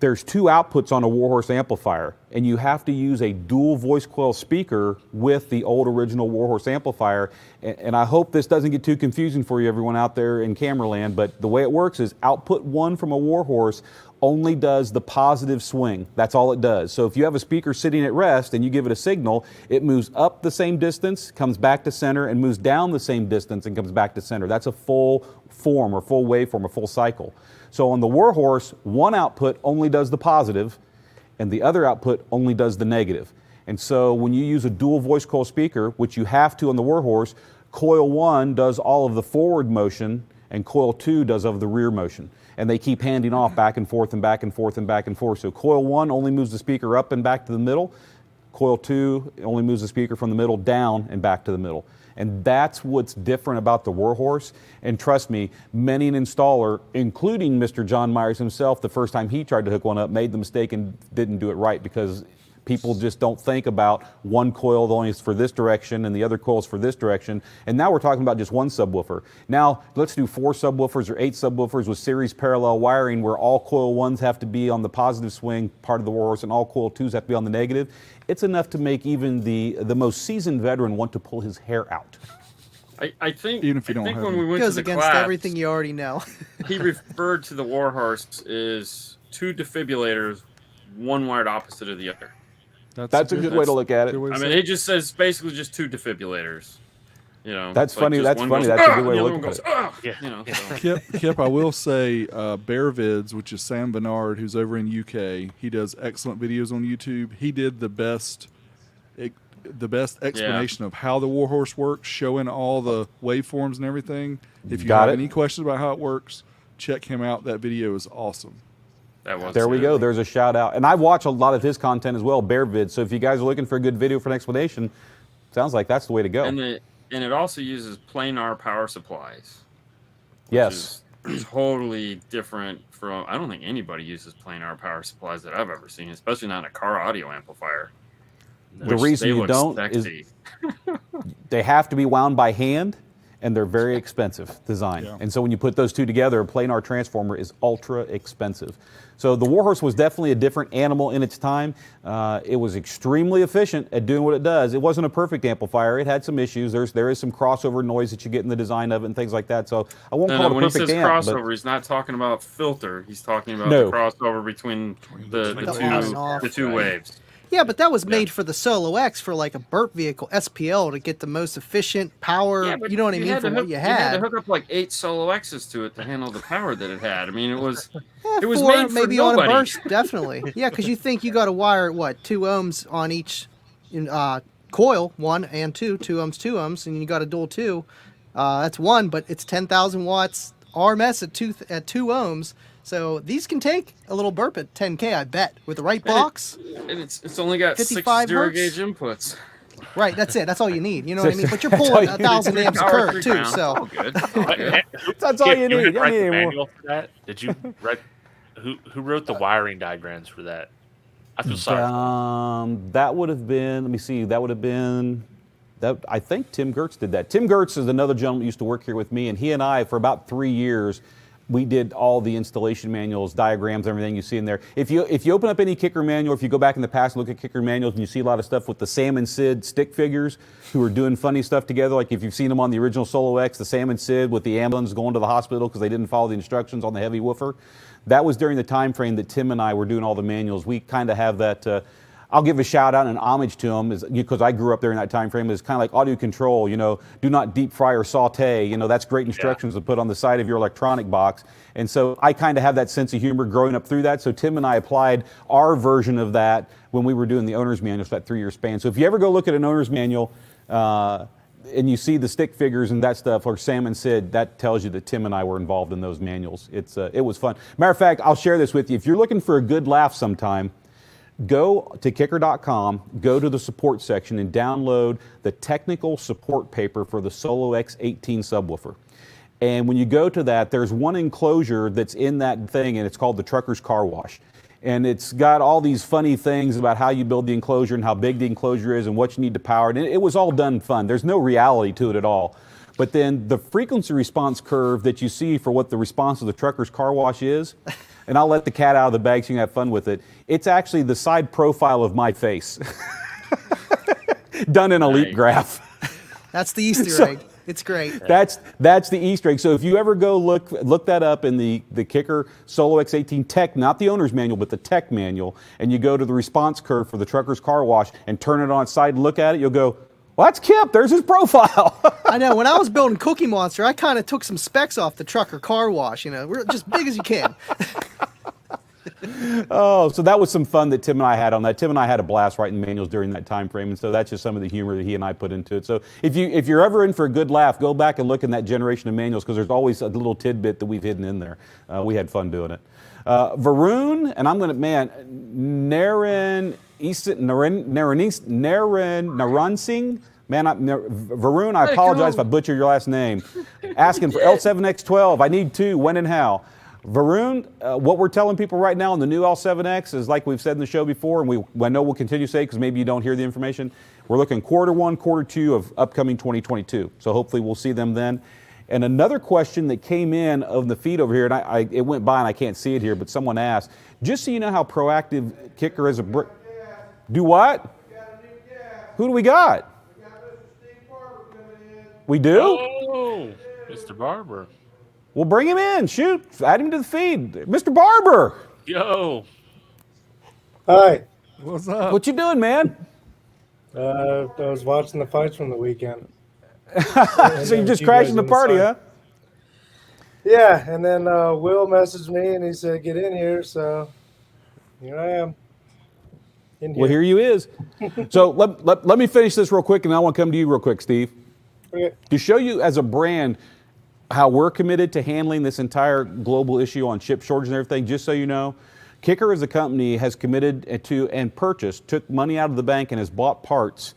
there's two outputs on a Warhorse amplifier. and you have to use a dual voice coil speaker with the old original Warhorse amplifier. And I hope this doesn't get too confusing for you, everyone out there in camera land, but the way it works is output 1 from a Warhorse only does the positive swing. That's all it does. So if you have a speaker sitting at rest and you give it a signal, it moves up the same distance, comes back to center, and moves down the same distance and comes back to center. That's a full form or full waveform or full cycle. So on the Warhorse, one output only does the positive, and the other output only does the negative. And so when you use a dual voice coil speaker, which you have to on the Warhorse, coil 1 does all of the forward motion and coil 2 does of the rear motion. And they keep handing off back and forth and back and forth and back and forth. So coil 1 only moves the speaker up and back to the middle. Coil 2 only moves the speaker from the middle down and back to the middle. And that's what's different about the Warhorse. And trust me, many an installer, including Mr. John Myers himself, the first time he tried to hook one up, made the mistake and didn't do it right, because people just don't think about one coil only is for this direction and the other coil is for this direction. And now we're talking about just one subwoofer. Now let's do 4 subwoofers or 8 subwoofers with series parallel wiring, where all coil 1s have to be on the positive swing part of the Warhorse and all coil 2s have to be on the negative. It's enough to make even the most seasoned veteran want to pull his hair out. I think even if you don't think have when them. we went Goes to the against class, everything you already know. he referred to the Warhorse as 2 defibrillators, one wired opposite of the other. That's a good way to look at it. I mean, he just says basically just 2 defibrillators. You know, that's like funny. just That's one funny. goes, That's a good "Ah!" way to the look other one at goes, it. "Ah!" Yeah. You know, so. Kip, I will say Bear Vids, which is Sam Bernard, who's over in UK. He does excellent videos on YouTube. He did the best explanation of how the Warhorse works, showing all the waveforms and everything. If you have any questions about how it works, check him out. That video is awesome. There we go. There's a shout out. And I watch a lot of his content as well, Bear Vids. So if you guys are looking for a good video for an explanation, sounds like that's the way to go. And it also uses planar power supplies. Yes. Is totally different from, I don't think anybody uses planar power supplies that I've ever seen, especially not in a car audio amplifier. The reason you don't is they have to be wound by hand, and they're very expensive design. Yeah. And so when you put those two together, a planar transformer is ultra expensive. So the Warhorse was definitely a different animal in its time. It was extremely efficient at doing what it does. It wasn't a perfect amplifier. It had some issues. There is some crossover noise that you get in the design of it and things like that. So I won't call it a when perfect he says amp. Crossover, he's not talking about filter. He's talking about the crossover between the two waves. Yeah, but that was made for the Solo X, for like a burp vehicle, SPL, to get the most efficient power, you know what I mean, from what you had. You had to hook up like 8 Solo X's to it to handle the power that it had. I mean, it was it was 4, made for maybe nobody. on a burst, definitely. Yeah, because you think you got to wire, 2 ohms on each coil, 1 and 2 ohms, 2 ohms, and you got a dual 2. That's 1, but it's 10,000 watts RMS at 2 ohms. So these can take a little burp at 10K, I bet, with the right box. And it's only got 6 zero gauge inputs. Right, that's it. That's all you need. You know what I mean? But you're pulling 1,000 amps of current too, so. All good. That's all you need. Did you write the manual for that? Did you write? Who wrote the wiring diagrams for that? I feel sorry. That would have been. Let me see. That would have been. I think Tim Gertz did that. Tim Gertz is another gentleman who used to work here with me, and he and I, for about 3 years, we did all the installation manuals, diagrams, everything you see in there. If you open up any Kicker manual, if you go back in the past and look at Kicker manuals, and you see a lot of stuff with the Sam and Sid stick figures who are doing funny stuff together, like if you've seen them on the original Solo X, the Sam and Sid with the ambulance going to the hospital because they didn't follow the instructions on the heavy woofer. That was during the time frame that Tim and I were doing all the manuals. We kind of have that. I'll give a shout out and homage to him because I grew up there in that time frame. It's kind of like audio control, do not deep fry or saute. That's great instructions to put on the side of your electronic box. And so I kind of have that sense of humor growing up through that. So Tim and I applied our version of that when we were doing the owner's manual for that 3-year span. So if you ever go look at an owner's manual and you see the stick figures and that stuff, or Sam and Sid, that tells you that Tim and I were involved in those manuals. It was fun. Matter of fact, I'll share this with you. If you're looking for a good laugh sometime, go to kicker.com, go to the support section, and download the technical support paper for the Solo X18 subwoofer. And when you go to that, there's one enclosure that's in that thing, and it's called the Trucker's Car Wash. And it's got all these funny things about how you build the enclosure and how big the enclosure is and what you need to power it. And it was all done fun. There's no reality to it at all. But then the frequency response curve that you see for what the response of the Trucker's Car Wash is, and I'll let the cat out of the bag so you can have fun with it. It's actually the side profile of my face, done in a leap graph. That's the Easter egg. It's great. That's the Easter egg. So if you ever go look that up in the KICKER Solo X18 Tech, not the owner's manual, but the Tech manual, and you go to the response curve for the trucker's car wash and turn it on its side and look at it, you'll go, well, that's Kip. There's his profile. I know. When I was building Cookie Monster, I kind of took some specs off the trucker car wash. We're just big as you can. Oh, so that was some fun that Tim and I had on that. Tim and I had a blast writing manuals during that time frame, and so that's just some of the humor that he and I put into it. So if you're ever in for a good laugh, go back and look in that generation of manuals, because there's always a little tidbit that we've hidden in there. We had fun doing it. Varun, and I'm going to, Naransing, Varun, I apologize if I butchered your last name. Asking for L7X12, I need 2, when and how. Varun, what we're telling people right now on the new L7X is, like we've said in the show before, and I know we'll continue to say, because maybe you don't hear the information, we're looking Q1, Q2 of upcoming 2022. So hopefully we'll see them then. And another question that came in of the feed over here, and it went by and I can't see it here, but someone asked, just so you know how proactive KICKER is do what? Who do we got? We do? Oh, Mr. Barber. Well, bring him in. Shoot. Add him to the feed. Mr. Barber. Yo. Hi. What's up? What you doing, man? I was watching the fights from the weekend. So you're just crashing the party, huh? Yeah, and then Will messaged me and he said, get in here, so here I am. Well, here you is. So let me finish this real quick, and I want to come to you real quick, Steve. Okay. To show you as a brand how we're committed to handling this entire global issue on chip shortage and everything, just so you know, KICKER as a company has committed to and took money out of the bank and has bought parts,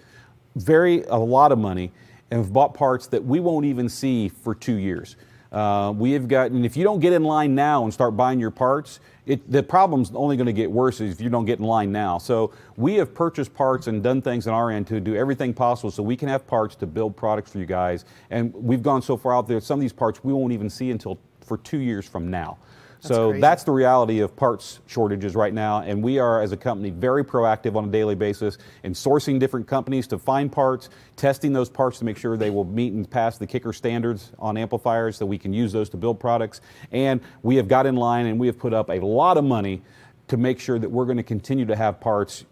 a lot of money, and have bought parts that we won't even see for 2 years. We have gotten, if you don't get in line now and start buying your parts, the problem's only going to get worse if you don't get in line now. So we have purchased parts and done things on our end to do everything possible so we can have parts to build products for you guys. And we've gone so far out there, some of these parts we won't even see until for 2 years from now. So that's the reality of parts shortages right now, and we are, as a company, very proactive on a daily basis in sourcing different companies to find parts, testing those parts to make sure they will meet and pass the KICKER standards on amplifiers so we can use those to build products. And we have got in line and we have put up a lot of money to make sure that we're going to continue to have parts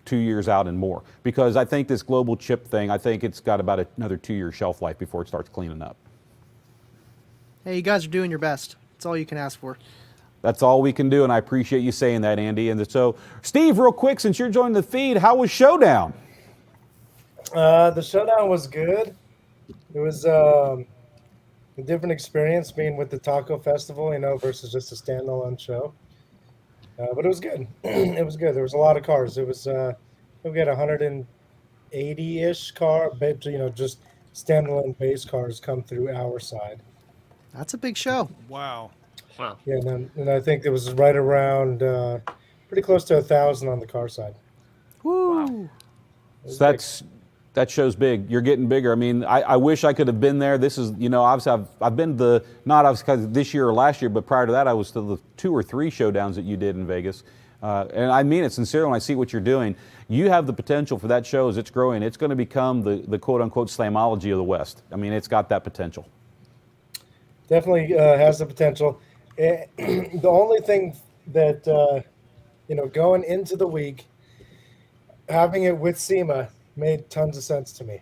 2 years out and more. Because I think this global chip thing, I think it's got about another 2 year shelf life before it starts cleaning up. Hey, you guys are doing your best. That's all you can ask for. That's all we can do, and I appreciate you saying that, Andy. And so, Steve, real quick, since you're joining the feed, how was Showdown? The Showdown was good. It was a different experience being with the Taco Festival, versus just a standalone show. But it was good. It was good. There was a lot of cars. It was we had 180-ish car, just standalone base cars come through our side. That's a big show. Wow. Wow. Yeah, and I think it was right around pretty close to 1,000 on the car side. Woo! Wow. So that show's big. You're getting bigger. I mean, I wish I could have been there. This is, obviously I've been to not obviously this year or last year, but prior to that I was to the 2 or 3 showdowns that you did in Vegas. And I mean it sincerely when I see what you're doing. You have the potential for that show as it's growing. It's going to become the quote-unquote Slamology of the West. I mean, it's got that potential. Definitely has the potential. The only thing that, going into the week, having it with SEMA made tons of sense to me,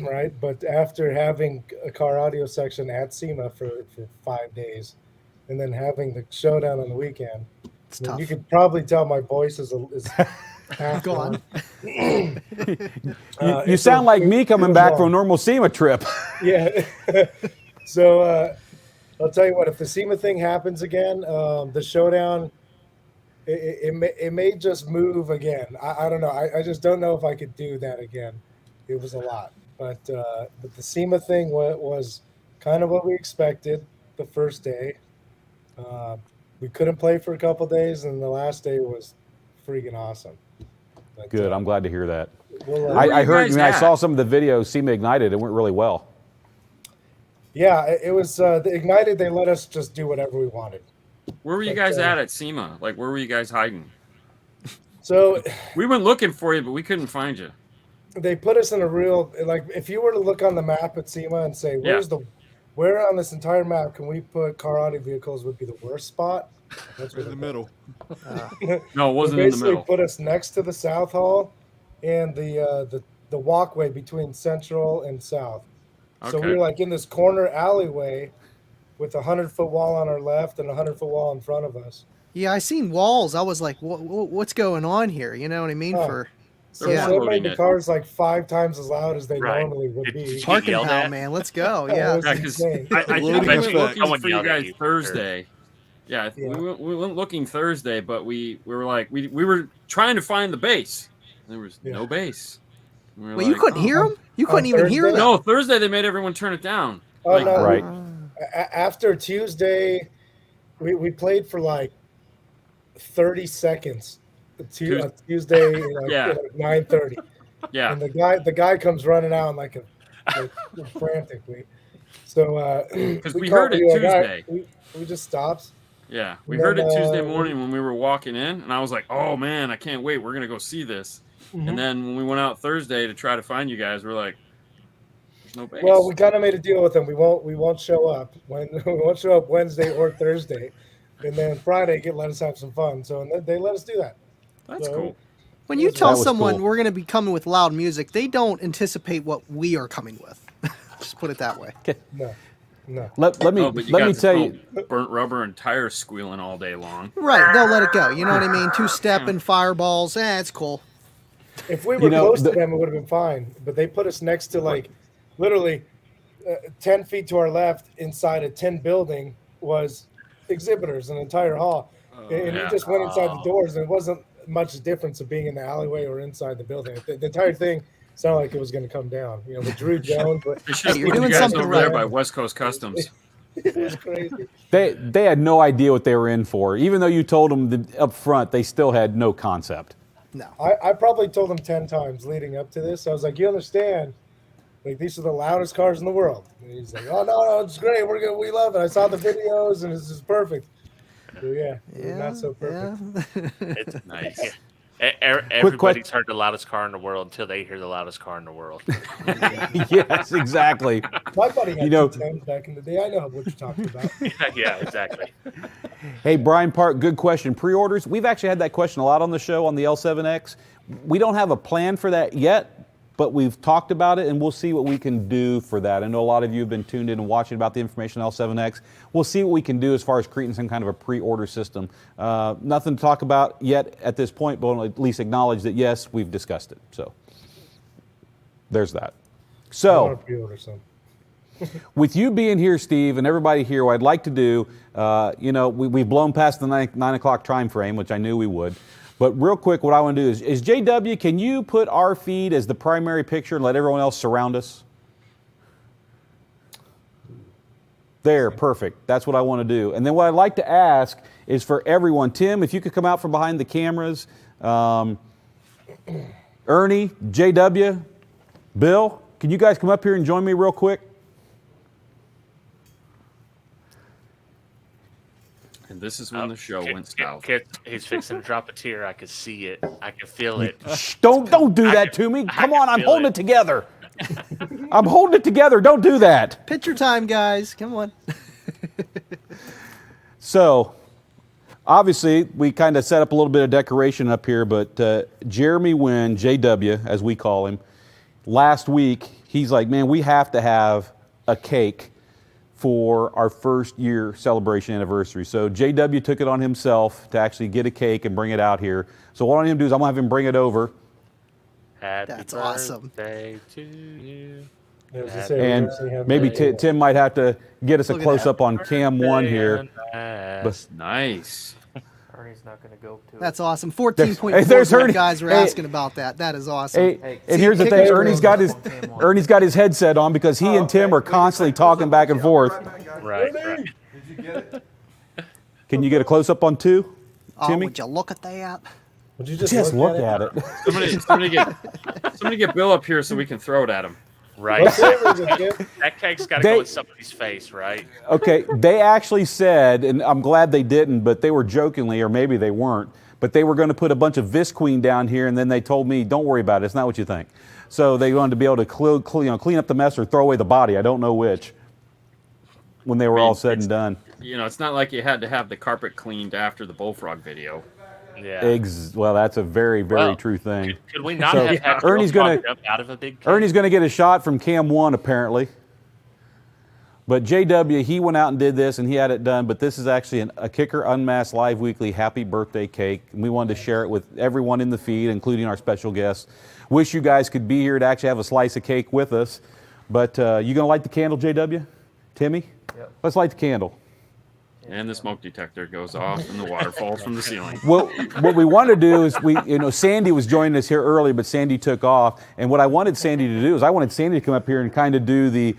right? But after having a car audio section at SEMA for 5 days and then having the showdown on the weekend, you could probably tell my voice is half gone. You sound like me coming back from a normal SEMA trip. Yeah. So, I'll tell you what, if the SEMA thing happens again, the showdown, it may just move again. I don't know. I just don't know if I could do that again. It was a lot. But the SEMA thing was kind of what we expected the first day. We couldn't play for a couple days, and the last day was freaking awesome. But, good. I'm glad to hear that. I heard, I saw some of the videos, SEMA Ignited. It went really well. Yeah, it was the Ignited. They let us just do whatever we wanted. Where were you guys at SEMA? Like, where were you guys hiding? So we went looking for you, but we couldn't find you. They put us in a real, like, if you were to look on the map at SEMA and say, where on this entire map can we put car audio vehicles would be the worst spot? That's in the middle. No, it wasn't they in the basically middle. Put us next to the South Hall and the walkway between Central and South. So we were like in this corner alleyway with a 100-foot wall on our left and a 100-foot wall in front of us. Yeah, I seen walls. I was like, what's going on here? You know what I mean? So they made the cars like 5 times as loud as they normally would be. Parking hell, man. Let's go. Yeah. I think I went looking for you guys Thursday. Yeah, we went looking Thursday, but we were like, we were trying to find the base. There was no base. We well, you couldn't hear them? You couldn't even hear them? No, Thursday they made everyone turn it down. Oh, like, no. Right. After Tuesday, we played for like 30 seconds. Tuesday, like 9:30. Yeah. And the guy comes running out like frantically. So because we heard it Tuesday. We just stopped. Yeah, we heard it Tuesday morning when we were walking in, and I was like, "Oh man, I can't wait. We're gonna go see this." Mm-hmm. And then when we went out Thursday to try to find you guys, we're like, "There's no base." Well, we kind of made a deal with them. We won't show up we won't show up Wednesday or Thursday, and then Friday let us have some fun. So they let us do that. That's cool. When you tell someone we're going to be coming with loud music, they don't anticipate what we are coming with. Just put it that way. No. Let me tell you, burnt rubber and tires squealing all day long. Right, they'll let it go. You know what I mean? 2-step and fireballs. It's cool. If we were close to them, it would have been fine. But they put us next to like, literally, 10 feet to our left, inside a tin building was exhibitors, an entire hall, and you just went inside the doors, and it wasn't much difference of being in the alleyway or inside the building. The entire thing sounded like it was going to come down. You know, with Drew Jones. But they should have put you guys over there by West Coast Customs. It was crazy. They had no idea what they were in for. Even though you told them up front, they still had no concept. No. I probably told them 10 times leading up to this. I was like, you understand, like, these are the loudest cars in the world. And he's like, oh, no, it's great. We love it. I saw the videos, and this is perfect. So, yeah, not so perfect. Yeah. It's nice. Everybody's heard the loudest car in the world until they hear the loudest car in the world. Yes, exactly. My buddy had 210s back in the day. I know what you're talking about. Yeah, exactly. Hey, Brian Park, good question. Pre-orders, we've actually had that question a lot on the show on the L7X. We don't have a plan for that yet, but we've talked about it, and we'll see what we can do for that. I know a lot of you have been tuned in and watching about the information on L7X. We'll see what we can do as far as creating some kind of a pre-order system. Nothing to talk about yet at this point, but we'll at least acknowledge that, yes, we've discussed it. So there's that. So with you being here, Steve, and everybody here, what I'd like to do, we've blown past the 9 o'clock time frame, which I knew we would. But real quick, what I want to do is JW, can you put our feed as the primary picture and let everyone else surround us? There, perfect. That's what I want to do. And then what I'd like to ask is for everyone, Tim, if you could come out from behind the cameras, Ernie, JW, Bill, can you guys come up here and join me real quick? And this is when the show went south. He's fixing to drop a tear. I can see it. I can feel it. Shh, don't do that to me. Come on, I'm holding it together. I'm holding it together. Don't do that. Picture time, guys. Come on. So, obviously, we kind of set up a little bit of decoration up here, but Jeremy Wynn, JW, as we call him, last week, he's like, man, we have to have a cake for our first year celebration anniversary. So JW took it on himself to actually get a cake and bring it out here. So what I'm going to do is I'm going to have him bring it over. That's awesome. To you. And maybe Tim might have to get us a close-up on cam 1 here. That's nice. Ernie's not going to go to it. That's awesome. 14.4 guys were asking about that. That is awesome. And here's the thing. Ernie's got his headset on because he and Tim are constantly talking back and forth. Right. Did you get it? Can you get a close-up on 2, Timmy? Would you look at that? Would you just look at it? Somebody get Bill up here so we can throw it at him. Right. That cake's got to go in somebody's face, right? Okay, they actually said, and I'm glad they didn't, but they were jokingly, or maybe they weren't, but they were going to put a bunch of Visqueen down here, and then they told me, don't worry about it, it's not what you think. So they wanted to be able to clean up the mess or throw away the body. I don't know which, when they were all said and done. You know, it's not like you had to have the carpet cleaned after the bullfrog video. Yeah. Well, that's a very, very true thing. Could we not have had Ernie's going jump out of a big cake? Ernie's going to get a shot from Cam 1, apparently. But JW, he went out and did this, and he had it done. But this is actually a Kicker Unmasked Live Weekly happy birthday cake. And we wanted to share it with everyone in the feed, including our special guests. Wish you guys could be here to actually have a slice of cake with us. But you going to light the candle, JW? Timmy? Yep. Let's light the candle. And the smoke detector goes off, and the water falls from the ceiling. Well, what we want to do is Sandy was joining us here early, but Sandy took off. And what I wanted Sandy to do is I wanted Sandy to come up here and kind of do the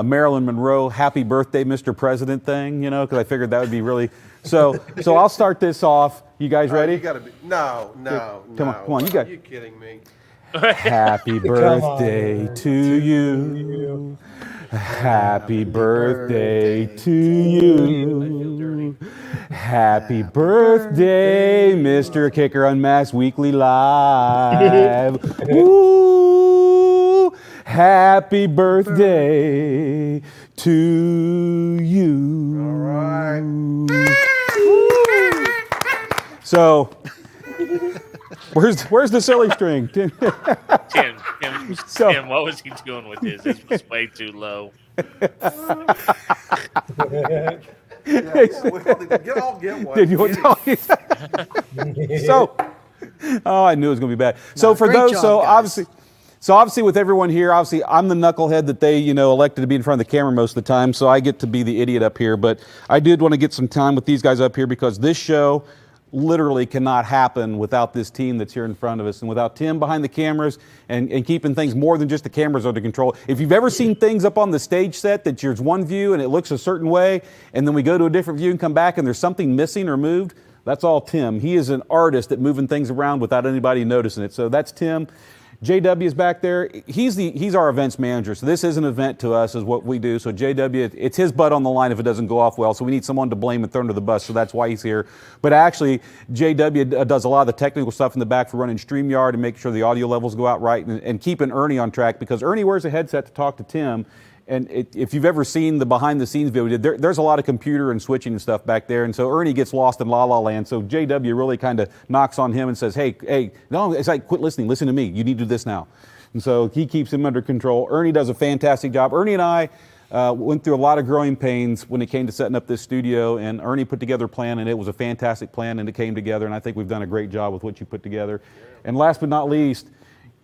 Marilyn Monroe "Happy Birthday, Mr. President" thing, because I figured that would be really. So I'll start this off. You guys ready? You gotta be. No. Come on. You got. Are you kidding me? Happy birthday to you. Happy birthday to you. Happy birthday, Mr. Kicker Unmasked Weekly Live. Woo! Happy birthday to you. All right. So, where's the silly string? Tim, what was he doing with his? This was way too low. Get one. Did you want to So, I knew it was going to be bad. So for those, obviously with everyone here, obviously I'm the knucklehead that they, elected to be in front of the camera most of the time, so I get to be the idiot up here. But I did want to get some time with these guys up here because this show literally cannot happen without this team that's here in front of us and without Tim behind the cameras and keeping things more than just the cameras under control. If you've ever seen things up on the stage set that there's one view and it looks a certain way and then we go to a different view and come back and there's something missing or moved, that's all Tim. He is an artist at moving things around without anybody noticing it. So that's Tim. JW is back there. He's our events manager. So this is an event to us, is what we do. So JW, it's his butt on the line if it doesn't go off well. So we need someone to blame and throw under the bus. So that's why he's here. But actually, JW does a lot of the technical stuff in the back for running StreamYard and making sure the audio levels go out right and keeping Ernie on track because Ernie wears a headset to talk to Tim. And if you've ever seen the behind-the-scenes video, there's a lot of computer and switching and stuff back there. And so Ernie gets lost in La La Land. So JW really kind of knocks on him and says, hey, no, it's like, quit listening. Listen to me. You need to do this now. And so he keeps him under control. Ernie does a fantastic job. Ernie and I went through a lot of growing pains when it came to setting up this studio. And Ernie put together a plan, and it was a fantastic plan, and it came together. And I think we've done a great job with what you put together. And last but not least,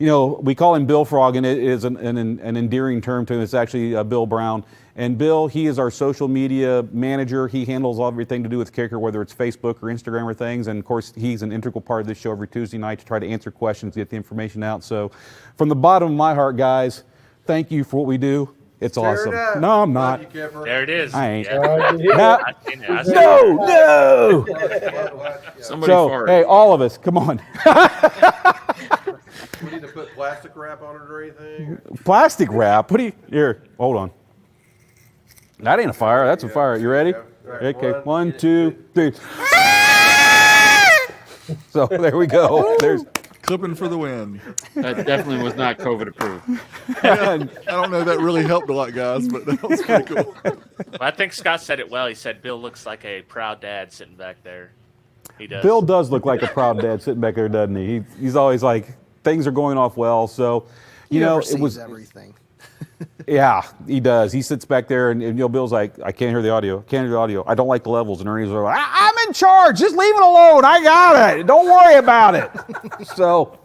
we call him Bill Frog, and it is an endearing term to him. It's actually Bill Brown. And Bill, he is our social media manager. He handles everything to do with Kicker, whether it's Facebook or Instagram or things. And, of course, he's an integral part of this show every Tuesday night to try to answer questions, get the information out. So from the bottom of my heart, guys, thank you for what we do. It's awesome. No, I'm not. There it is. I ain't. Yeah. No. Hey, all of us, come on. We need to put plastic wrap on it or anything? Plastic wrap? Here, hold on. That ain't a fire. That's a fire. You ready? Right. Okay, 1, 2, 3. So there we go. There's clipping for the win. That definitely was not COVID approved. I don't know if that really helped a lot, guys, but that was pretty cool. Well, I think Scott said it well. He said Bill looks like a proud dad sitting back there. He does. Bill does look like a proud dad sitting back there, doesn't he? He's always like, things are going off well. So, it was everything. Yeah, he does. He sits back there, and Bill's like, I can't hear the audio. I don't like the levels. And Ernie's like, I'm in charge. Just leave it alone. I got it. Don't worry about it. So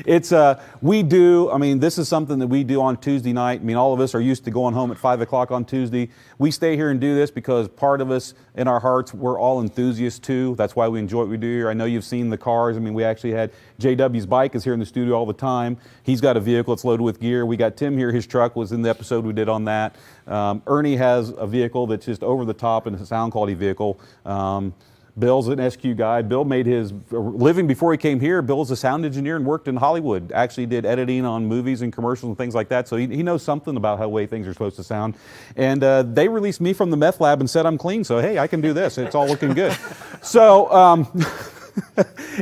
it's this is something that we do on Tuesday night. I mean, all of us are used to going home at 5 o'clock on Tuesday. We stay here and do this because part of us in our hearts, we're all enthusiasts too. That's why we enjoy what we do here. I know you've seen the cars. I mean, we actually had JW's bike is here in the studio all the time. He's got a vehicle that's loaded with gear. We got Tim here. His truck was in the episode we did on that. Ernie has a vehicle that's just over the top and it's a sound quality vehicle. Bill's an SQ guy. Bill made his living before he came here. Bill's a sound engineer and worked in Hollywood. Actually did editing on movies and commercials and things like that. So he knows something about how way things are supposed to sound. And they released me from the meth lab and said I'm clean. So, hey, I can do this. It's all looking good. So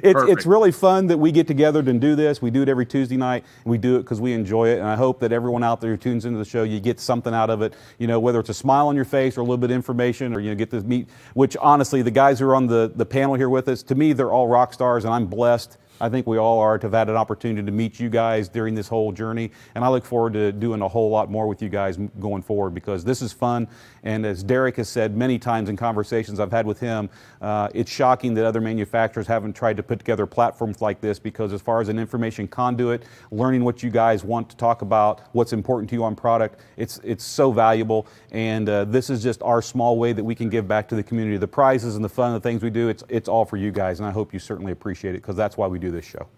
it's really fun that we get together and do this. We do it every Tuesday night. And we do it because we enjoy it. And I hope that everyone out there who tunes into the show, you get something out of it. You know, whether it's a smile on your face or a little bit of information, or get to meet. Which honestly, the guys who are on the panel here with us, to me, they're all rock stars, and I'm blessed. I think we all are to have had an opportunity to meet you guys during this whole journey. And I look forward to doing a whole lot more with you guys going forward, because this is fun. And as Dereck has said many times in conversations I've had with him, it's shocking that other manufacturers haven't tried to put together platforms like this, because as far as an information conduit, learning what you guys want to talk about, what's important to you on product, it's so valuable. And this is just our small way that we can give back to the community. The prizes and the fun, the things we do, it's all for you guys. And I hope you certainly appreciate it, because that's why we do this show.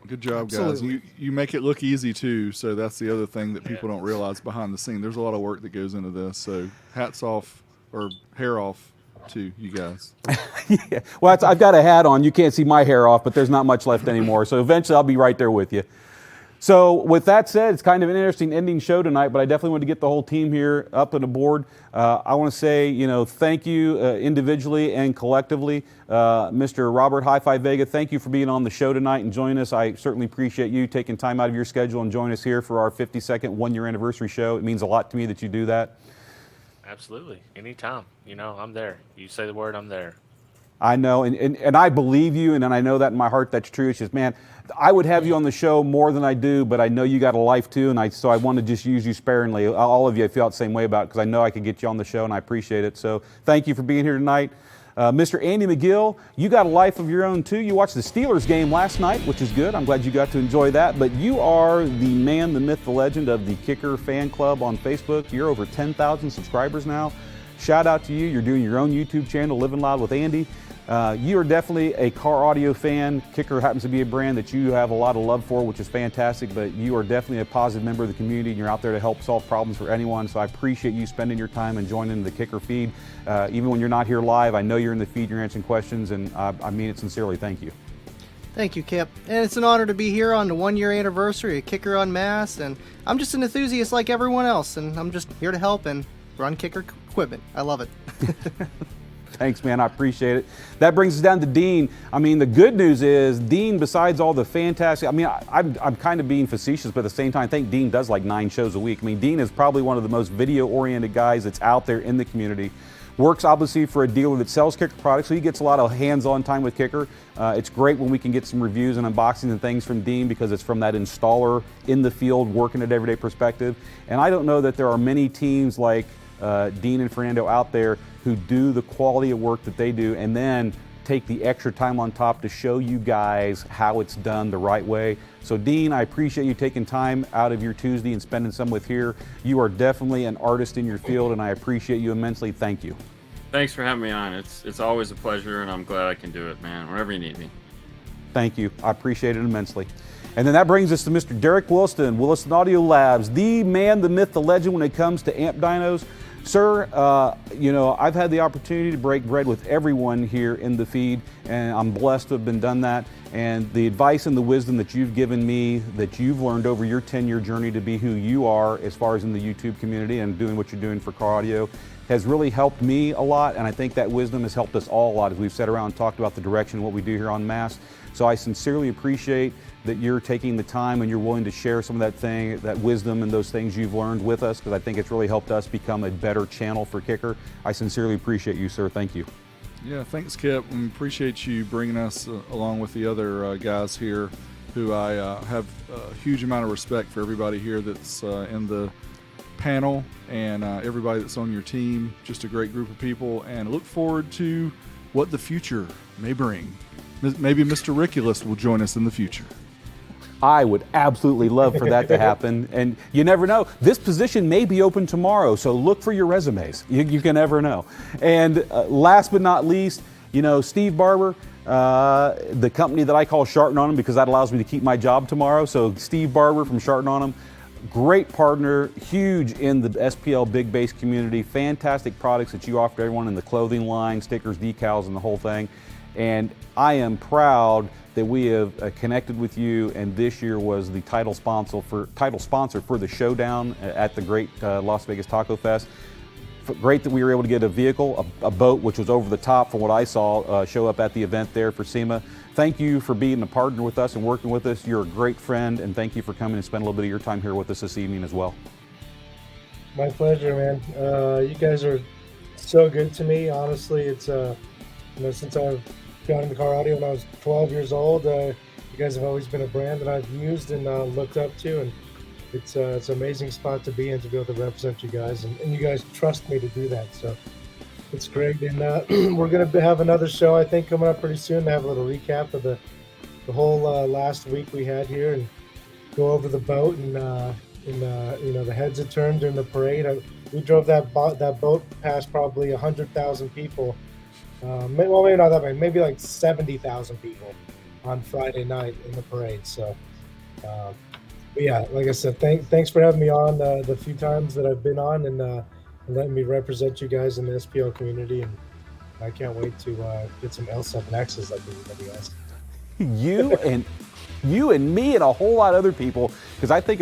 Good job, guys. Absolutely. You make it look easy too, so that's the other thing that people don't realize behind the scene. There's a lot of work that goes into this, so hats off, or hair off, to you guys. Yeah. Well, I've got a hat on. You can't see my hair off, but there's not much left anymore. So eventually I'll be right there with you. So with that said, it's kind of an interesting ending show tonight, but I definitely want to get the whole team here up and aboard. I want to say, thank you individually and collectively. Mr. Robert Hi-Fi Vega, thank you for being on the show tonight and joining us. I certainly appreciate you taking time out of your schedule and joining us here for our 52nd one-year anniversary show. It means a lot to me that you do that. Absolutely. Anytime. I'm there. You say the word, I'm there. I know, and I believe you, and I know that in my heart that's true. It's just, man, I would have you on the show more than I do, but I know you got a life too, and so I want to just use you sparingly. All of you, I feel the same way about it, because I know I could get you on the show, and I appreciate it. So thank you for being here tonight. Mr. Andy McGill, you got a life of your own too. You watched the Steelers game last night, which is good. I'm glad you got to enjoy that. But you are the man, the myth, the legend of the Kicker fan club on Facebook. You're over 10,000 subscribers now. Shout out to you. You're doing your own YouTube channel, Living Loud with Andy. You are definitely a car audio fan. Kicker happens to be a brand that you have a lot of love for, which is fantastic, but you are definitely a positive member of the community, and you're out there to help solve problems for anyone. So I appreciate you spending your time and joining the Kicker feed. Even when you're not here live, I know you're in the feed, you're answering questions, and I mean it sincerely. Thank you. Thank you, Kip. And it's an honor to be here on the one-year anniversary of Kicker UnMasked, and I'm just an enthusiast like everyone else, and I'm just here to help and run Kicker equipment. I love it. Thanks, man. I appreciate it. That brings us down to Dean. I mean, the good news is Dean, besides all the fantastic, I'm kind of being facetious, but at the same time, I think Dean does like 9 shows a week. I mean, Dean is probably one of the most video-oriented guys that's out there in the community. Works obviously for a dealer that sells Kicker products, so he gets a lot of hands-on time with Kicker. It's great when we can get some reviews and unboxings and things from Dean, because it's from that installer in the field working at everyday perspective. And I don't know that there are many teams like Dean and Fernando out there who do the quality of work that they do and then take the extra time on top to show you guys how it's done the right way. So Dean, I appreciate you taking time out of your Tuesday and spending some with here. You are definitely an artist in your field, and I appreciate you immensely. Thank you. Thanks for having me on. It's always a pleasure, and I'm glad I can do it, man, whenever you need me. Thank you. I appreciate it immensely. And then that brings us to Mr. Dereck Williston Audio Labs, the man, the myth, the legend when it comes to amp dynos. Sir, I've had the opportunity to break bread with everyone here in the feed, and I'm blessed to have been done that. And the advice and the wisdom that you've given me, that you've learned over your 10-year journey to be who you are as far as in the YouTube community and doing what you're doing for car audio, has really helped me a lot. And I think that wisdom has helped us all a lot as we've sat around and talked about the direction of what we do here on Mass. So I sincerely appreciate that you're taking the time and you're willing to share some of that wisdom and those things you've learned with us, because I think it's really helped us become a better channel for Kicker. I sincerely appreciate you, sir. Thank you. Yeah, thanks, Kip. We appreciate you bringing us along with the other guys here, who I have a huge amount of respect for everybody here that's in the panel and everybody that's on your team. Just a great group of people, and look forward to what the future may bring. Maybe Mr. Riculous will join us in the future. I would absolutely love for that to happen. And you never know. This position may be open tomorrow, so look for your resumes. You can never know. And last but not least, Steve Barber, the company that I call Shartin' On 'em, because that allows me to keep my job tomorrow. So Steve Barber from Shartin' On 'em, great partner, huge in the SPL big base community, fantastic products that you offer to everyone in the clothing line, stickers, decals, and the whole thing. And I am proud that we have connected with you, and this year was the title sponsor for the Showdown at the great Las Vegas Taco Fest. Great that we were able to get a vehicle, a boat, which was over the top from what I saw, show up at the event there for SEMA. Thank you for being a partner with us and working with us. You're a great friend, and thank you for coming and spending a little bit of your time here with us this evening as well. My pleasure, man. You guys are so good to me. Honestly, it's since I've got into car audio when I was 12 years old, you guys have always been a brand that I've used and looked up to, and it's an amazing spot to be in, to be able to represent you guys, and you guys trust me to do that. So it's great, and we're going to have another show, I think, coming up pretty soon to have a little recap of the whole last week we had here, and go over the boat and the heads had turned during the parade. We drove that boat past probably 100,000 people. Well, maybe not that many, maybe like 70,000 people on Friday night in the parade. So, but yeah, like I said, thanks for having me on the few times that I've been on, and letting me represent you guys in the SPL community. And I can't wait to get some L7Xs like everybody else. You and me and a whole lot of other people, because I think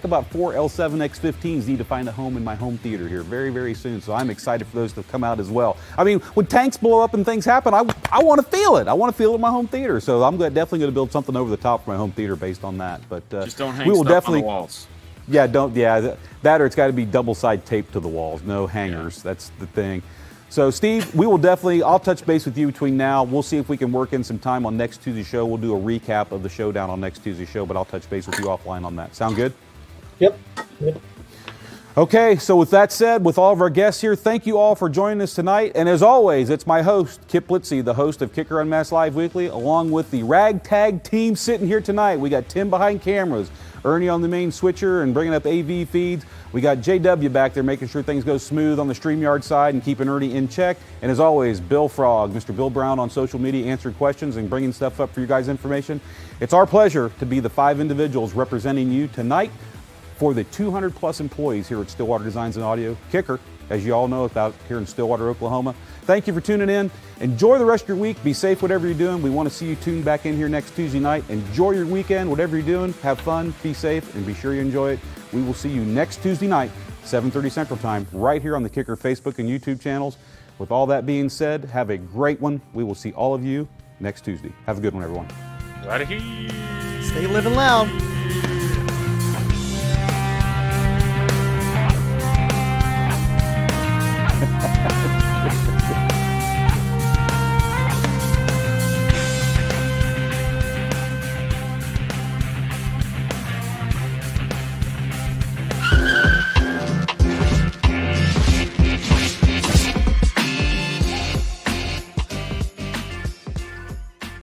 about 4 L7X15s need to find a home in my home theater here very, very soon. So I'm excited for those to come out as well. I mean, when tanks blow up and things happen, I want to feel it. I want to feel it in my home theater. So I'm definitely going to build something over the top for my home theater based on that. But just don't hang stuff on the walls. Yeah, that or it's got to be double-side tape to the walls. No hangers. Yeah. That's the thing. So, Steve, I'll touch base with you between now. We'll see if we can work in some time on next Tuesday's show. We'll do a recap of the Showdown on next Tuesday's show, but I'll touch base with you offline on that. Sound good? Yep. Okay, so with that said, with all of our guests here, thank you all for joining us tonight. And as always, it's my host, Kip Litzy, the host of Kicker Unmasked Live Weekly, along with the ragtag team sitting here tonight. We got Tim behind cameras, Ernie on the main switcher and bringing up AV feeds. We got JW back there making sure things go smooth on the StreamYard side and keeping Ernie in check. And as always, Bill Frog, Mr. Bill Brown on social media, answering questions and bringing stuff up for you guys' information. It's our pleasure to be the 5 individuals representing you tonight for the 200 plus employees here at Stillwater Designs and Audio. Kicker, as you all know, about here in Stillwater, Oklahoma. Thank you for tuning in. Enjoy the rest of your week. Be safe, whatever you're doing. We want to see you tuned back in here next Tuesday night. Enjoy your weekend, whatever you're doing. Have fun, be safe, and be sure you enjoy it. We will see you next Tuesday night, 7:30 Central Time, right here on the Kicker Facebook and YouTube channels. With all that being said, have a great one. We will see all of you next Tuesday. Have a good one, everyone. Right here. Stay living loud.